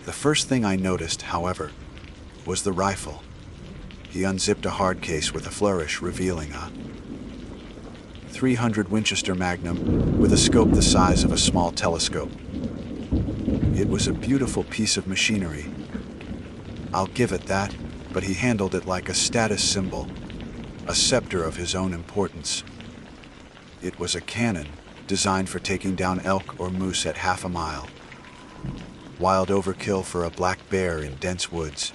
The first thing I noticed, however, was the rifle. He unzipped a hard case with a flourish, revealing a .300 Winchester Magnum with a scope the size of a small telescope. It was a beautiful piece of machinery. I'll give it that, but he handled it like a status symbol, a scepter of his own importance. It was a cannon designed for taking down elk or moose at half a mile. Wild overkill for a black bear in dense woods.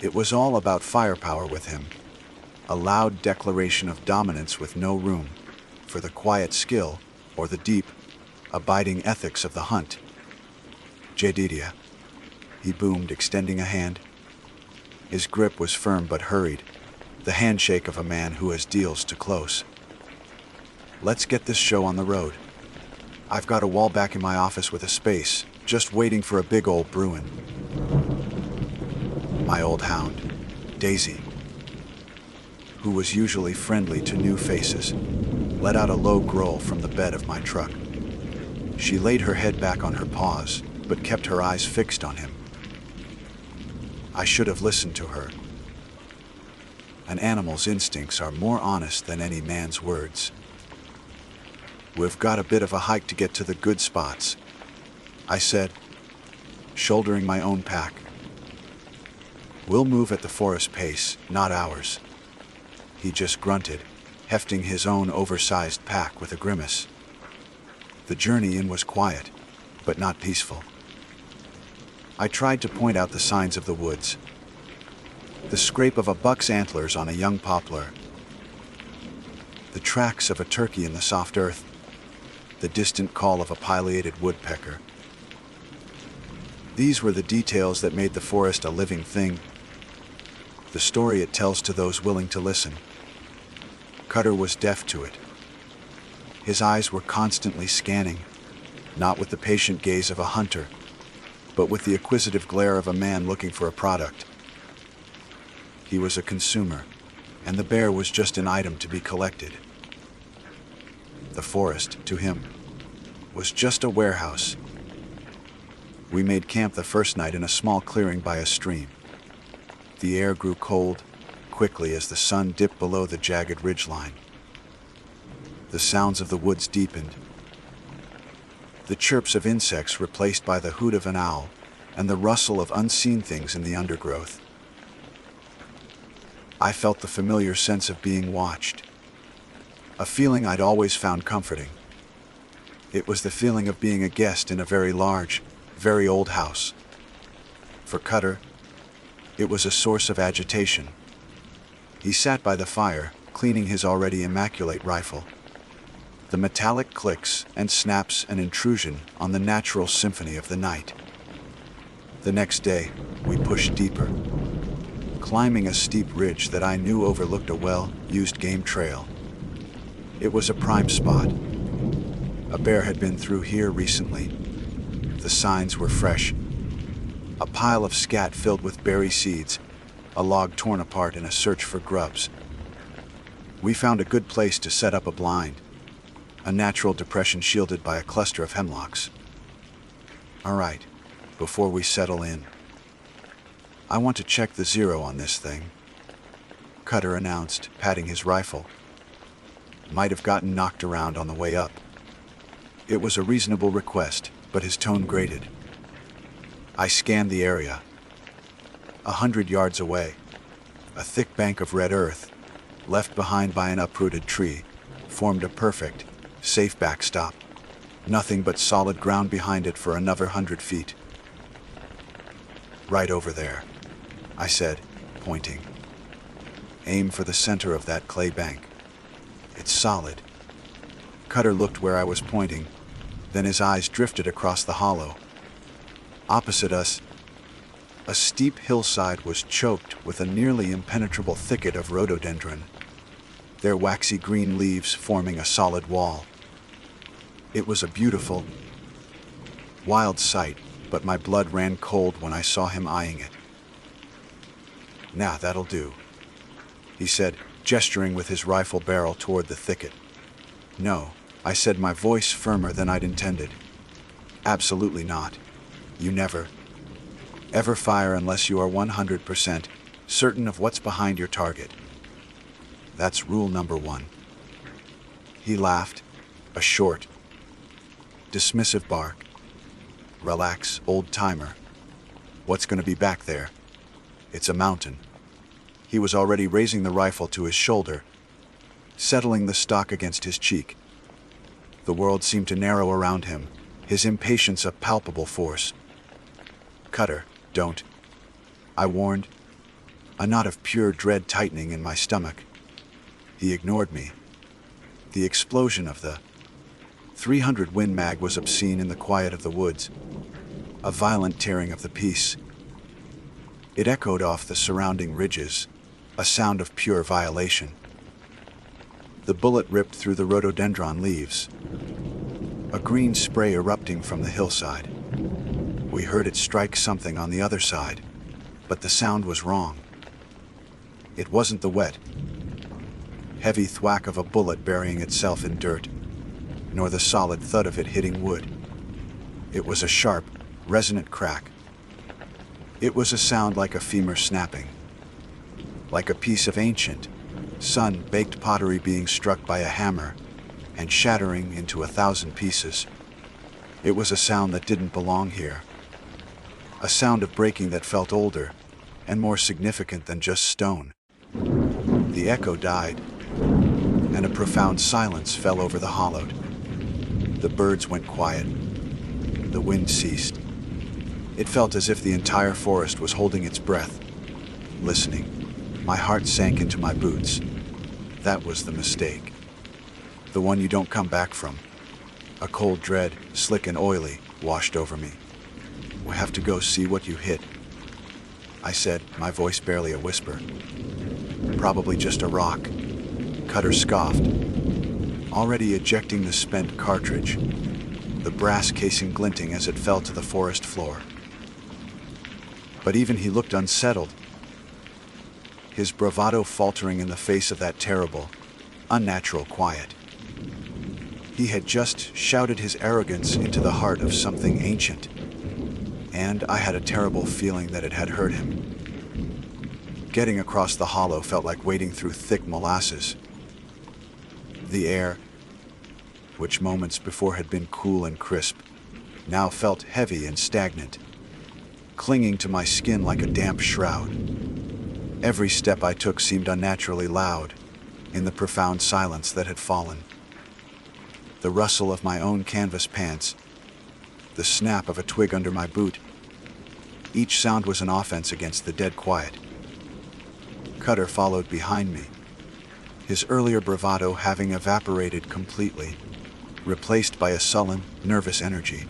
It was all about firepower with him, a loud declaration of dominance with no room for the quiet skill or the deep, abiding ethics of the hunt. Jedidia, he boomed, extending a hand. His grip was firm but hurried, the handshake of a man who has deals to close. Let's get this show on the road. I've got a wall back in my office with a space, just waiting for a big old Bruin. My old hound, Daisy, who was usually friendly to new faces, let out a low growl from the bed of my truck. She laid her head back on her paws, but kept her eyes fixed on him. I should have listened to her. An animal's instincts are more honest than any man's words. We've got a bit of a hike to get to the good spots, I said, shouldering my own pack. We'll move at the forest pace, not ours. He just grunted, hefting his own oversized pack with a grimace. The journey in was quiet, but not peaceful. I tried to point out the signs of the woods. The scrape of a buck's antlers on a young poplar. The tracks of a turkey in the soft earth. The distant call of a pileated woodpecker. These were the details that made the forest a living thing, the story it tells to those willing to listen. Cutter was deaf to it. His eyes were constantly scanning, not with the patient gaze of a hunter, but with the acquisitive glare of a man looking for a product. He was a consumer, and the bear was just an item to be collected. The forest, to him, was just a warehouse. We made camp the first night in a small clearing by a stream. The air grew cold quickly as the sun dipped below the jagged ridgeline. The sounds of the woods deepened. The chirps of insects replaced by the hoot of an owl and the rustle of unseen things in the undergrowth. I felt the familiar sense of being watched, a feeling I'd always found comforting. It was the feeling of being a guest in a very large, very old house. For Cutter, it was a source of agitation. He sat by the fire, cleaning his already immaculate rifle. The metallic clicks and snaps an intrusion on the natural symphony of the night. The next day, we pushed deeper, climbing a steep ridge that I knew overlooked a well-used game trail. It was a prime spot. A bear had been through here recently. The signs were fresh. A pile of scat filled with berry seeds, a log torn apart in a search for grubs. We found a good place to set up a blind, a natural depression shielded by a cluster of hemlocks. All right, before we settle in, I want to check the zero on this thing, Cutter announced, patting his rifle. Might have gotten knocked around on the way up. It was a reasonable request, but his tone grated. I scanned the area. 100 yards away, a thick bank of red earth, left behind by an uprooted tree, formed a perfect, safe backstop. Nothing but solid ground behind it for another 100 feet. Right over there, I said, pointing. Aim for the center of that clay bank. It's solid. Cutter looked where I was pointing, then his eyes drifted across the hollow. Opposite us, a steep hillside was choked with a nearly impenetrable thicket of rhododendron, their waxy green leaves forming a solid wall. It was a beautiful, wild sight, but my blood ran cold when I saw him eyeing it. "Now that'll do," he said, gesturing with his rifle barrel toward the thicket. "No," I said, my voice firmer than I'd intended. "Absolutely not. You never, ever fire unless you are 100% certain of what's behind your target. That's rule number 1. He laughed, a short, dismissive bark. "Relax, old-timer. What's going to be back there? It's a mountain." He was already raising the rifle to his shoulder, settling the stock against his cheek. The world seemed to narrow around him, his impatience a palpable force. "Cutter, don't," I warned, a knot of pure dread tightening in my stomach. He ignored me. The explosion of the .300 Win Mag was obscene in the quiet of the woods, a violent tearing of the piece. It echoed off the surrounding ridges, a sound of pure violation. The bullet ripped through the rhododendron leaves, a green spray erupting from the hillside. We heard it strike something on the other side, but the sound was wrong. It wasn't the wet, heavy thwack of a bullet burying itself in dirt, nor the solid thud of it hitting wood. It was a sharp, resonant crack. It was a sound like a femur snapping, like a piece of ancient, sun-baked pottery being struck by a hammer and shattering into 1,000 pieces. It was a sound that didn't belong here, a sound of breaking that felt older and more significant than just stone. The echo died, and a profound silence fell over the hollow. The birds went quiet. The wind ceased. It felt as if the entire forest was holding its breath, listening. My heart sank into my boots. That was the mistake. The one you don't come back from. A cold dread, slick and oily, washed over me. "We have to go see what you hit," I said, my voice barely a whisper. "Probably just a rock," Cutter scoffed, already ejecting the spent cartridge, the brass casing glinting as it fell to the forest floor. But even he looked unsettled, his bravado faltering in the face of that terrible, unnatural quiet. He had just shouted his arrogance into the heart of something ancient, and I had a terrible feeling that it had hurt him. Getting across the hollow felt like wading through thick molasses. The air, which moments before had been cool and crisp, now felt heavy and stagnant, clinging to my skin like a damp shroud. Every step I took seemed unnaturally loud in the profound silence that had fallen. The rustle of my own canvas pants, the snap of a twig under my boot, each sound was an offense against the dead quiet. Cutter followed behind me, his earlier bravado having evaporated completely, replaced by a sullen, nervous energy.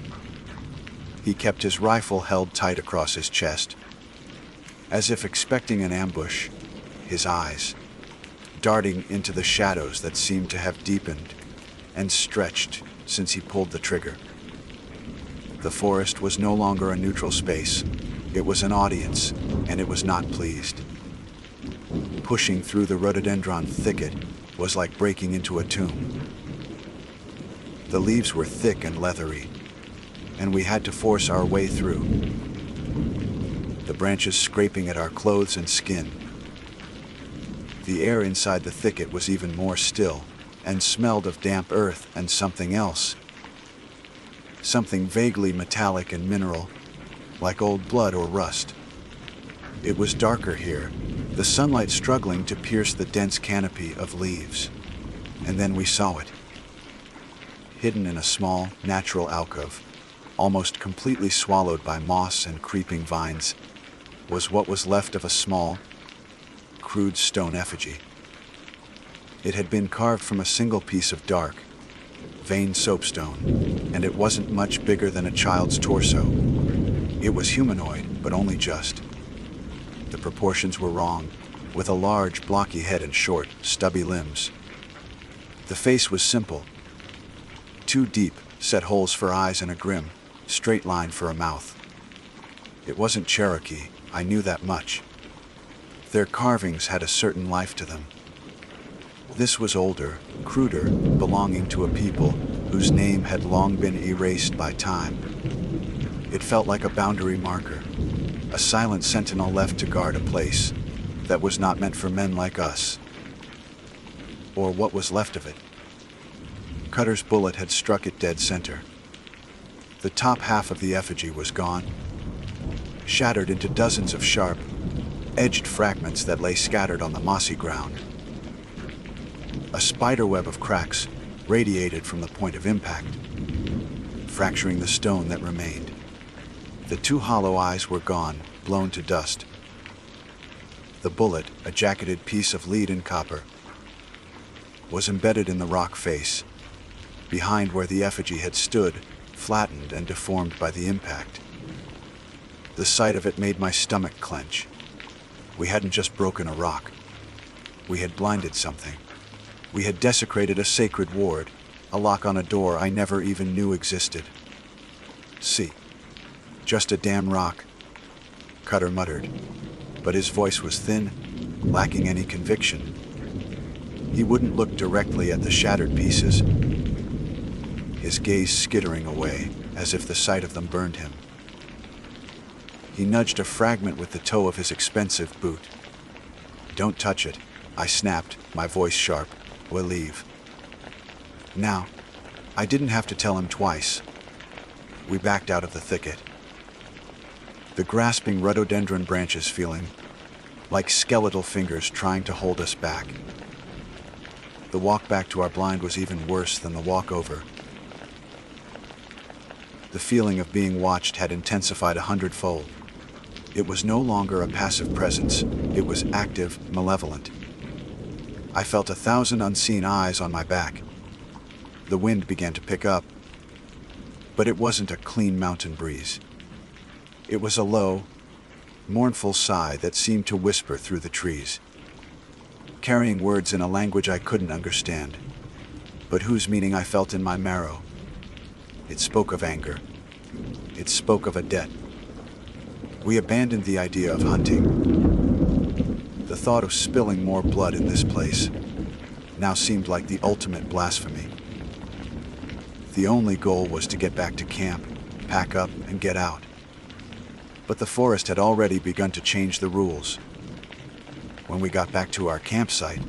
He kept his rifle held tight across his chest, as if expecting an ambush, his eyes darting into the shadows that seemed to have deepened and stretched since he pulled the trigger. The forest was no longer a neutral space. It was an audience, and it was not pleased. Pushing through the rhododendron thicket was like breaking into a tomb. The leaves were thick and leathery, and we had to force our way through. The branches scraping at our clothes and skin. The air inside the thicket was even more still, and smelled of damp earth and something else. Something vaguely metallic and mineral, like old blood or rust. It was darker here, the sunlight struggling to pierce the dense canopy of leaves. And then we saw it. Hidden in a small, natural alcove, almost completely swallowed by moss and creeping vines, was what was left of a small, crude stone effigy. It had been carved from a single piece of dark, veined soapstone, and it wasn't much bigger than a child's torso. It was humanoid, but only just. The proportions were wrong, with a large, blocky head and short, stubby limbs. The face was simple. 2 deep, set holes for eyes and a grim, straight line for a mouth. It wasn't Cherokee, I knew that much. Their carvings had a certain life to them. This was older, cruder, belonging to a people whose name had long been erased by time. It felt like a boundary marker, a silent sentinel left to guard a place that was not meant for men like us. Or what was left of it. Cutter's bullet had struck it dead center. The top half of the effigy was gone, shattered into dozens of sharp, edged fragments that lay scattered on the mossy ground. A spiderweb of cracks radiated from the point of impact, fracturing the stone that remained. The 2 hollow eyes were gone, blown to dust. The bullet, a jacketed piece of lead and copper, was embedded in the rock face, behind where the effigy had stood, flattened and deformed by the impact. The sight of it made my stomach clench. We hadn't just broken a rock. We had blinded something. We had desecrated a sacred ward, a lock on a door I never even knew existed. See, just a damn rock, Cutter muttered, but his voice was thin, lacking any conviction. He wouldn't look directly at the shattered pieces, his gaze skittering away, as if the sight of them burned him. He nudged a fragment with the toe of his expensive boot. "Don't touch it," I snapped, my voice sharp. "We'll leave." Now, I didn't have to tell him twice. We backed out of the thicket. The grasping rhododendron branches feeling like skeletal fingers trying to hold us back. The walk back to our blind was even worse than the walk over. The feeling of being watched had intensified 100-fold. It was no longer a passive presence, it was active, malevolent. I felt 1,000 unseen eyes on my back. The wind began to pick up, but it wasn't a clean mountain breeze. It was a low, mournful sigh that seemed to whisper through the trees, carrying words in a language I couldn't understand, but whose meaning I felt in my marrow. It spoke of anger. It spoke of a debt. We abandoned the idea of hunting. The thought of spilling more blood in this place now seemed like the ultimate blasphemy. The only goal was to get back to camp, pack up, and get out. But the forest had already begun to change the rules. When we got back to our campsite,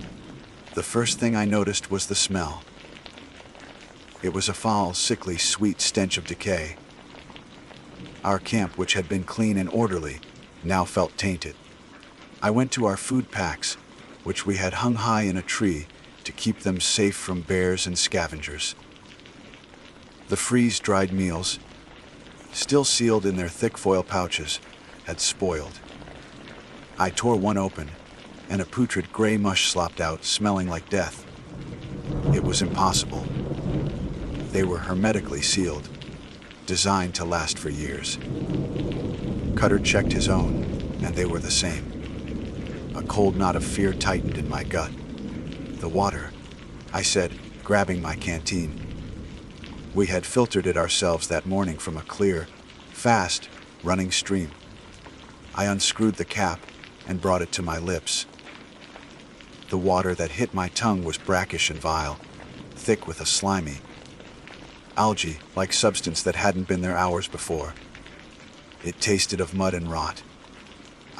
the first thing I noticed was the smell. It was a foul, sickly, sweet stench of decay. Our camp, which had been clean and orderly, now felt tainted. I went to our food packs, which we had hung high in a tree to keep them safe from bears and scavengers. The freeze-dried meals, still sealed in their thick foil pouches, had spoiled. I tore one open, and a putrid gray mush slopped out, smelling like death. It was impossible. They were hermetically sealed, designed to last for years. Cutter checked his own, and they were the same. A cold knot of fear tightened in my gut. "The water," I said, grabbing my canteen. We had filtered it ourselves that morning from a clear, fast, running stream. I unscrewed the cap and brought it to my lips. The water that hit my tongue was brackish and vile, thick with a slimy, algae-like substance that hadn't been there hours before. It tasted of mud and rot.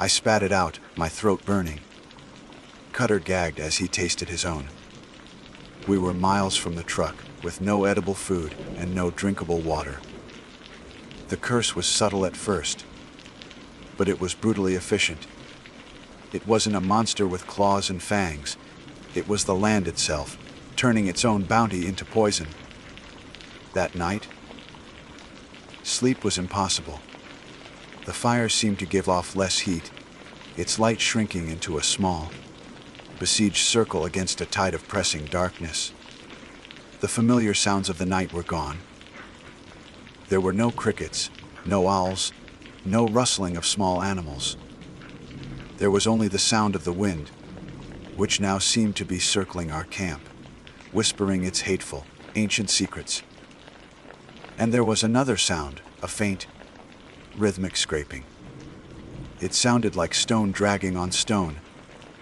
I spat it out, my throat burning. Cutter gagged as he tasted his own. We were miles from the truck, with no edible food and no drinkable water. The curse was subtle at first, but it was brutally efficient. It wasn't a monster with claws and fangs. It was the land itself, turning its own bounty into poison. That night, sleep was impossible. The fire seemed to give off less heat, its light shrinking into a small, besieged circle against a tide of pressing darkness. The familiar sounds of the night were gone. There were no crickets, no owls, no rustling of small animals. There was only the sound of the wind, which now seemed to be circling our camp, whispering its hateful, ancient secrets. And there was another sound, a faint, rhythmic scraping. It sounded like stone dragging on stone,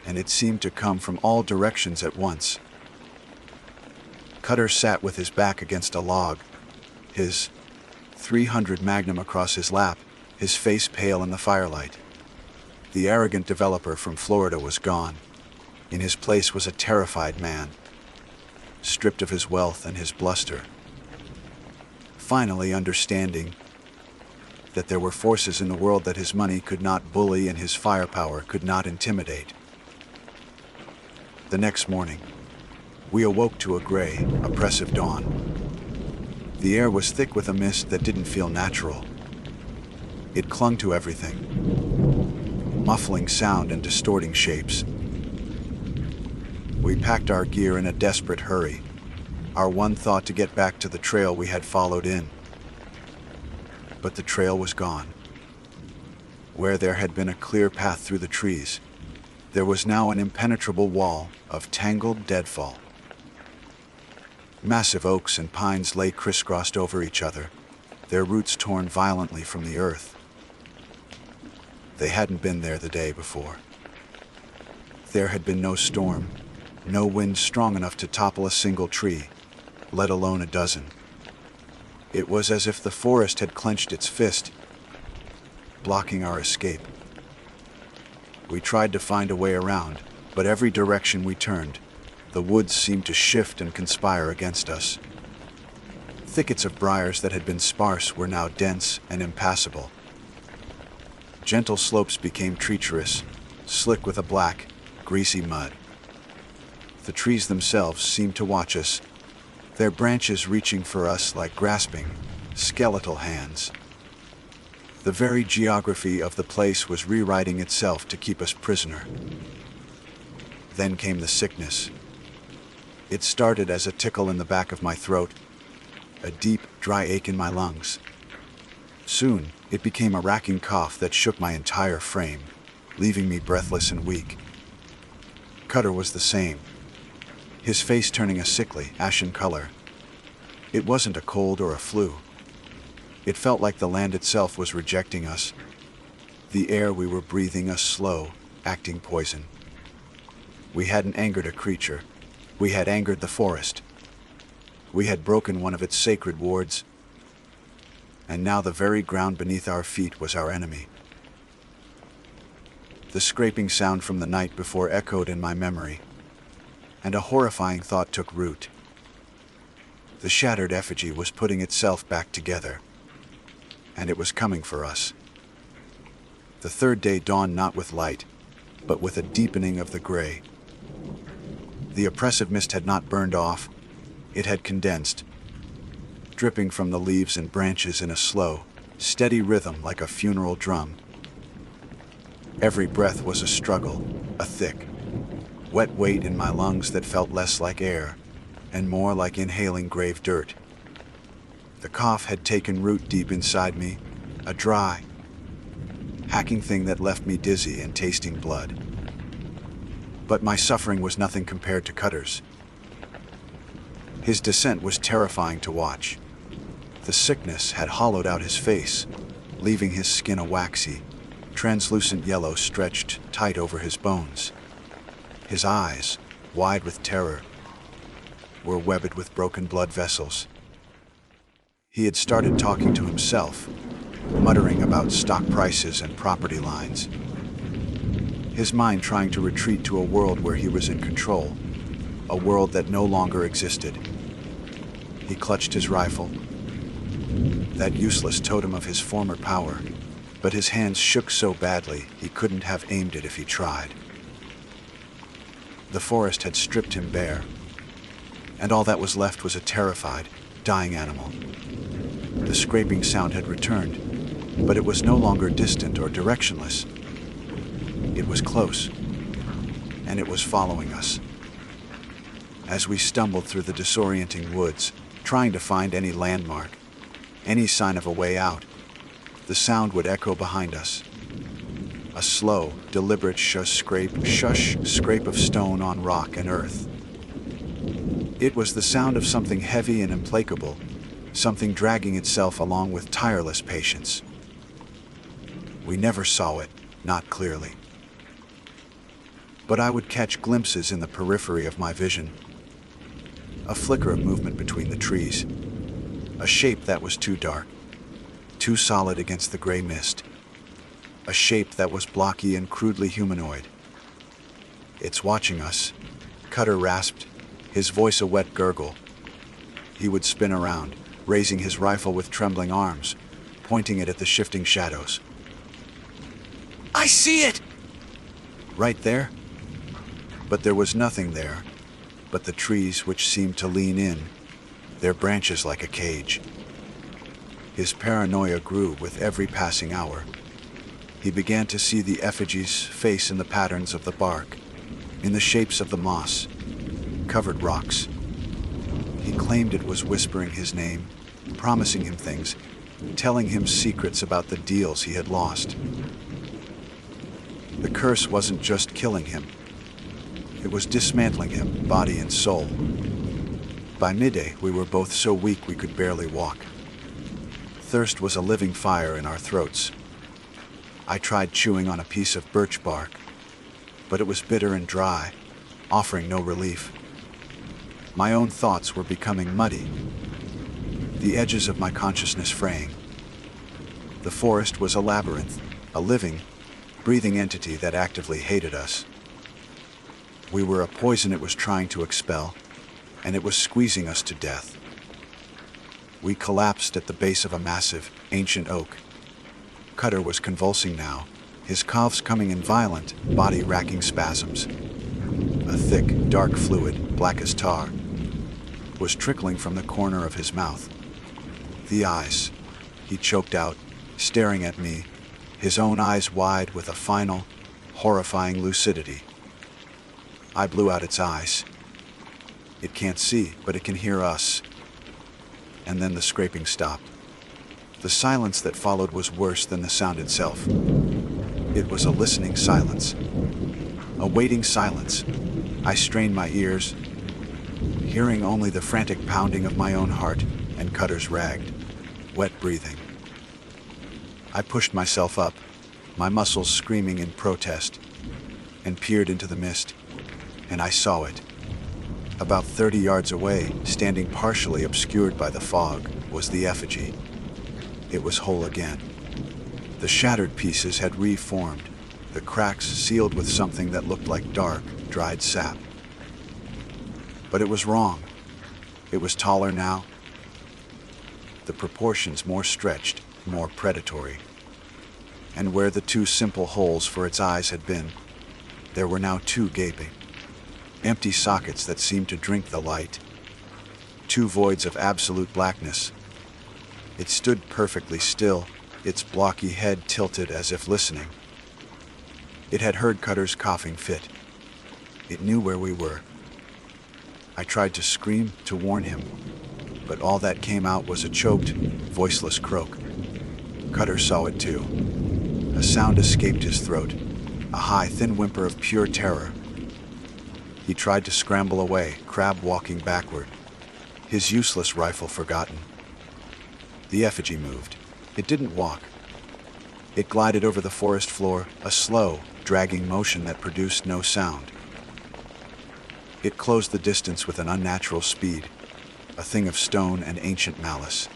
and it seemed to come from all directions at once. Cutter sat with his back against a log, his .300 Magnum across his lap, his face pale in the firelight. The arrogant developer from Florida was gone. In his place was a terrified man, stripped of his wealth and his bluster. Finally understanding that there were forces in the world that his money could not bully and his firepower could not intimidate. The next morning, we awoke to a gray, oppressive dawn. The air was thick with a mist that didn't feel natural. It clung to everything, muffling sound and distorting shapes. We packed our gear in a desperate hurry, our one thought to get back to the trail we had followed in. But the trail was gone. Where there had been a clear path through the trees, there was now an impenetrable wall of tangled deadfall. Massive oaks and pines lay crisscrossed over each other, their roots torn violently from the earth. They hadn't been there the day before. There had been no storm, no wind strong enough to topple a single tree, let alone a dozen. It was as if the forest had clenched its fist, blocking our escape. We tried to find a way around, but every direction we turned, the woods seemed to shift and conspire against us. Thickets of briars that had been sparse were now dense and impassable. Gentle slopes became treacherous, slick with a black, greasy mud. The trees themselves seemed to watch us, their branches reaching for us like grasping, skeletal hands. The very geography of the place was rewriting itself to keep us prisoner. Then came the sickness. It started as a tickle in the back of my throat, a deep, dry ache in my lungs. Soon, it became a racking cough that shook my entire frame, leaving me breathless and weak. Cutter was the same, his face turning a sickly, ashen color. It wasn't a cold or a flu. It felt like the land itself was rejecting us, the air we were breathing a slow, acting poison. We hadn't angered a creature. We had angered the forest. We had broken one of its sacred wards, and now the very ground beneath our feet was our enemy. The scraping sound from the night before echoed in my memory, and a horrifying thought took root. The shattered effigy was putting itself back together, and it was coming for us. The third day dawned not with light, but with a deepening of the gray. The oppressive mist had not burned off, it had condensed, dripping from the leaves and branches in a slow, steady rhythm like a funeral drum. Every breath was a struggle, a thick, wet weight in my lungs that felt less like air and more like inhaling grave dirt. The cough had taken root deep inside me, a dry, hacking thing that left me dizzy and tasting blood. But my suffering was nothing compared to Cutter's. His descent was terrifying to watch. The sickness had hollowed out his face, leaving his skin a waxy, translucent yellow stretched tight over his bones. His eyes, wide with terror, were webbed with broken blood vessels. He had started talking to himself, muttering about stock prices and property lines. his mind trying to retreat to a world where he was in control, a world that no longer existed. He clutched his rifle, that useless totem of his former power, but his hands shook so badly he couldn't have aimed it if he tried. The forest had stripped him bare, and all that was left was a terrified, dying animal. The scraping sound had returned, but it was no longer distant or directionless. It was close, and it was following us. As we stumbled through the disorienting woods, trying to find any landmark, any sign of a way out, the sound would echo behind us. A slow, deliberate scrape of stone on rock and earth. It was the sound of something heavy and implacable, something dragging itself along with tireless patience. We never saw it, not clearly. But I would catch glimpses in the periphery of my vision. A flicker of movement between the trees. A shape that was too dark, too solid against the gray mist. A shape that was blocky and crudely humanoid. "It's watching us," Cutter rasped, his voice a wet gurgle. He would spin around, raising his rifle with trembling arms, pointing it at the shifting shadows. "I see it!" Right there? But there was nothing there, but the trees which seemed to lean in, their branches like a cage. His paranoia grew with every passing hour. He began to see the effigy's face in the patterns of the bark, in the shapes of the moss, covered rocks. He claimed it was whispering his name, promising him things, telling him secrets about the deals he had lost. The curse wasn't just killing him. It was dismantling him, body and soul. By midday, we were both so weak we could barely walk. Thirst was a living fire in our throats. I tried chewing on a piece of birch bark, but it was bitter and dry, offering no relief. My own thoughts were becoming muddy, the edges of my consciousness fraying. The forest was a labyrinth, a living, breathing entity that actively hated us. We were a poison it was trying to expel, and it was squeezing us to death. We collapsed at the base of a massive, ancient oak. Cutter was convulsing now, his coughs coming in violent, body-racking spasms. A thick, dark fluid, black as tar, was trickling from the corner of his mouth. The eyes, he choked out, staring at me, his own eyes wide with a final, horrifying lucidity. I blew out its eyes. It can't see, but it can hear us. And then the scraping stopped. The silence that followed was worse than the sound itself. It was a listening silence. A waiting silence. I strained my ears, hearing only the frantic pounding of my own heart and Cutter's ragged, wet breathing. I pushed myself up, my muscles screaming in protest, and peered into the mist, and I saw it. About 30 yards away, standing partially obscured by the fog, was the effigy. It was whole again. The shattered pieces had reformed, the cracks sealed with something that looked like dark, dried sap. But it was wrong. It was taller now. The proportions more stretched, more predatory. And where the two simple holes for its eyes had been, there were now two gaping, empty sockets that seemed to drink the light. Two voids of absolute blackness. It stood perfectly still, its blocky head tilted as if listening. It had heard Cutter's coughing fit. It knew where we were. I tried to scream, to warn him, but all that came out was a choked, voiceless croak. Cutter saw it too. A sound escaped his throat, a high, thin whimper of pure terror. He tried to scramble away, crab walking backward, his useless rifle forgotten. The effigy moved. It didn't walk. It glided over the forest floor, a slow, dragging motion that produced no sound. It closed the distance with an unnatural speed, a thing of stone and ancient malice.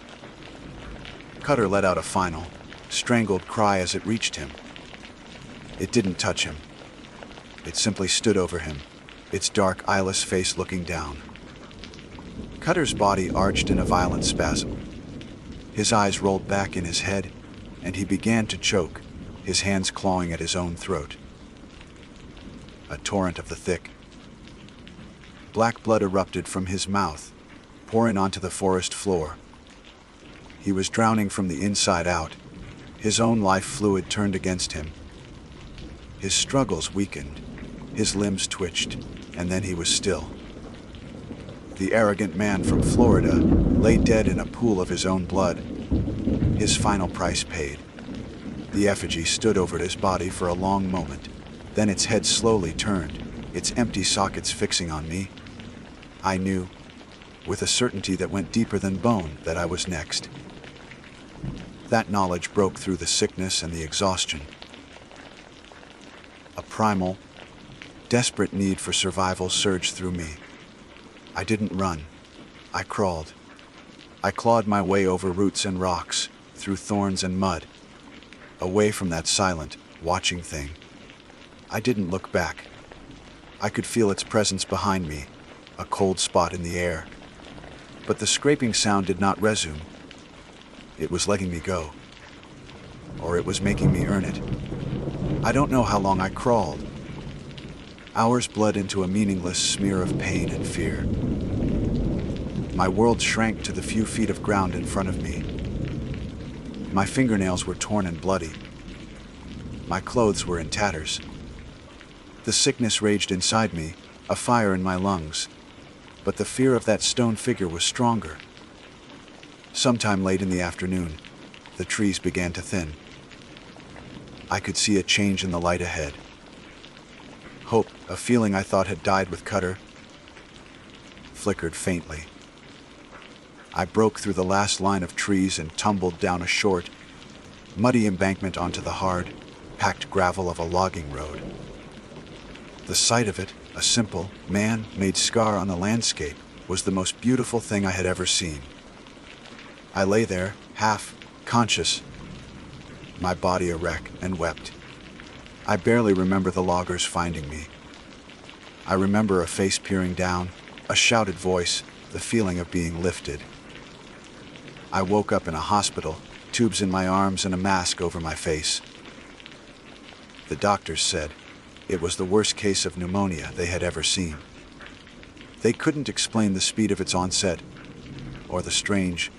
Cutter let out a final, strangled cry as it reached him. It didn't touch him. It simply stood over him, its dark, eyeless face looking down. Cutter's body arched in a violent spasm. His eyes rolled back in his head, and he began to choke, his hands clawing at his own throat. A torrent of the thick, black blood erupted from his mouth, pouring onto the forest floor. He was drowning from the inside out. His own life fluid turned against him. His struggles weakened, his limbs twitched, and then he was still. The arrogant man from Florida lay dead in a pool of his own blood, his final price paid. The effigy stood over his body for a long moment, then its head slowly turned, its empty sockets fixing on me. I knew, with a certainty that went deeper than bone, that I was next. That knowledge broke through the sickness and the exhaustion. A primal, desperate need for survival surged through me. I didn't run. I crawled. I clawed my way over roots and rocks, through thorns and mud, away from that silent, watching thing. I didn't look back. I could feel its presence behind me, a cold spot in the air. But the scraping sound did not resume. It was letting me go. Or it was making me earn it. I don't know how long I crawled. Hours bled into a meaningless smear of pain and fear. My world shrank to the few feet of ground in front of me. My fingernails were torn and bloody. My clothes were in tatters. The sickness raged inside me, a fire in my lungs. But the fear of that stone figure was stronger. Sometime late in the afternoon, the trees began to thin. I could see a change in the light ahead. Hope, a feeling I thought had died with Cutter, flickered faintly. I broke through the last line of trees and tumbled down a short, muddy embankment onto the hard, packed gravel of a logging road. The sight of it, a simple, man-made scar on the landscape, was the most beautiful thing I had ever seen. I lay there, half conscious, my body a wreck, and wept. I barely remember the loggers finding me. I remember a face peering down, a shouted voice, the feeling of being lifted. I woke up in a hospital, tubes in my arms and a mask over my face. The doctors said it was the worst case of pneumonia they had ever seen. They couldn't explain the speed of its onset, or the strange,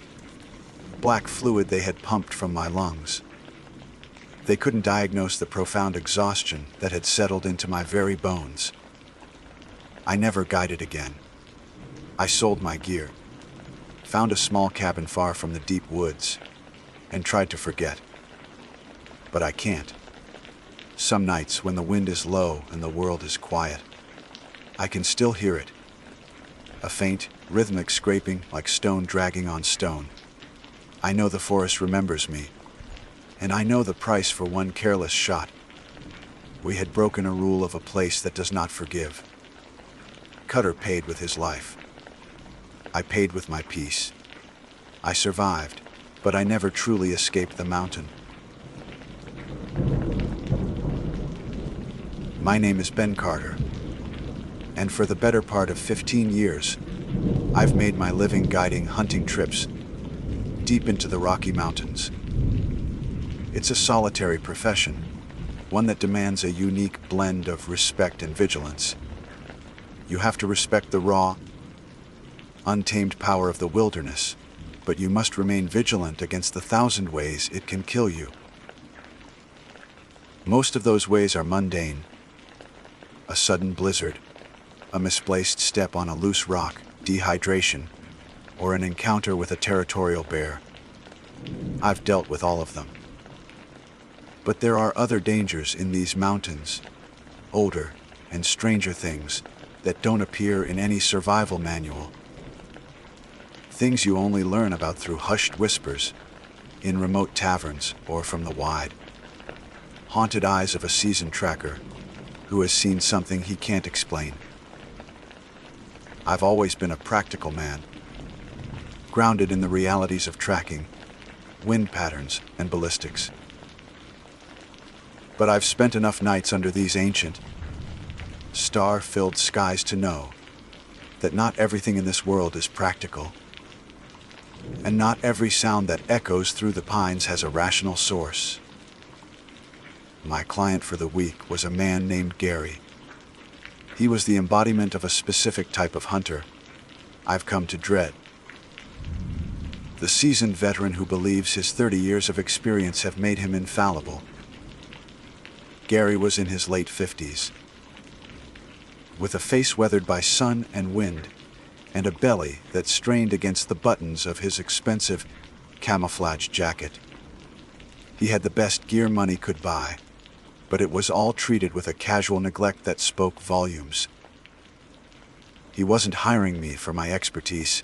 black fluid they had pumped from my lungs. They couldn't diagnose the profound exhaustion that had settled into my very bones. I never guided again. I sold my gear, found a small cabin far from the deep woods, and tried to forget. But I can't. Some nights when the wind is low and the world is quiet, I can still hear it. A faint, rhythmic scraping like stone dragging on stone. I know the forest remembers me, and I know the price for one careless shot. We had broken a rule of a place that does not forgive. Cutter paid with his life. I paid with my peace. I survived, but I never truly escaped the mountain. My name is Ben Carter, and for the better part of 15 years, I've made my living guiding hunting trips deep into the Rocky Mountains. It's a solitary profession, one that demands a unique blend of respect and vigilance. You have to respect the raw, untamed power of the wilderness, but you must remain vigilant against the 1,000 ways it can kill you. Most of those ways are mundane. A sudden blizzard, a misplaced step on a loose rock, dehydration, or an encounter with a territorial bear. I've dealt with all of them. But there are other dangers in these mountains, older and stranger things that don't appear in any survival manual. Things you only learn about through hushed whispers, in remote taverns or from the wide, haunted eyes of a seasoned tracker who has seen something he can't explain. I've always been a practical man, grounded in the realities of tracking, wind patterns, and ballistics. But I've spent enough nights under these ancient, star-filled skies to know that not everything in this world is practical, and not every sound that echoes through the pines has a rational source. My client for the week was a man named Gary. He was the embodiment of a specific type of hunter I've come to dread. The seasoned veteran who believes his 30 years of experience have made him infallible. Gary was in his late 50s, with a face weathered by sun and wind, and a belly that strained against the buttons of his expensive camouflage jacket. He had the best gear money could buy, but it was all treated with a casual neglect that spoke volumes. He wasn't hiring me for my expertise.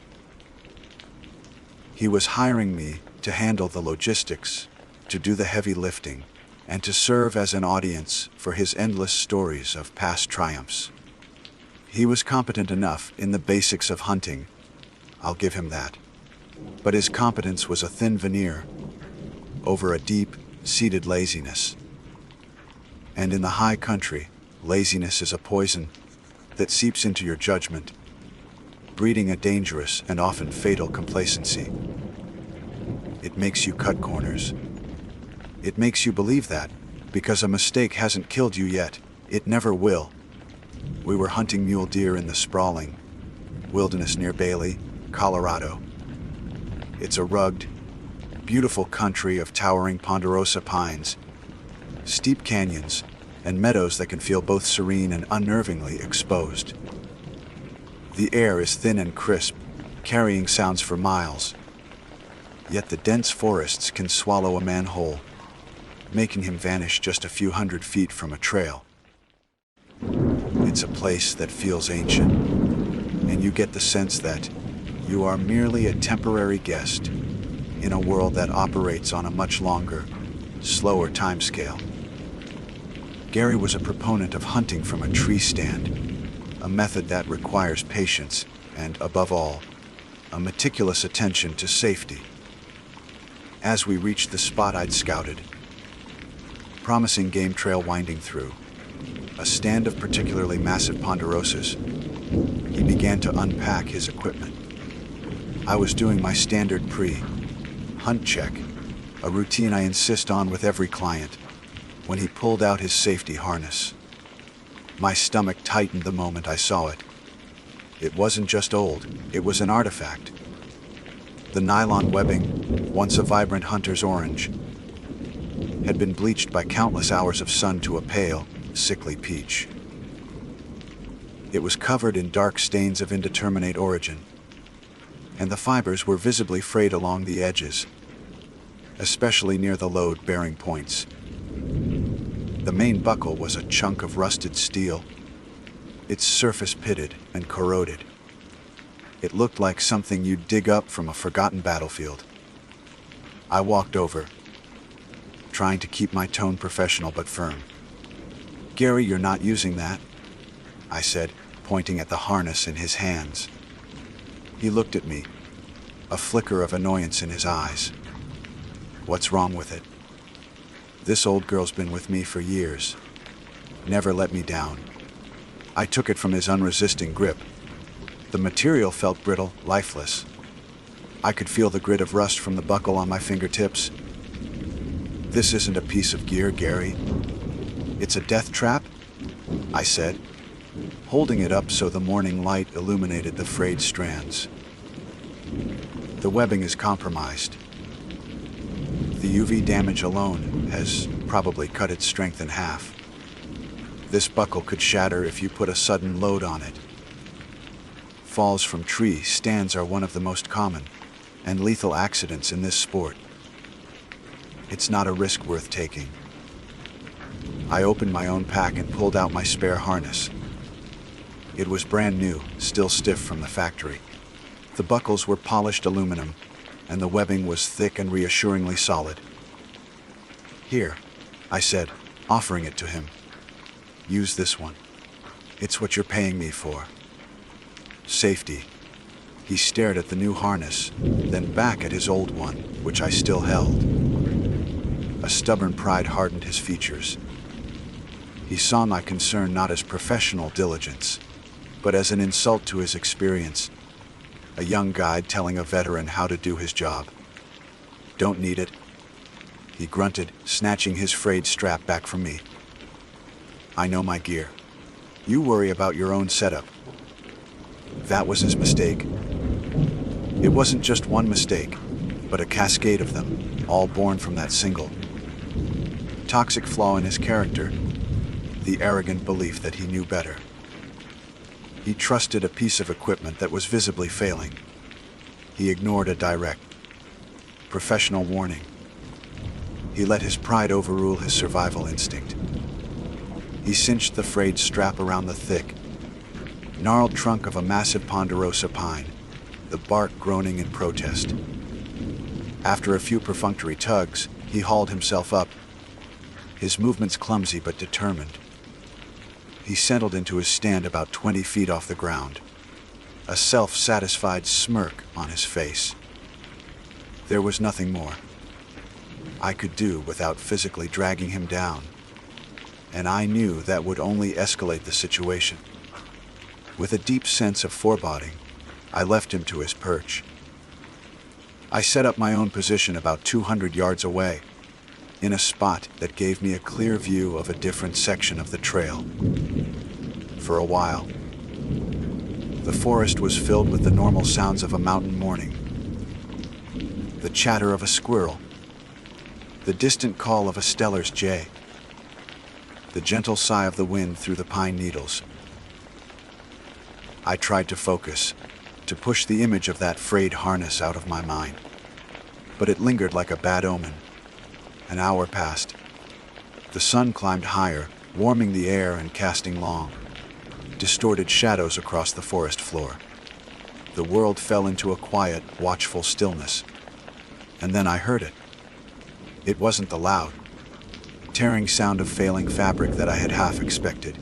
He was hiring me to handle the logistics, to do the heavy lifting, and to serve as an audience for his endless stories of past triumphs. He was competent enough in the basics of hunting, I'll give him that. But his competence was a thin veneer over a deep-seated laziness. And in the high country, laziness is a poison that seeps into your judgment, breeding a dangerous and often fatal complacency. It makes you cut corners. It makes you believe that, because a mistake hasn't killed you yet, it never will. We were hunting mule deer in the sprawling wilderness near Bailey, Colorado. It's a rugged, beautiful country of towering ponderosa pines, steep canyons, and meadows that can feel both serene and unnervingly exposed. The air is thin and crisp, carrying sounds for miles. Yet the dense forests can swallow a man whole, making him vanish just a few hundred feet from a trail. It's a place that feels ancient, and you get the sense that you are merely a temporary guest in a world that operates on a much longer, slower timescale. Gary was a proponent of hunting from a tree stand, a method that requires patience and, above all, a meticulous attention to safety. As we reached the spot I'd scouted, promising game trail winding through a stand of particularly massive ponderosas, he began to unpack his equipment. I was doing my standard pre-hunt check, a routine I insist on with every client, when he pulled out his safety harness. My stomach tightened the moment I saw it. It wasn't just old, it was an artifact. The nylon webbing, once a vibrant hunter's orange, had been bleached by countless hours of sun to a pale, sickly peach. It was covered in dark stains of indeterminate origin, and the fibers were visibly frayed along the edges, especially near the load-bearing points. The main buckle was a chunk of rusted steel, its surface pitted and corroded. It looked like something you'd dig up from a forgotten battlefield. I walked over, trying to keep my tone professional but firm. "Gary, you're not using that," I said, pointing at the harness in his hands. He looked at me, a flicker of annoyance in his eyes. "What's wrong with it?" "This old girl's been with me for years. Never let me down." I took it from his unresisting grip. The material felt brittle, lifeless. I could feel the grit of rust from the buckle on my fingertips. "This isn't a piece of gear, Gary. It's a death trap," I said, holding it up so the morning light illuminated the frayed strands. "The webbing is compromised. The UV damage alone has probably cut its strength in half. This buckle could shatter if you put a sudden load on it. Falls from tree stands are one of the most common and lethal accidents in this sport. It's not a risk worth taking." I opened my own pack and pulled out my spare harness. It was brand new, still stiff from the factory. The buckles were polished aluminum, and the webbing was thick and reassuringly solid. "Here," I said, offering it to him. "Use this one. It's what you're paying me for." Safety. He stared at the new harness, then back at his old one, which I still held. A stubborn pride hardened his features. He saw my concern not as professional diligence, but as an insult to his experience. A young guide telling a veteran how to do his job. "Don't need it," he grunted, snatching his frayed strap back from me. "I know my gear. You worry about your own setup." That was his mistake. It wasn't just one mistake, but a cascade of them, all born from that single toxic flaw in his character, the arrogant belief that he knew better. He trusted a piece of equipment that was visibly failing. He ignored a direct, professional warning. He let his pride overrule his survival instinct. He cinched the frayed strap around the thick, gnarled trunk of a massive ponderosa pine, the bark groaning in protest. After a few perfunctory tugs, he hauled himself up, his movements clumsy but determined. He settled into his stand about 20 feet off the ground, a self-satisfied smirk on his face. There was nothing more I could do without physically dragging him down, and I knew that would only escalate the situation. With a deep sense of foreboding, I left him to his perch. I set up my own position about 200 yards away, in a spot that gave me a clear view of a different section of the trail. For a while, the forest was filled with the normal sounds of a mountain morning. The chatter of a squirrel, the distant call of a Steller's jay, the gentle sigh of the wind through the pine needles. I tried to focus, to push the image of that frayed harness out of my mind, but it lingered like a bad omen. An hour passed. The sun climbed higher, warming the air and casting long, distorted shadows across the forest floor. The world fell into a quiet, watchful stillness. And then I heard it. It wasn't the loud, tearing sound of failing fabric that I had half expected.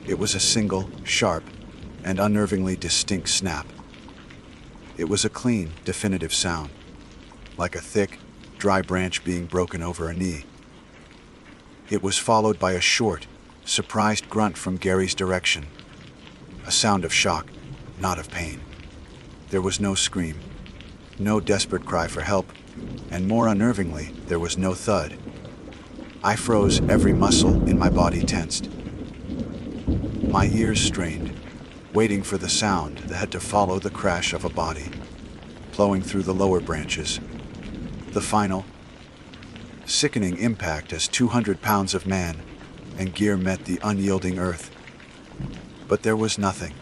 It was a single, sharp, and unnervingly distinct snap. It was a clean, definitive sound, like a thick, dry branch being broken over a knee. It was followed by a short, surprised grunt from Gary's direction, a sound of shock, not of pain. There was no scream, no desperate cry for help, and more unnervingly, there was no thud. I froze, every muscle in my body tensed. My ears strained, waiting for the sound that had to follow the crash of a body, plowing through the lower branches. The final, sickening impact as 200 pounds of man and gear met the unyielding earth. But there was nothing.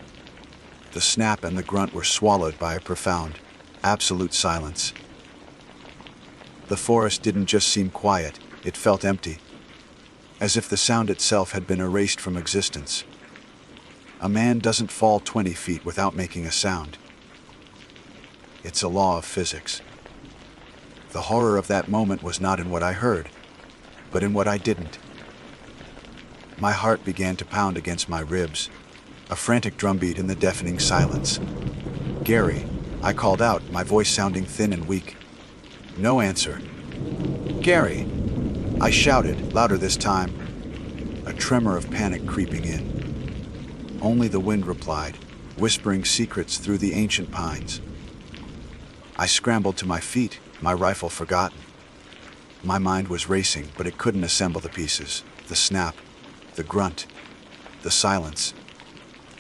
The snap and the grunt were swallowed by a profound, absolute silence. The forest didn't just seem quiet, it felt empty, as if the sound itself had been erased from existence. A man doesn't fall 20 feet without making a sound. It's a law of physics. The horror of that moment was not in what I heard, but in what I didn't. My heart began to pound against my ribs, a frantic drumbeat in the deafening silence. "Gary," I called out, my voice sounding thin and weak. No answer. "Gary," I shouted, louder this time, a tremor of panic creeping in. Only the wind replied, whispering secrets through the ancient pines. I scrambled to my feet, my rifle forgotten. My mind was racing, but it couldn't assemble the pieces. The snap, the grunt, the silence.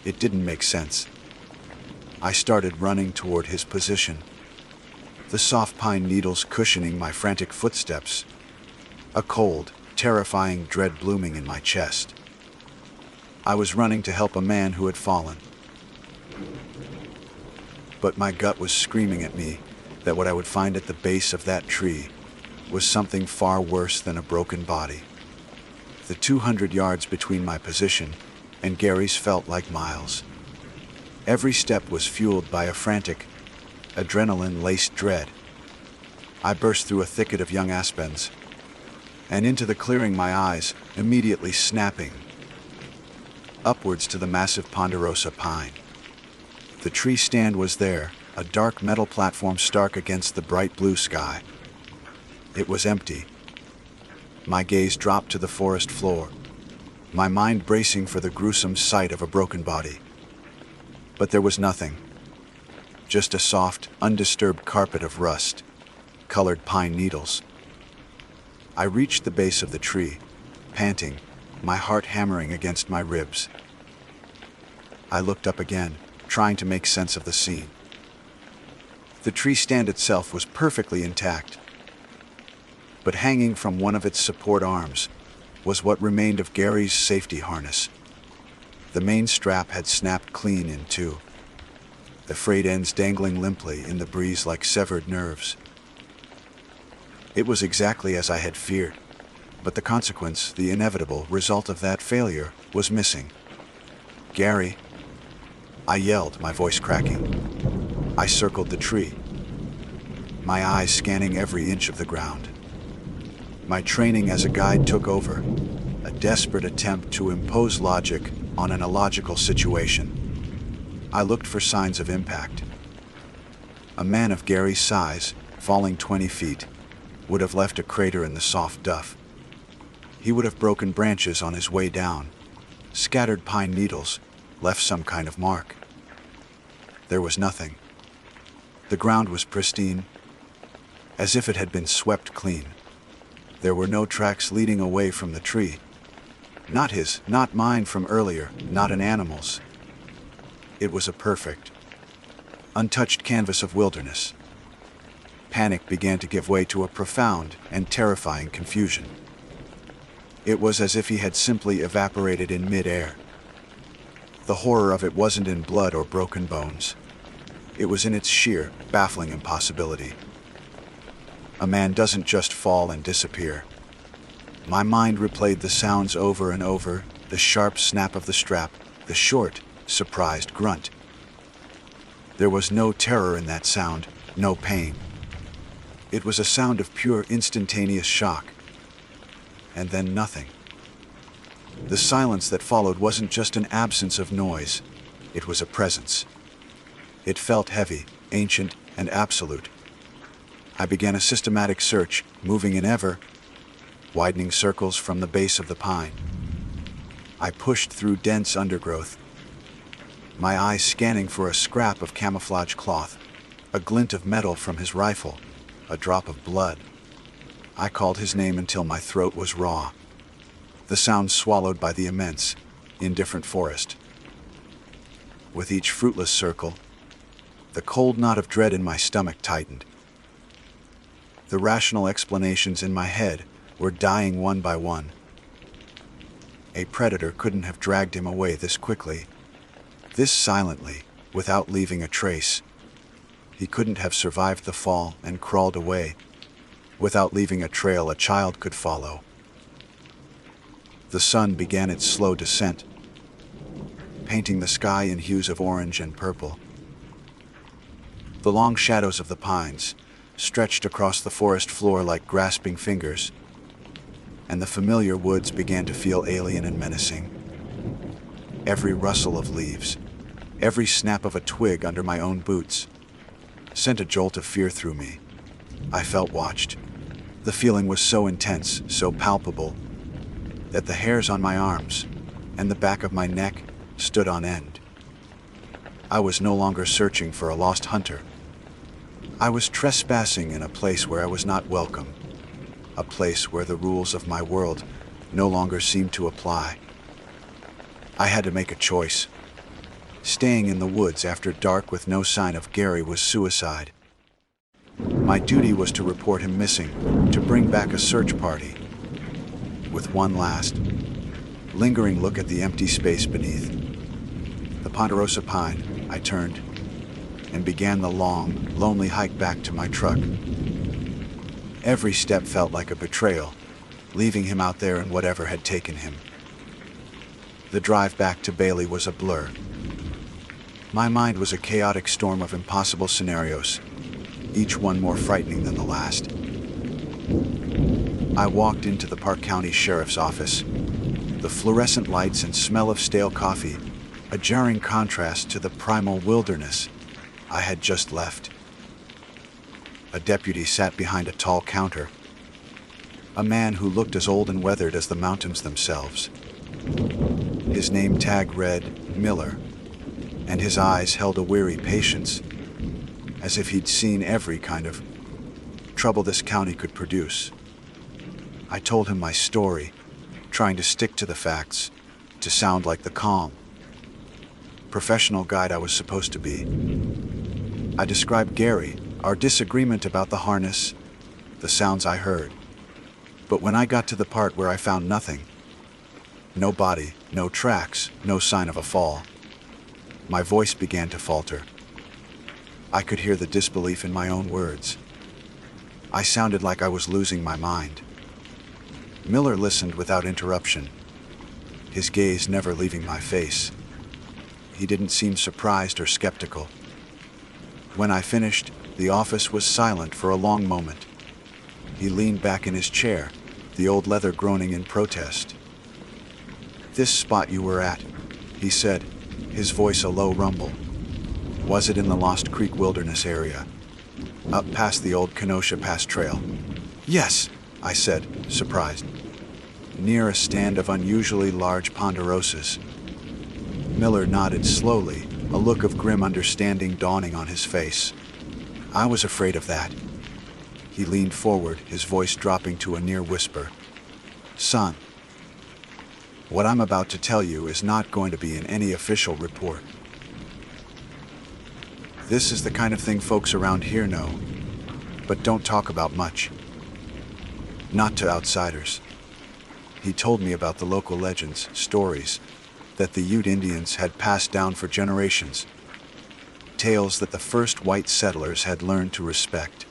It didn't make sense. I started running toward his position, the soft pine needles cushioning my frantic footsteps, a cold, terrifying dread blooming in my chest. I was running to help a man who had fallen. But my gut was screaming at me that what I would find at the base of that tree was something far worse than a broken body. The 200 yards between my position and Gary's felt like miles. Every step was fueled by a frantic, adrenaline-laced dread. I burst through a thicket of young aspens and into the clearing, my eyes immediately snapping upwards to the massive ponderosa pine. The tree stand was there, a dark metal platform stark against the bright blue sky. It was empty. My gaze dropped to the forest floor, my mind bracing for the gruesome sight of a broken body. But there was nothing. Just a soft, undisturbed carpet of rust-colored pine needles. I reached the base of the tree, panting, my heart hammering against my ribs. I looked up again, trying to make sense of the scene. The tree stand itself was perfectly intact, but hanging from one of its support arms was what remained of Gary's safety harness. The main strap had snapped clean in two, the frayed ends dangling limply in the breeze like severed nerves. It was exactly as I had feared, but the consequence, the inevitable result of that failure, was missing. "Gary!" I yelled, my voice cracking. I circled the tree, my eyes scanning every inch of the ground. My training as a guide took over, a desperate attempt to impose logic on an illogical situation. I looked for signs of impact. A man of Gary's size, falling 20 feet, would have left a crater in the soft duff. He would have broken branches on his way down, scattered pine needles, left some kind of mark. There was nothing. The ground was pristine, as if it had been swept clean. There were no tracks leading away from the tree. Not his, not mine from earlier, not an animal's. It was a perfect, untouched canvas of wilderness. Panic began to give way to a profound and terrifying confusion. It was as if he had simply evaporated in mid-air. The horror of it wasn't in blood or broken bones. It was in its sheer, baffling impossibility. A man doesn't just fall and disappear. My mind replayed the sounds over and over, the sharp snap of the strap, the short, surprised grunt. There was no terror in that sound, no pain. It was a sound of pure instantaneous shock. And then nothing. The silence that followed wasn't just an absence of noise, it was a presence. It felt heavy, ancient, and absolute. I began a systematic search, moving in ever widening circles from the base of the pine. I pushed through dense undergrowth, my eyes scanning for a scrap of camouflage cloth, a glint of metal from his rifle, a drop of blood. I called his name until my throat was raw, the sound swallowed by the immense, indifferent forest. With each fruitless circle, the cold knot of dread in my stomach tightened. The rational explanations in my head were dying one by one. A predator couldn't have dragged him away this quickly, this silently, without leaving a trace. He couldn't have survived the fall and crawled away, without leaving a trail a child could follow. The sun began its slow descent, painting the sky in hues of orange and purple. The long shadows of the pines stretched across the forest floor like grasping fingers, and the familiar woods began to feel alien and menacing. Every rustle of leaves, every snap of a twig under my own boots, sent a jolt of fear through me. I felt watched. The feeling was so intense, so palpable, that the hairs on my arms and the back of my neck stood on end. I was no longer searching for a lost hunter. I was trespassing in a place where I was not welcome, a place where the rules of my world no longer seemed to apply. I had to make a choice. Staying in the woods after dark with no sign of Gary was suicide. My duty was to report him missing, to bring back a search party. With one last, lingering look at the empty space beneath the ponderosa pine, I turned and began the long, lonely hike back to my truck. Every step felt like a betrayal, leaving him out there in whatever had taken him. The drive back to Bailey was a blur. My mind was a chaotic storm of impossible scenarios, each one more frightening than the last. I walked into the Park County Sheriff's office. The fluorescent lights and smell of stale coffee, a jarring contrast to the primal wilderness I had just left. A deputy sat behind a tall counter, a man who looked as old and weathered as the mountains themselves. His name tag read Miller, and his eyes held a weary patience, as if he'd seen every kind of trouble this county could produce. I told him my story, trying to stick to the facts, to sound like the calm, professional guide I was supposed to be. I described Gary, our disagreement about the harness, the sounds I heard. But when I got to the part where I found nothing, no body, no tracks, no sign of a fall, my voice began to falter. I could hear the disbelief in my own words. I sounded like I was losing my mind. Miller listened without interruption, his gaze never leaving my face. He didn't seem surprised or skeptical. When I finished, the office was silent for a long moment. He leaned back in his chair, the old leather groaning in protest. "This spot you were at," he said, his voice a low rumble. "Was it in the Lost Creek Wilderness area, up past the old Kenosha Pass Trail?" "Yes," I said, surprised. "Near a stand of unusually large ponderosas." Miller nodded slowly, a look of grim understanding dawning on his face. "I was afraid of that." He leaned forward, his voice dropping to a near whisper. "Son, what I'm about to tell you is not going to be in any official report. This is the kind of thing folks around here know, but don't talk about much. Not to outsiders." He told me about the local legends, stories, that the Ute Indians had passed down for generations, tales that the first white settlers had learned to respect.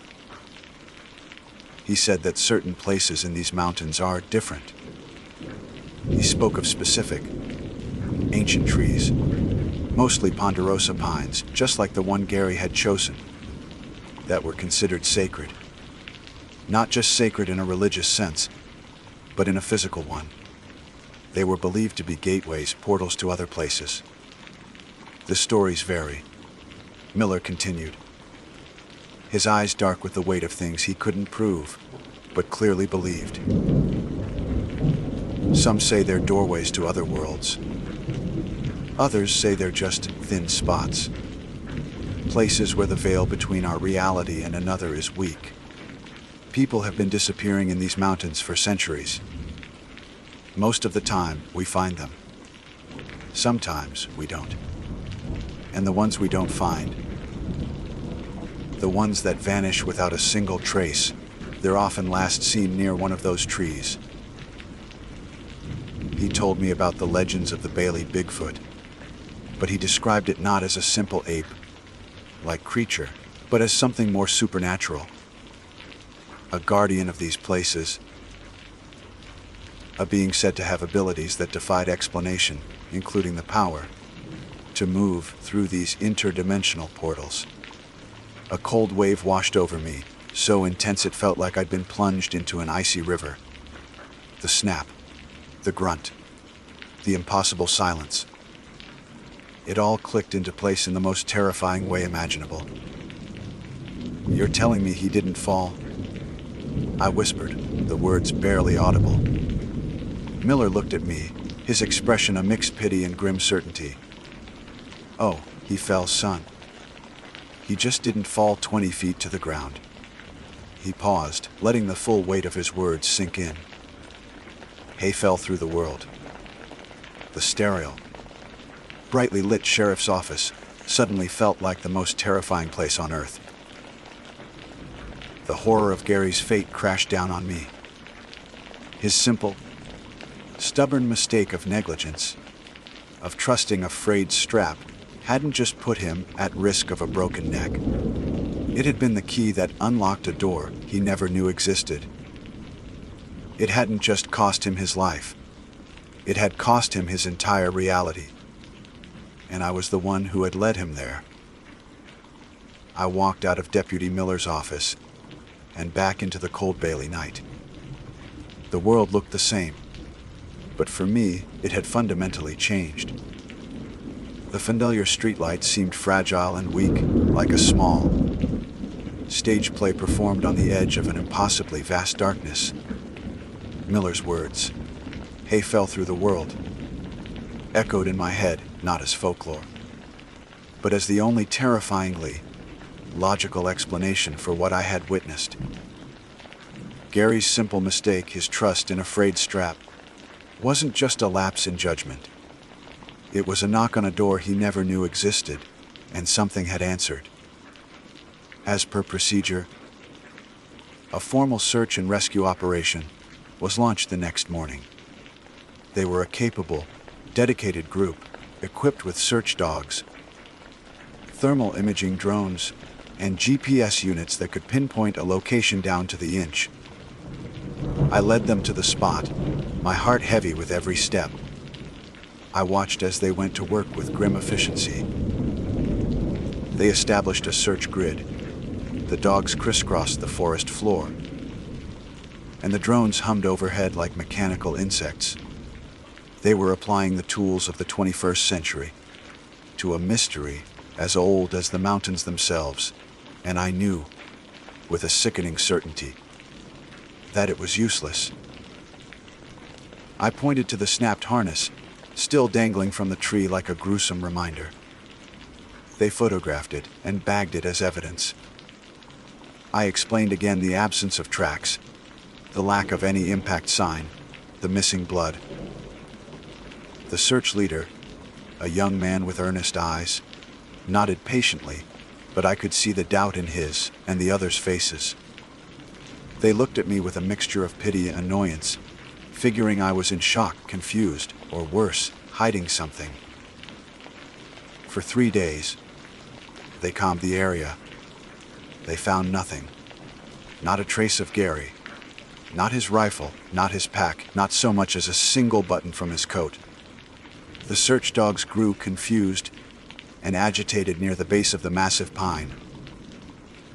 He said that certain places in these mountains are different. He spoke of specific, ancient trees, mostly ponderosa pines, just like the one Gary had chosen, that were considered sacred. Not just sacred in a religious sense, but in a physical one. They were believed to be gateways, portals to other places. The stories vary. Miller continued, his eyes dark with the weight of things he couldn't prove, but clearly believed. Some say they're doorways to other worlds. Others say they're just thin spots, places where the veil between our reality and another is weak. People have been disappearing in these mountains for centuries. Most of the time, we find them. Sometimes we don't. And the ones we don't find, the ones that vanish without a single trace, they're often last seen near one of those trees. He told me about the legends of the Bailey Bigfoot, but he described it not as a simple ape-like creature, but as something more supernatural. A guardian of these places, a being said to have abilities that defied explanation, including the power to move through these interdimensional portals. A cold wave washed over me, so intense it felt like I'd been plunged into an icy river. The snap, the grunt, the impossible silence. It all clicked into place in the most terrifying way imaginable. "You're telling me he didn't fall?" I whispered, the words barely audible. Miller looked at me, his expression a mixed pity and grim certainty. "Oh, he fell, son. He just didn't fall 20 feet to the ground." He paused, letting the full weight of his words sink in. Hay fell through the world. The sterile, brightly lit sheriff's office suddenly felt like the most terrifying place on earth. The horror of Gary's fate crashed down on me. His simple, stubborn mistake of negligence, of trusting a frayed strap, hadn't just put him at risk of a broken neck. It had been the key that unlocked a door he never knew existed. It hadn't just cost him his life. It had cost him his entire reality. And I was the one who had led him there. I walked out of Deputy Miller's office and back into the cold Bailey night. The world looked the same, but for me, it had fundamentally changed. The familiar streetlights seemed fragile and weak, like a small stage play performed on the edge of an impossibly vast darkness. Miller's words, Hay fell through the world, echoed in my head, not as folklore, but as the only terrifyingly logical explanation for what I had witnessed. Gary's simple mistake, his trust in a frayed strap, wasn't just a lapse in judgment. It was a knock on a door he never knew existed, and something had answered. As per procedure, a formal search and rescue operation was launched the next morning. They were a capable, dedicated group, equipped with search dogs, thermal imaging drones, and GPS units that could pinpoint a location down to the inch. I led them to the spot, my heart heavy with every step. I watched as they went to work with grim efficiency. They established a search grid. The dogs crisscrossed the forest floor, and the drones hummed overhead like mechanical insects. They were applying the tools of the 21st century to a mystery as old as the mountains themselves, and I knew, with a sickening certainty, that it was useless. I pointed to the snapped harness, still dangling from the tree like a gruesome reminder. They photographed it and bagged it as evidence. I explained again the absence of tracks, the lack of any impact sign, the missing blood. The search leader, a young man with earnest eyes, nodded patiently, but I could see the doubt in his and the others' faces. They looked at me with a mixture of pity and annoyance, figuring I was in shock, confused, or worse, hiding something. For 3 days, they combed the area. They found nothing. Not a trace of Gary. Not his rifle, not his pack, not so much as a single button from his coat. The search dogs grew confused and agitated near the base of the massive pine.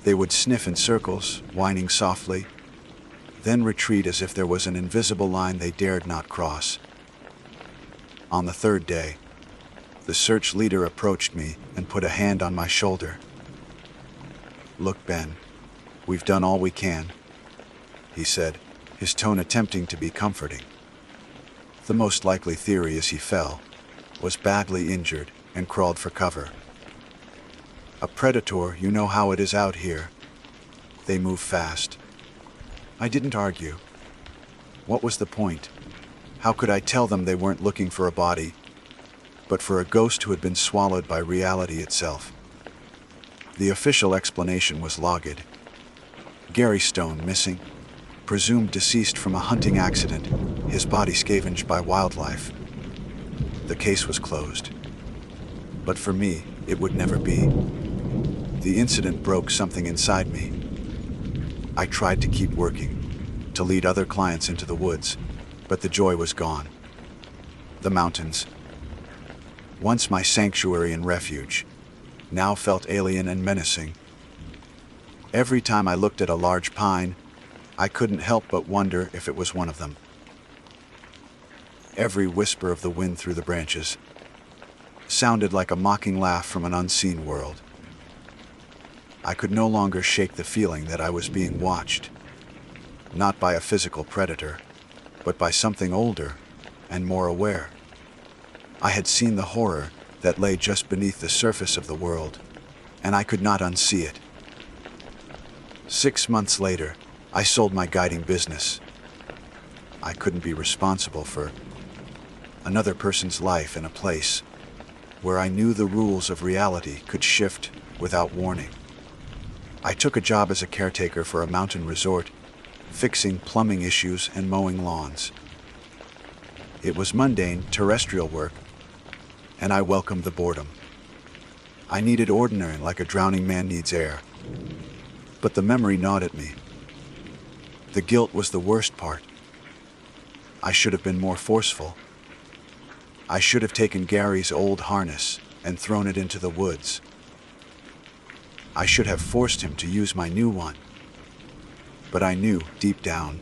They would sniff in circles, whining softly, then retreat as if there was an invisible line they dared not cross. On the 3rd day, the search leader approached me and put a hand on my shoulder. "Look, Ben, we've done all we can," he said, his tone attempting to be comforting. The most likely theory is he fell, was badly injured, and crawled for cover. A predator, you know how it is out here. They move fast. I didn't argue. What was the point? How could I tell them they weren't looking for a body, but for a ghost who had been swallowed by reality itself? The official explanation was logged. Gary Stone missing, presumed deceased from a hunting accident, his body scavenged by wildlife. The case was closed. But for me, it would never be. The incident broke something inside me. I tried to keep working, to lead other clients into the woods, but the joy was gone. The mountains, once my sanctuary and refuge, now felt alien and menacing. Every time I looked at a large pine, I couldn't help but wonder if it was one of them. Every whisper of the wind through the branches sounded like a mocking laugh from an unseen world. I could no longer shake the feeling that I was being watched, not by a physical predator, but by something older and more aware. I had seen the horror that lay just beneath the surface of the world, and I could not unsee it. 6 months later, I sold my guiding business. I couldn't be responsible for another person's life in a place where I knew the rules of reality could shift without warning. I took a job as a caretaker for a mountain resort, fixing plumbing issues and mowing lawns. It was mundane, terrestrial work, and I welcomed the boredom. I needed ordinary like a drowning man needs air. But the memory gnawed at me. The guilt was the worst part. I should have been more forceful. I should have taken Gary's old harness and thrown it into the woods. I should have forced him to use my new one. But I knew, deep down,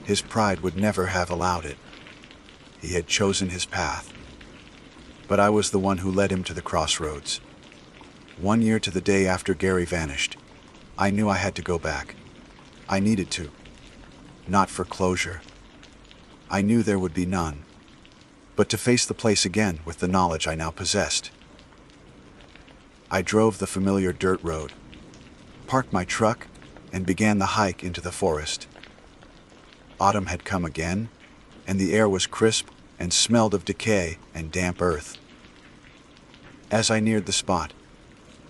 his pride would never have allowed it. He had chosen his path. But I was the one who led him to the crossroads. 1 year to the day after Gary vanished, I knew I had to go back. I needed to. Not for closure. I knew there would be none, but to face the place again with the knowledge I now possessed. I drove the familiar dirt road, parked my truck, and began the hike into the forest. Autumn had come again, and the air was crisp and smelled of decay and damp earth. As I neared the spot,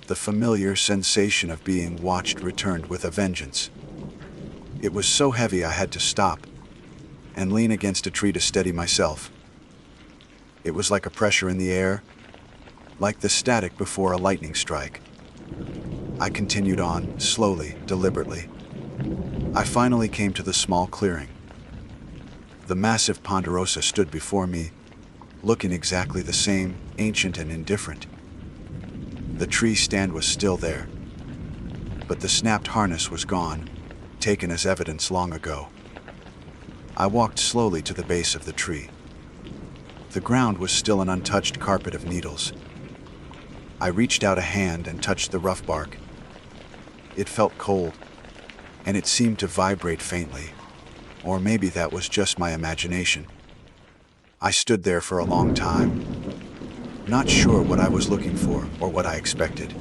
the familiar sensation of being watched returned with a vengeance. It was so heavy I had to stop and lean against a tree to steady myself. It was like a pressure in the air, like the static before a lightning strike. I continued on, slowly, deliberately. I finally came to the small clearing. The massive ponderosa stood before me, looking exactly the same, ancient and indifferent. The tree stand was still there, but the snapped harness was gone, taken as evidence long ago. I walked slowly to the base of the tree. The ground was still an untouched carpet of needles. I reached out a hand and touched the rough bark. It felt cold, and it seemed to vibrate faintly, or maybe that was just my imagination. I stood there for a long time, not sure what I was looking for or what I expected.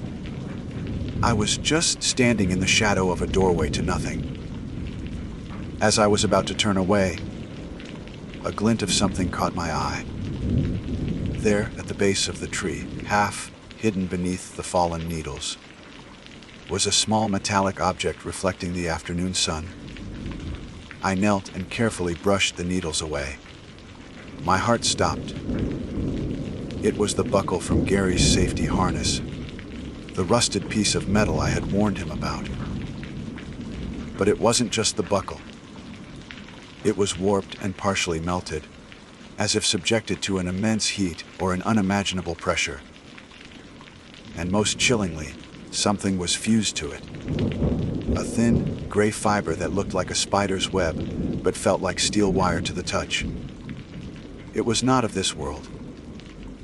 I was just standing in the shadow of a doorway to nothing. As I was about to turn away, a glint of something caught my eye. There, at the base of the tree, half hidden beneath the fallen needles, was a small metallic object reflecting the afternoon sun. I knelt and carefully brushed the needles away. My heart stopped. It was the buckle from Gary's safety harness, the rusted piece of metal I had warned him about. But it wasn't just the buckle. It was warped and partially melted, as if subjected to an immense heat or an unimaginable pressure. And most chillingly, something was fused to it. A thin, gray fiber that looked like a spider's web, but felt like steel wire to the touch. It was not of this world.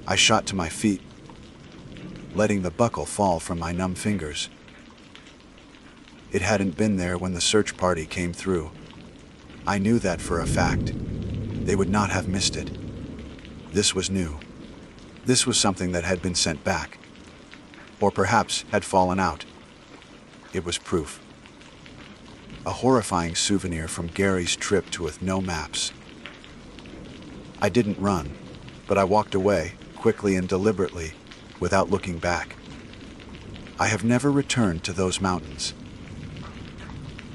I shot to my feet, letting the buckle fall from my numb fingers. It hadn't been there when the search party came through. I knew that for a fact. They would not have missed it. This was new. This was something that had been sent back, or perhaps had fallen out. It was proof. A horrifying souvenir from Gary's trip to with no maps. I didn't run, but I walked away, quickly and deliberately, without looking back. I have never returned to those mountains.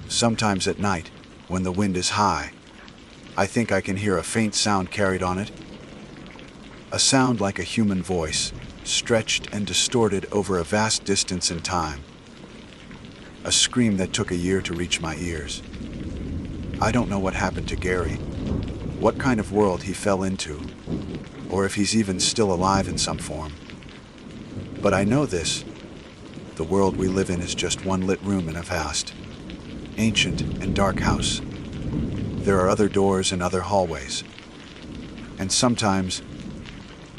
Sometimes at night, when the wind is high, I think I can hear a faint sound carried on it. A sound like a human voice, stretched and distorted over a vast distance in time. A scream that took a year to reach my ears. I don't know what happened to Gary, what kind of world he fell into, or if he's even still alive in some form. But I know this: the world we live in is just one lit room in a vast, ancient and dark house. There are other doors and other hallways. And sometimes,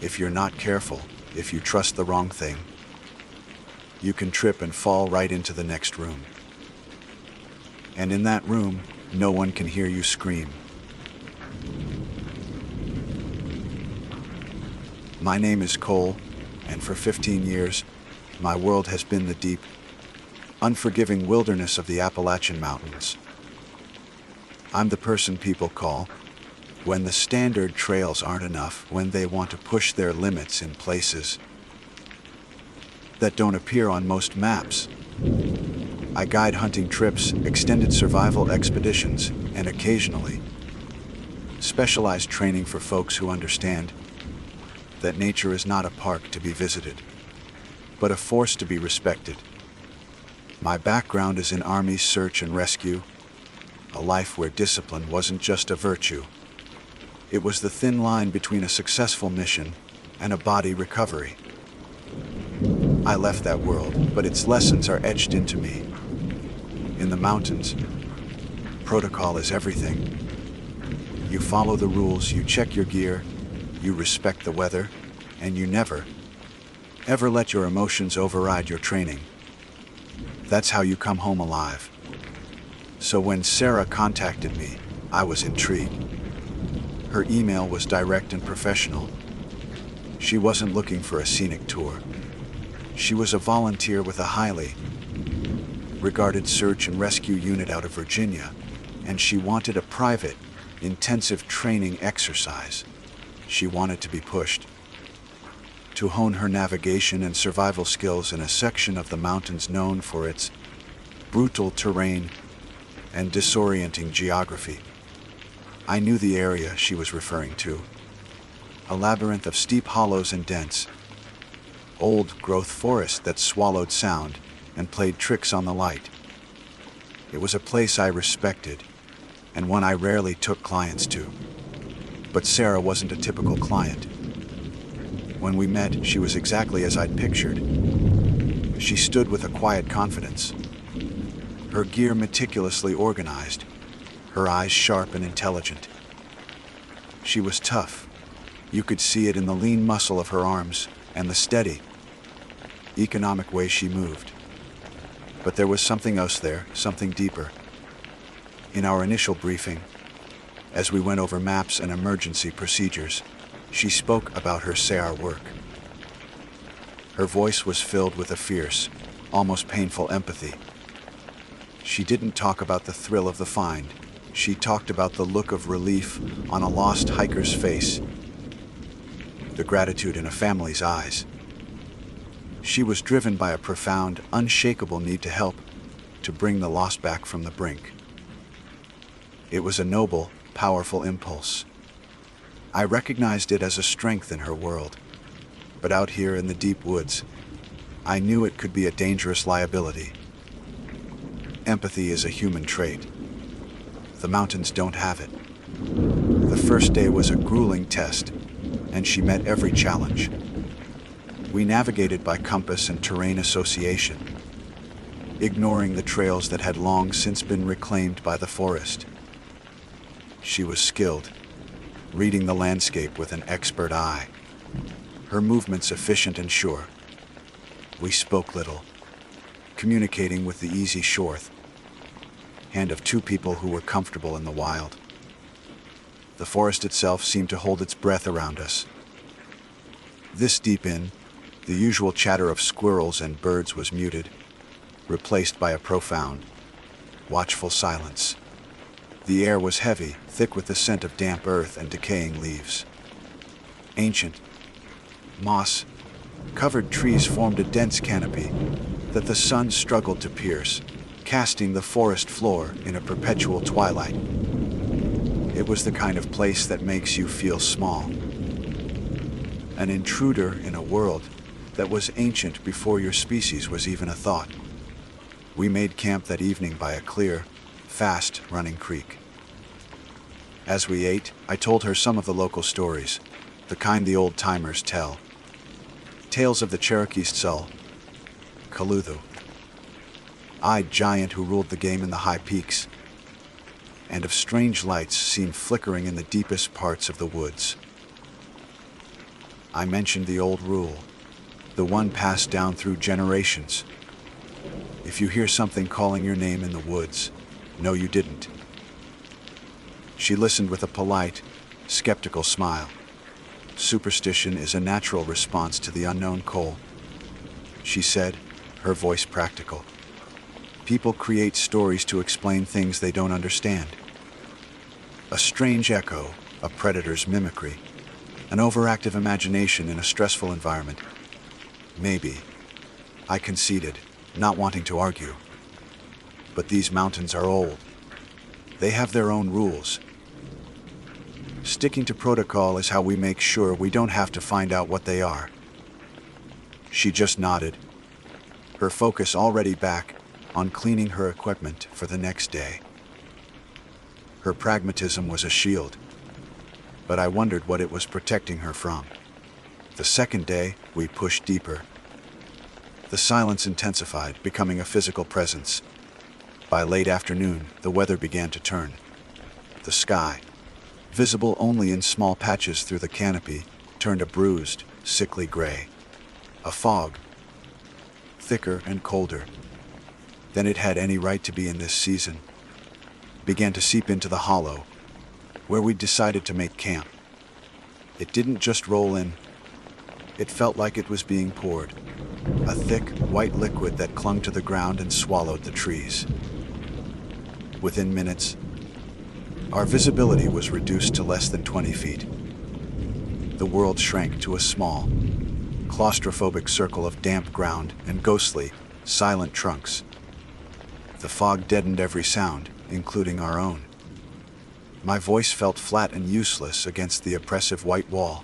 if you're not careful, if you trust the wrong thing, you can trip and fall right into the next room. And in that room, no one can hear you scream. My name is Cole, and for 15 years, my world has been the deep, unforgiving wilderness of the Appalachian Mountains. I'm the person people call when the standard trails aren't enough, when they want to push their limits in places that don't appear on most maps. I guide hunting trips, extended survival expeditions, and occasionally specialized training for folks who understand that nature is not a park to be visited, but a force to be respected. My background is in Army search and rescue, a life where discipline wasn't just a virtue. It was the thin line between a successful mission and a body recovery. I left that world, but its lessons are etched into me. In the mountains, protocol is everything. You follow the rules, you check your gear, you respect the weather, and you never, ever let your emotions override your training. That's how you come home alive. So when Sarah contacted me, I was intrigued. Her email was direct and professional. She wasn't looking for a scenic tour. She was a volunteer with a highly regarded search and rescue unit out of Virginia, and she wanted a private, intensive training exercise. She wanted to be pushed to hone her navigation and survival skills in a section of the mountains known for its brutal terrain and disorienting geography. I knew the area she was referring to, a labyrinth of steep hollows and dense, old-growth forest that swallowed sound and played tricks on the light. It was a place I respected, and one I rarely took clients to. But Sarah wasn't a typical client. When we met, she was exactly as I'd pictured. She stood with a quiet confidence, her gear meticulously organized, her eyes sharp and intelligent. She was tough. You could see it in the lean muscle of her arms and the steady, economic way she moved. But there was something else there, something deeper. In our initial briefing, as we went over maps and emergency procedures, she spoke about her SAR work. Her voice was filled with a fierce, almost painful empathy. She didn't talk about the thrill of the find. She talked about the look of relief on a lost hiker's face, the gratitude in a family's eyes. She was driven by a profound, unshakable need to help, to bring the lost back from the brink. It was a noble, powerful impulse. I recognized it as a strength in her world, but out here in the deep woods, I knew it could be a dangerous liability. Empathy is a human trait. The mountains don't have it. The first day was a grueling test, and she met every challenge. We navigated by compass and terrain association, ignoring the trails that had long since been reclaimed by the forest. She was skilled, reading the landscape with an expert eye, her movements efficient and sure. We spoke little, communicating with the easy shorthand of two people who were comfortable in the wild. The forest itself seemed to hold its breath around us. This deep in, the usual chatter of squirrels and birds was muted, replaced by a profound, watchful silence. The air was heavy, thick with the scent of damp earth and decaying leaves. Ancient, moss-covered trees formed a dense canopy that the sun struggled to pierce, casting the forest floor in a perpetual twilight. It was the kind of place that makes you feel small, an intruder in a world that was ancient before your species was even a thought. We made camp that evening by a clear, fast-running creek. As we ate, I told her some of the local stories, the kind the old-timers tell. Tales of the Cherokee's Sul, Kaluthu, eyed giant who ruled the game in the high peaks, and of strange lights seen flickering in the deepest parts of the woods. I mentioned the old rule, the one passed down through generations. If you hear something calling your name in the woods, know you didn't. She listened with a polite, skeptical smile. Superstition is a natural response to the unknown, Cole, she said, her voice practical. People create stories to explain things they don't understand. A strange echo, a predator's mimicry, an overactive imagination in a stressful environment. Maybe, I conceded, not wanting to argue. But these mountains are old. They have their own rules. Sticking to protocol is how we make sure we don't have to find out what they are. She just nodded, her focus already back on cleaning her equipment for the next day. Her pragmatism was a shield, but I wondered what it was protecting her from. The second day, we pushed deeper. The silence intensified, becoming a physical presence. By late afternoon, the weather began to turn. The sky, visible only in small patches through the canopy, turned a bruised, sickly gray. A fog, thicker and colder than it had any right to be in this season, began to seep into the hollow, where we decided to make camp. It didn't just roll in. It felt like it was being poured, a thick, white liquid that clung to the ground and swallowed the trees. Within minutes, our visibility was reduced to less than 20 feet. The world shrank to a small, claustrophobic circle of damp ground and ghostly, silent trunks. The fog deadened every sound, including our own. My voice felt flat and useless against the oppressive white wall.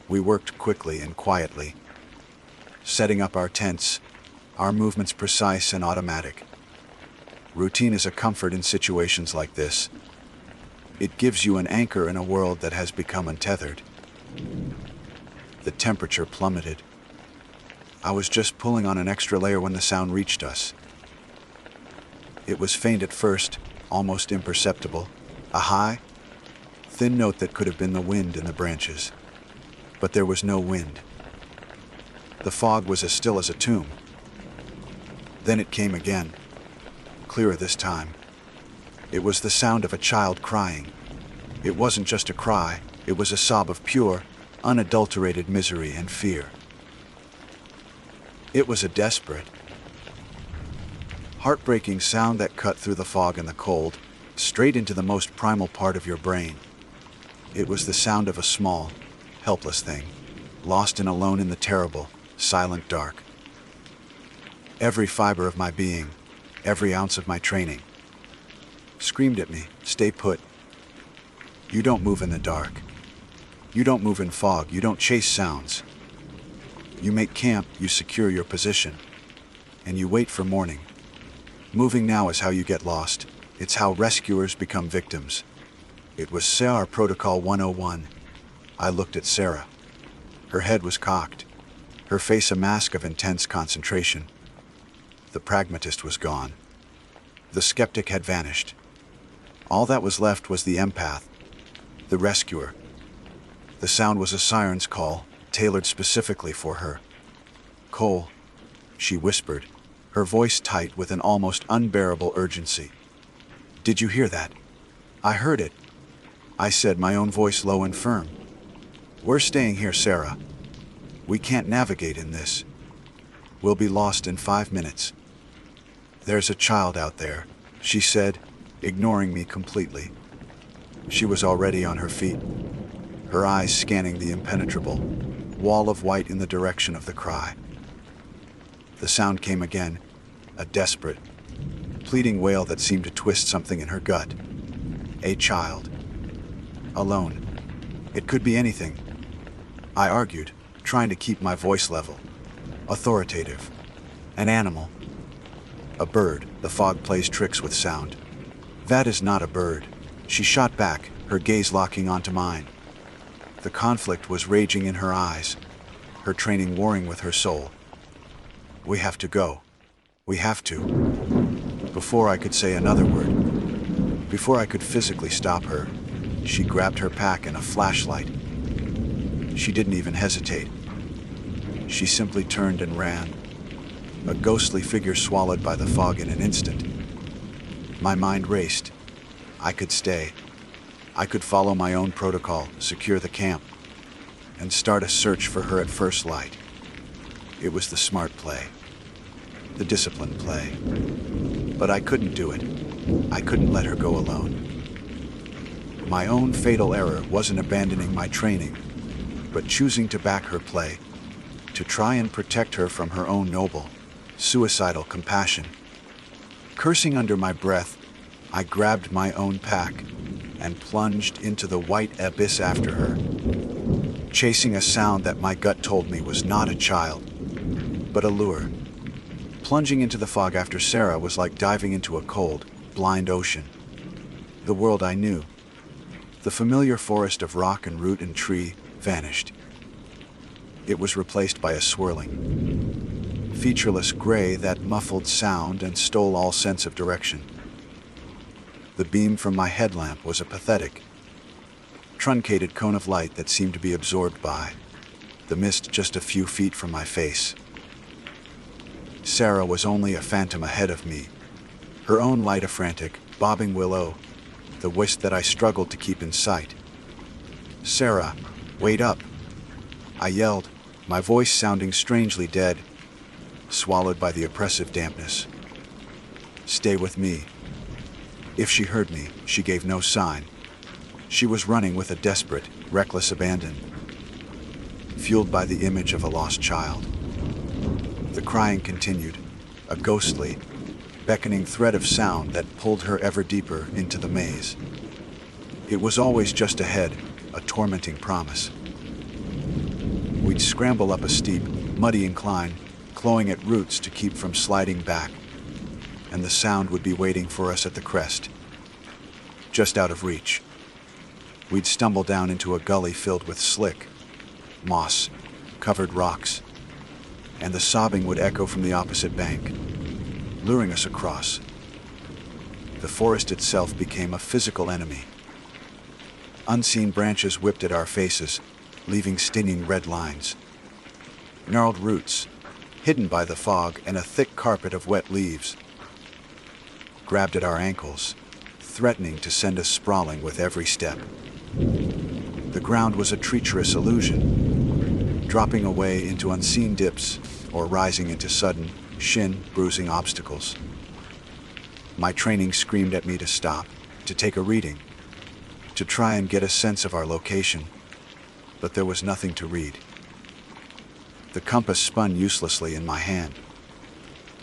We worked quickly and quietly, setting up our tents, our movements precise and automatic. Routine is a comfort in situations like this. It gives you an anchor in a world that has become untethered. The temperature plummeted. I was just pulling on an extra layer when the sound reached us. It was faint at first, almost imperceptible, a high, thin note that could have been the wind in the branches. But there was no wind. The fog was as still as a tomb. Then it came again, clearer this time. It was the sound of a child crying. It wasn't just a cry, it was a sob of pure, unadulterated misery and fear. It was a desperate, heartbreaking sound that cut through the fog and the cold, straight into the most primal part of your brain. It was the sound of a small, helpless thing, lost and alone in the terrible, silent dark. Every fiber of my being, every ounce of my training, screamed at me, "Stay put. You don't move in the dark. You don't move in fog. You don't chase sounds. You make camp, you secure your position, and you wait for morning. Moving now is how you get lost. It's how rescuers become victims." It was SAR Protocol 101. I looked at Sarah. Her head was cocked, her face a mask of intense concentration. The pragmatist was gone. The skeptic had vanished. All that was left was the empath, the rescuer. The sound was a siren's call, tailored specifically for her. "Cole," she whispered, her voice tight with an almost unbearable urgency. "Did you hear that?" "I heard it," I said, my own voice low and firm. "We're staying here, Sarah. We can't navigate in this. We'll be lost in 5 minutes." "There's a child out there," she said, ignoring me completely. She was already on her feet, her eyes scanning the impenetrable wall of white in the direction of the cry. The sound came again, a desperate, pleading wail that seemed to twist something in her gut. A child. Alone. It could be anything. I argued, trying to keep my voice level. Authoritative. An animal. A bird. The fog plays tricks with sound. "That is not a bird," she shot back, her gaze locking onto mine. The conflict was raging in her eyes, her training warring with her soul. "We have to go. We have to." Before I could say another word, before I could physically stop her, she grabbed her pack and a flashlight. She didn't even hesitate. She simply turned and ran, a ghostly figure swallowed by the fog in an instant. My mind raced. I could stay. I could follow my own protocol, secure the camp, and start a search for her at first light. It was the smart play, the disciplined play. But I couldn't do it. I couldn't let her go alone. My own fatal error wasn't abandoning my training, but choosing to back her play, to try and protect her from her own noble, suicidal compassion. Cursing under my breath, I grabbed my own pack and plunged into the white abyss after her, chasing a sound that my gut told me was not a child, but a lure. Plunging into the fog after Sarah was like diving into a cold, blind ocean. The world I knew, the familiar forest of rock and root and tree, vanished. It was replaced by a swirling, featureless gray that muffled sound and stole all sense of direction. The beam from my headlamp was a pathetic, truncated cone of light that seemed to be absorbed by the mist just a few feet from my face. Sarah was only a phantom ahead of me, her own light a frantic, bobbing willow, the wisp that I struggled to keep in sight. "Sarah, wait up!" I yelled, my voice sounding strangely dead, swallowed by the oppressive dampness. "Stay with me." If she heard me, she gave no sign. She was running with a desperate, reckless abandon, fueled by the image of a lost child. The crying continued, a ghostly, beckoning thread of sound that pulled her ever deeper into the maze. It was always just ahead, a tormenting promise. We'd scramble up a steep, muddy incline, clawing at roots to keep from sliding back, and the sound would be waiting for us at the crest, just out of reach. We'd stumble down into a gully filled with slick, moss-covered rocks, and the sobbing would echo from the opposite bank, luring us across. The forest itself became a physical enemy. Unseen branches whipped at our faces, leaving stinging red lines. Gnarled roots, hidden by the fog and a thick carpet of wet leaves, grabbed at our ankles, threatening to send us sprawling with every step. The ground was a treacherous illusion, dropping away into unseen dips or rising into sudden, shin-bruising obstacles. My training screamed at me to stop, to take a reading, to try and get a sense of our location, but there was nothing to read. The compass spun uselessly in my hand,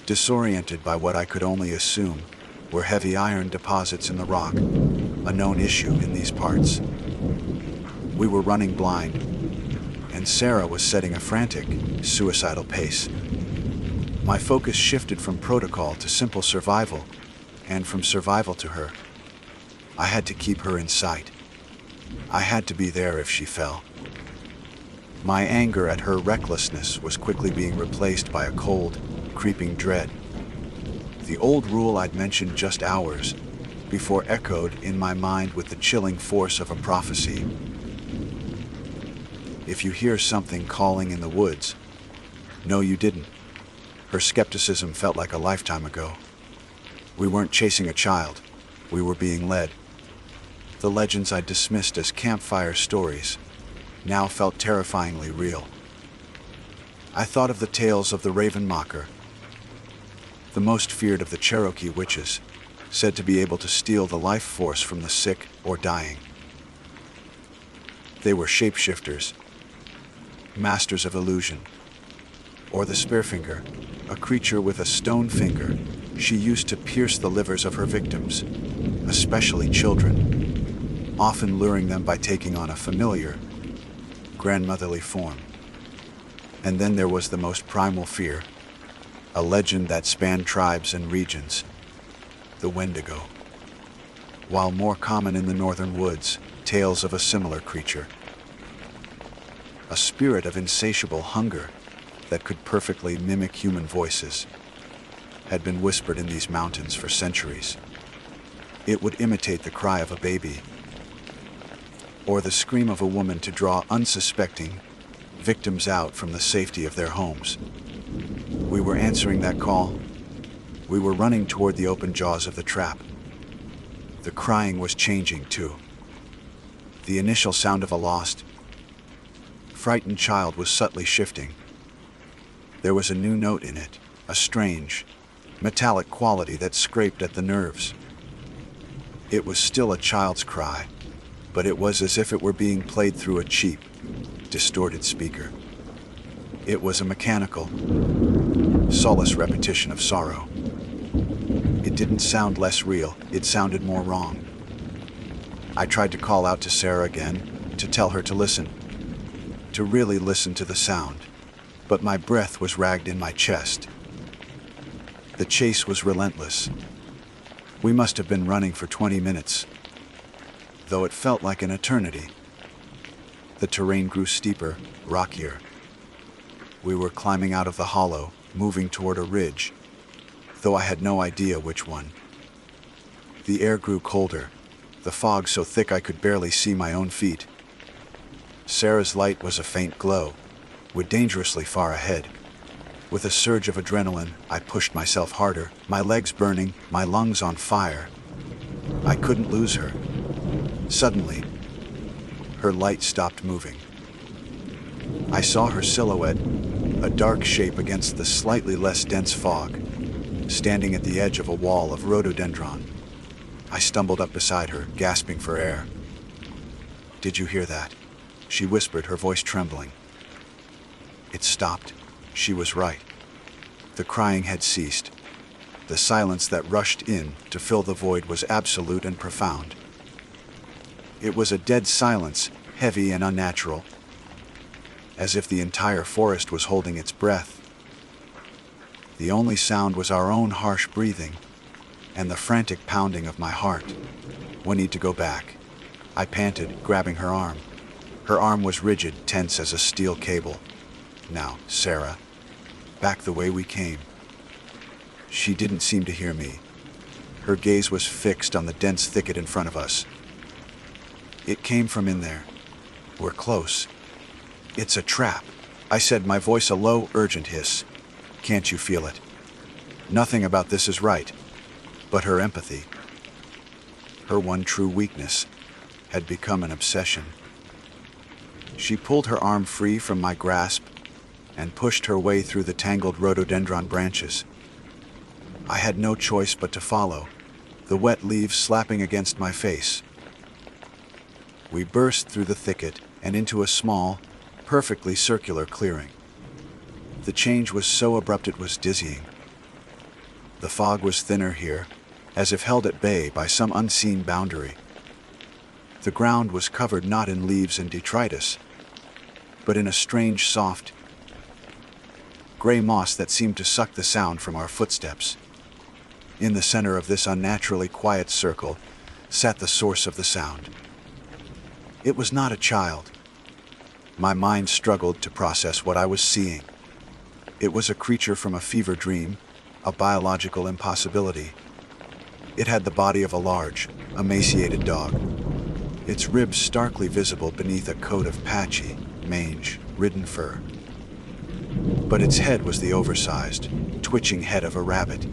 disoriented by what I could only assume were heavy iron deposits in the rock, a known issue in these parts. We were running blind, and Sarah was setting a frantic, suicidal pace. My focus shifted from protocol to simple survival, and from survival to her. I had to keep her in sight. I had to be there if she fell. My anger at her recklessness was quickly being replaced by a cold, creeping dread. The old rule I'd mentioned just hours before echoed in my mind with the chilling force of a prophecy. If you hear something calling in the woods, know you didn't. Her skepticism felt like a lifetime ago. We weren't chasing a child. We were being led. The legends I dismissed as campfire stories now felt terrifyingly real. I thought of the tales of the Raven Mocker, the most feared of the Cherokee witches, said to be able to steal the life force from the sick or dying. They were shapeshifters, masters of illusion. Or the Spearfinger, a creature with a stone finger she used to pierce the livers of her victims, especially children, often luring them by taking on a familiar, grandmotherly form. And then there was the most primal fear, a legend that spanned tribes and regions, the Wendigo. While more common in the northern woods, tales of a similar creature, a spirit of insatiable hunger that could perfectly mimic human voices, had been whispered in these mountains for centuries. It would imitate the cry of a baby, or the scream of a woman to draw unsuspecting victims out from the safety of their homes. We were answering that call. We were running toward the open jaws of the trap. The crying was changing too. The initial sound of a lost, frightened child was subtly shifting. There was a new note in it, a strange, metallic quality that scraped at the nerves. It was still a child's cry, but it was as if it were being played through a cheap, distorted speaker. It was a mechanical, soulless repetition of sorrow. It didn't sound less real, it sounded more wrong. I tried to call out to Sarah again, to tell her to listen, to really listen to the sound, but my breath was ragged in my chest. The chase was relentless. We must have been running for 20 minutes, though it felt like an eternity. The terrain grew steeper, rockier. We were climbing out of the hollow, moving toward a ridge, though I had no idea which one. The air grew colder, the fog so thick I could barely see my own feet. Sarah's light was a faint glow, we're dangerously far ahead. With a surge of adrenaline, I pushed myself harder, my legs burning, my lungs on fire. I couldn't lose her. Suddenly, her light stopped moving. I saw her silhouette, a dark shape against the slightly less dense fog, standing at the edge of a wall of rhododendron. I stumbled up beside her, gasping for air. "Did you hear that?" she whispered, her voice trembling. It stopped. She was right. The crying had ceased. The silence that rushed in to fill the void was absolute and profound. It was a dead silence, heavy and unnatural, as if the entire forest was holding its breath. The only sound was our own harsh breathing and the frantic pounding of my heart. "We need to go back," I panted, grabbing her arm. Her arm was rigid, tense as a steel cable. "Now, Sarah, back the way we came." She didn't seem to hear me. Her gaze was fixed on the dense thicket in front of us. "It came from in there. We're close." "It's a trap," I said, my voice a low, urgent hiss. "Can't you feel it? Nothing about this is right." But her empathy, her one true weakness, had become an obsession. She pulled her arm free from my grasp and pushed her way through the tangled rhododendron branches. I had no choice but to follow, the wet leaves slapping against my face. We burst through the thicket and into a small, perfectly circular clearing. The change was so abrupt it was dizzying. The fog was thinner here, as if held at bay by some unseen boundary. The ground was covered not in leaves and detritus, but in a strange, soft, gray moss that seemed to suck the sound from our footsteps. In the center of this unnaturally quiet circle sat the source of the sound. It was not a child. My mind struggled to process what I was seeing. It was a creature from a fever dream, a biological impossibility. It had the body of a large, emaciated dog, its ribs starkly visible beneath a coat of patchy, mange-ridden fur. But its head was the oversized, twitching head of a rabbit.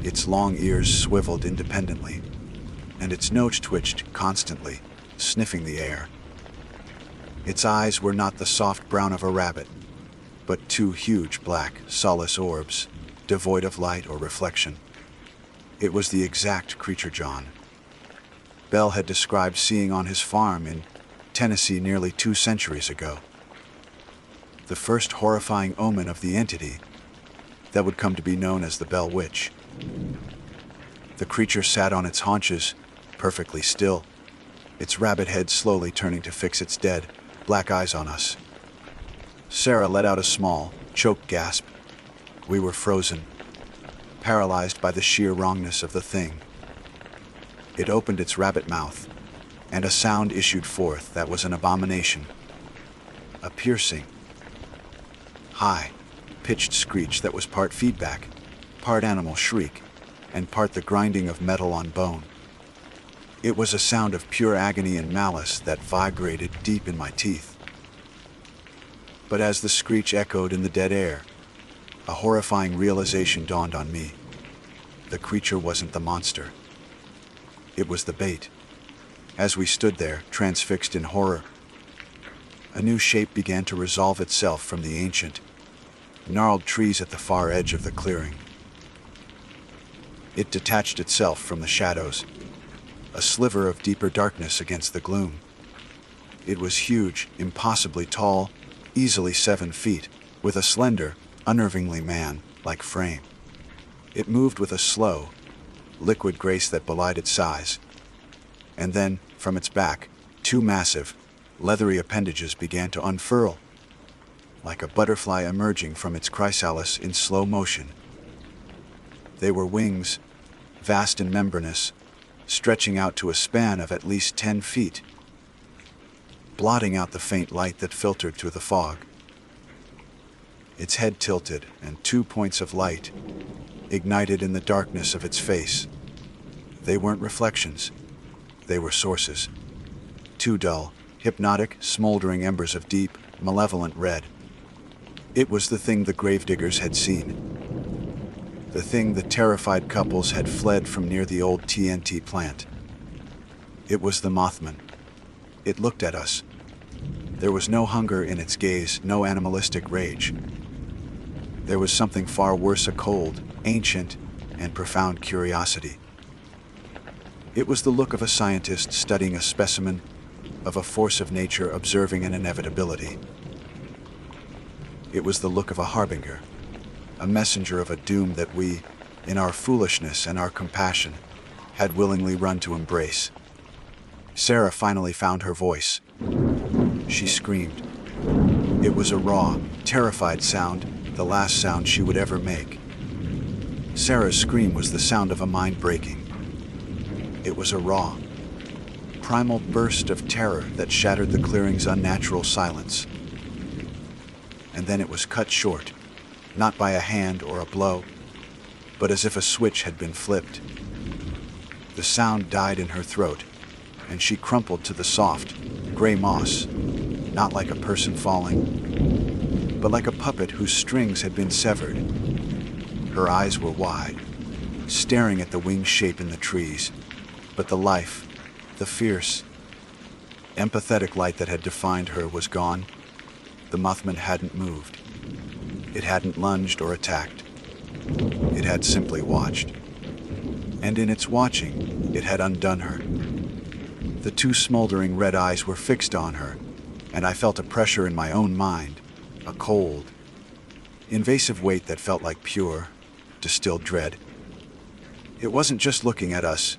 Its long ears swiveled independently, and its nose twitched constantly, sniffing the air. Its eyes were not the soft brown of a rabbit, but two huge black, soulless orbs, devoid of light or reflection. It was the exact creature John Bell had described seeing on his farm in Tennessee nearly 2 centuries ago. The first horrifying omen of the entity that would come to be known as the Bell Witch. The creature sat on its haunches, perfectly still, its rabbit head slowly turning to fix its dead, black eyes on us. Sarah let out a small, choked gasp. We were frozen, paralyzed by the sheer wrongness of the thing. It opened its rabbit mouth, and a sound issued forth that was an abomination. A piercing, high-pitched screech that was part feedback, part animal shriek, and part the grinding of metal on bone. It was a sound of pure agony and malice that vibrated deep in my teeth. But as the screech echoed in the dead air, a horrifying realization dawned on me. The creature wasn't the monster. It was the bait. As we stood there, transfixed in horror, a new shape began to resolve itself from the ancient, gnarled trees at the far edge of the clearing. It detached itself from the shadows, a sliver of deeper darkness against the gloom. It was huge, impossibly tall, easily 7 feet, with a slender, unnervingly man-like frame. It moved with a slow, liquid grace that belied its size. And then, from its back, 2 massive, leathery appendages began to unfurl, like a butterfly emerging from its chrysalis in slow motion. They were wings, vast and membranous, stretching out to a span of at least 10 feet, blotting out the faint light that filtered through the fog. Its head tilted, and 2 points of light ignited in the darkness of its face. They weren't reflections. They were sources. 2 dull, hypnotic, smoldering embers of deep, malevolent red. It was the thing the gravediggers had seen. the thing the terrified couples had fled from near the old TNT plant. It was the Mothman. It looked at us. There was no hunger in its gaze, no animalistic rage. There was something far worse, a cold, ancient, and profound curiosity. It was the look of a scientist studying a specimen, of a force of nature observing an inevitability. It was the look of a harbinger, a messenger of a doom that we, in our foolishness and our compassion, had willingly run to embrace. Sarah finally found her voice. She screamed. It was a raw, terrified sound, the last sound she would ever make. Sarah's scream was the sound of a mind breaking. It was a raw, primal burst of terror that shattered the clearing's unnatural silence. And then it was cut short, not by a hand or a blow, but as if a switch had been flipped. The sound died in her throat, and she crumpled to the soft, gray moss, not like a person falling, but like a puppet whose strings had been severed. Her eyes were wide, staring at the winged shape in the trees, but the life, the fierce, empathetic light that had defined her was gone. The Mothman hadn't moved. It hadn't lunged or attacked. It had simply watched. And in its watching, it had undone her. The two smoldering red eyes were fixed on her, and I felt a pressure in my own mind, a cold, invasive weight that felt like pure, distilled dread. It wasn't just looking at us,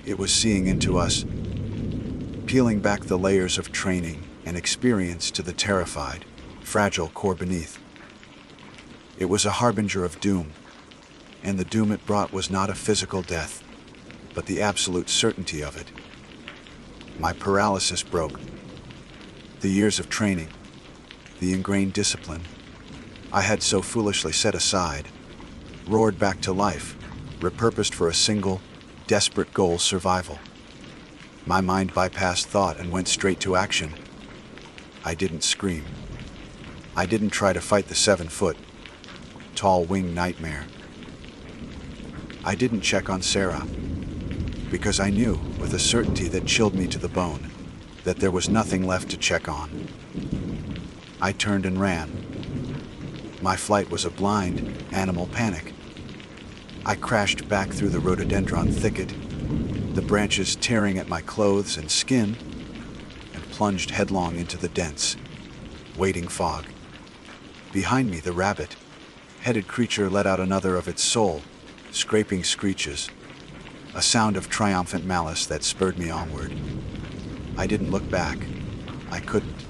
it was seeing into us, peeling back the layers of training and experience to the terrified, fragile core beneath. It was a harbinger of doom, and the doom it brought was not a physical death, but the absolute certainty of it. My paralysis broke. The years of training, the ingrained discipline I had so foolishly set aside, roared back to life, repurposed for a single, desperate goal: survival. My mind bypassed thought and went straight to action. I didn't scream. I didn't try to fight the 7-foot, tall winged nightmare. I didn't check on Sarah, because I knew, with a certainty that chilled me to the bone, that there was nothing left to check on. I turned and ran. My flight was a blind, animal panic. I crashed back through the rhododendron thicket, the branches tearing at my clothes and skin, and plunged headlong into the dense, waiting fog. Behind me, the rabbit-headed creature let out another of its soul, scraping screeches, a sound of triumphant malice that spurred me onward. I didn't look back. I couldn't.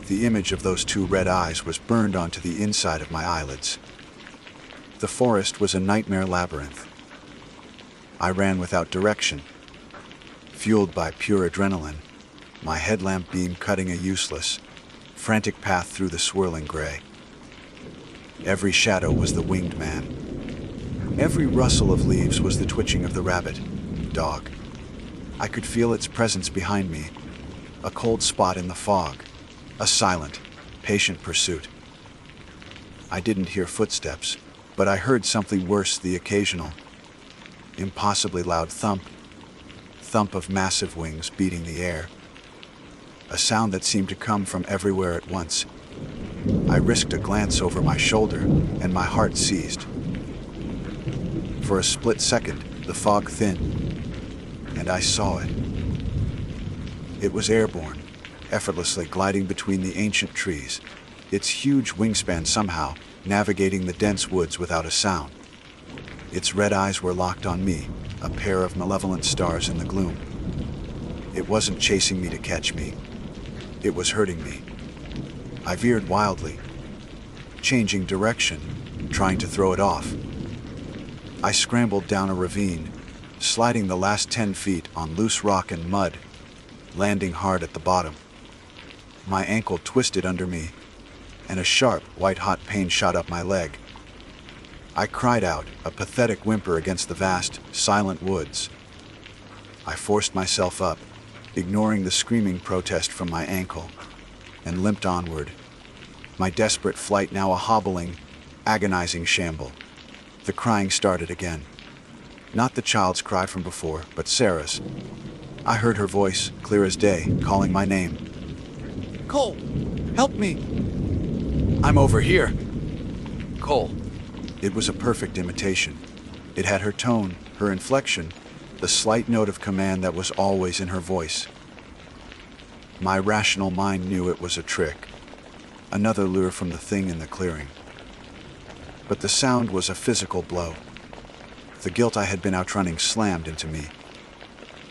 The image of those two red eyes was burned onto the inside of my eyelids. The forest was a nightmare labyrinth. I ran without direction, fueled by pure adrenaline, my headlamp beam cutting a useless, frantic path through the swirling gray. Every shadow was the winged man. Every rustle of leaves was the twitching of the rabbit, dog. I could feel its presence behind me, a cold spot in the fog, a silent, patient pursuit. I didn't hear footsteps, but I heard something worse: the occasional, impossibly loud thump of massive wings beating the air, a sound that seemed to come from everywhere at once. I risked a glance over my shoulder, and my heart seized. For a split second, the fog thinned, and I saw it. It was airborne, effortlessly gliding between the ancient trees, its huge wingspan somehow navigating the dense woods without a sound. Its red eyes were locked on me, a pair of malevolent stars in the gloom. It wasn't chasing me to catch me. It was hurting me. I veered wildly, changing direction, trying to throw it off. I scrambled down a ravine, sliding the last 10 feet on loose rock and mud, landing hard at the bottom. My ankle twisted under me, and a sharp, white-hot pain shot up my leg. I cried out, a pathetic whimper against the vast, silent woods. I forced myself up, ignoring the screaming protest from my ankle, and limped onward, my desperate flight now a hobbling, agonizing shamble. The crying started again. Not the child's cry from before, but Sarah's. I heard her voice, clear as day, calling my name. "Cole, help me! I'm over here!" Cole. It was a perfect imitation. It had her tone, her inflection, the slight note of command that was always in her voice. My rational mind knew it was a trick, another lure from the thing in the clearing. But the sound was a physical blow. The guilt I had been outrunning slammed into me.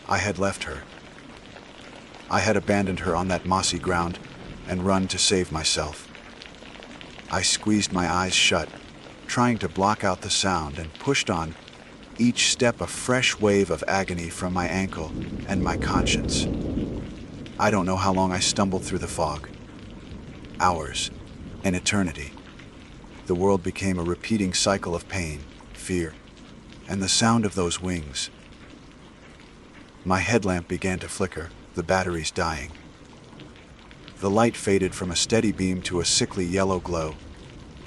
I had left her. I had abandoned her on that mossy ground and run to save myself. I squeezed my eyes shut, trying to block out the sound, and pushed on, each step a fresh wave of agony from my ankle and my conscience. I don't know how long I stumbled through the fog. Hours, an eternity. The world became a repeating cycle of pain, fear, and the sound of those wings. My headlamp began to flicker, the batteries dying. The light faded from a steady beam to a sickly yellow glow,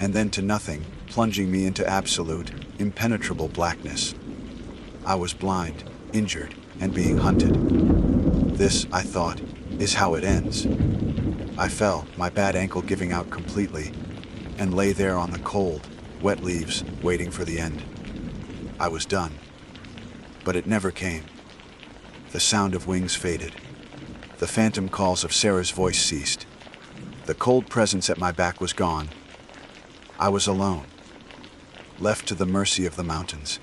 and then to nothing, plunging me into absolute, impenetrable blackness. I was blind, injured, and being hunted. This, I thought, is how it ends. I fell, my bad ankle giving out completely, and lay there on the cold, wet leaves, waiting for the end. I was done. But it never came. The sound of wings faded. The phantom calls of Sarah's voice ceased. The cold presence at my back was gone. I was alone, left to the mercy of the mountains.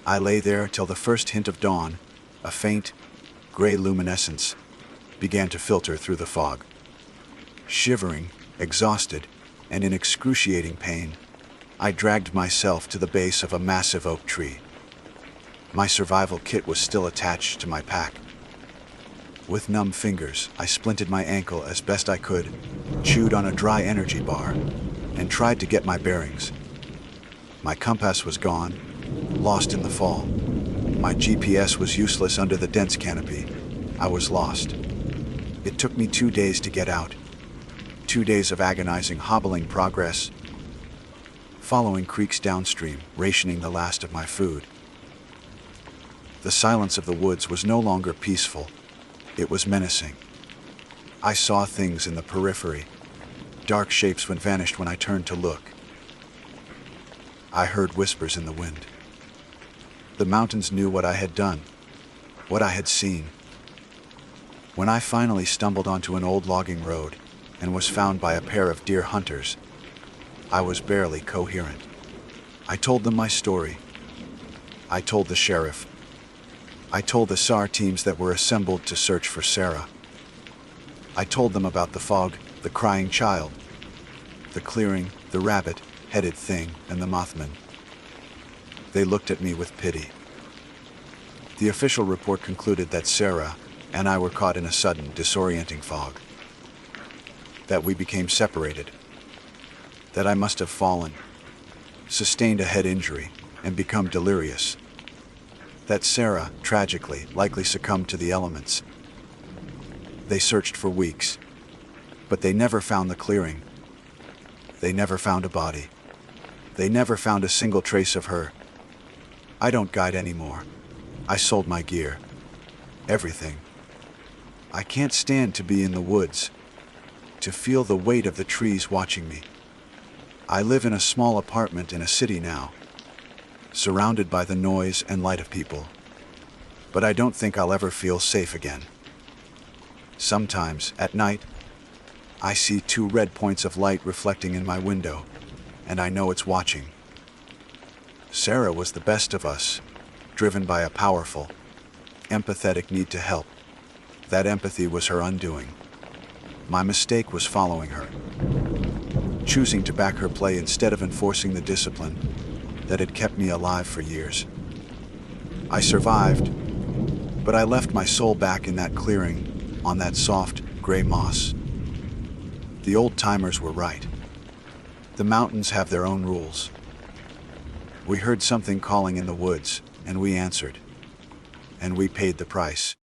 I lay there till the first hint of dawn, a faint, gray luminescence, began to filter through the fog. Shivering, exhausted, and in excruciating pain, I dragged myself to the base of a massive oak tree. My survival kit was still attached to my pack. With numb fingers, I splinted my ankle as best I could, chewed on a dry energy bar, and tried to get my bearings. My compass was gone, lost in the fall. My GPS was useless under the dense canopy. I was lost. It took me 2 days to get out. 2 days of agonizing, hobbling progress, following creeks downstream, rationing the last of my food. The silence of the woods was no longer peaceful. It was menacing. I saw things in the periphery. Dark shapes vanished when I turned to look. I heard whispers in the wind. The mountains knew what I had done, what I had seen. When I finally stumbled onto an old logging road and was found by a pair of deer hunters, I was barely coherent. I told them my story. I told the sheriff. I told the SAR teams that were assembled to search for Sarah. I told them about the fog, the crying child, the clearing, the rabbit-headed thing, and the Mothman. They looked at me with pity. The official report concluded that Sarah and I were caught in a sudden, disorienting fog. That we became separated. That I must have fallen, sustained a head injury, and become delirious. That Sarah, tragically, likely succumbed to the elements. They searched for weeks, but they never found the clearing. They never found a body. They never found a single trace of her. I don't guide anymore. I sold my gear. Everything. I can't stand to be in the woods, to feel the weight of the trees watching me. I live in a small apartment in a city now, surrounded by the noise and light of people. But I don't think I'll ever feel safe again. Sometimes, at night, I see 2 red points of light reflecting in my window, and I know it's watching. Sarah was the best of us, driven by a powerful, empathetic need to help. That empathy was her undoing. My mistake was following her, choosing to back her play instead of enforcing the discipline that had kept me alive for years. I survived, but I left my soul back in that clearing, on that soft, gray moss. The old-timers were right. The mountains have their own rules. We heard something calling in the woods, and we answered. And we paid the price.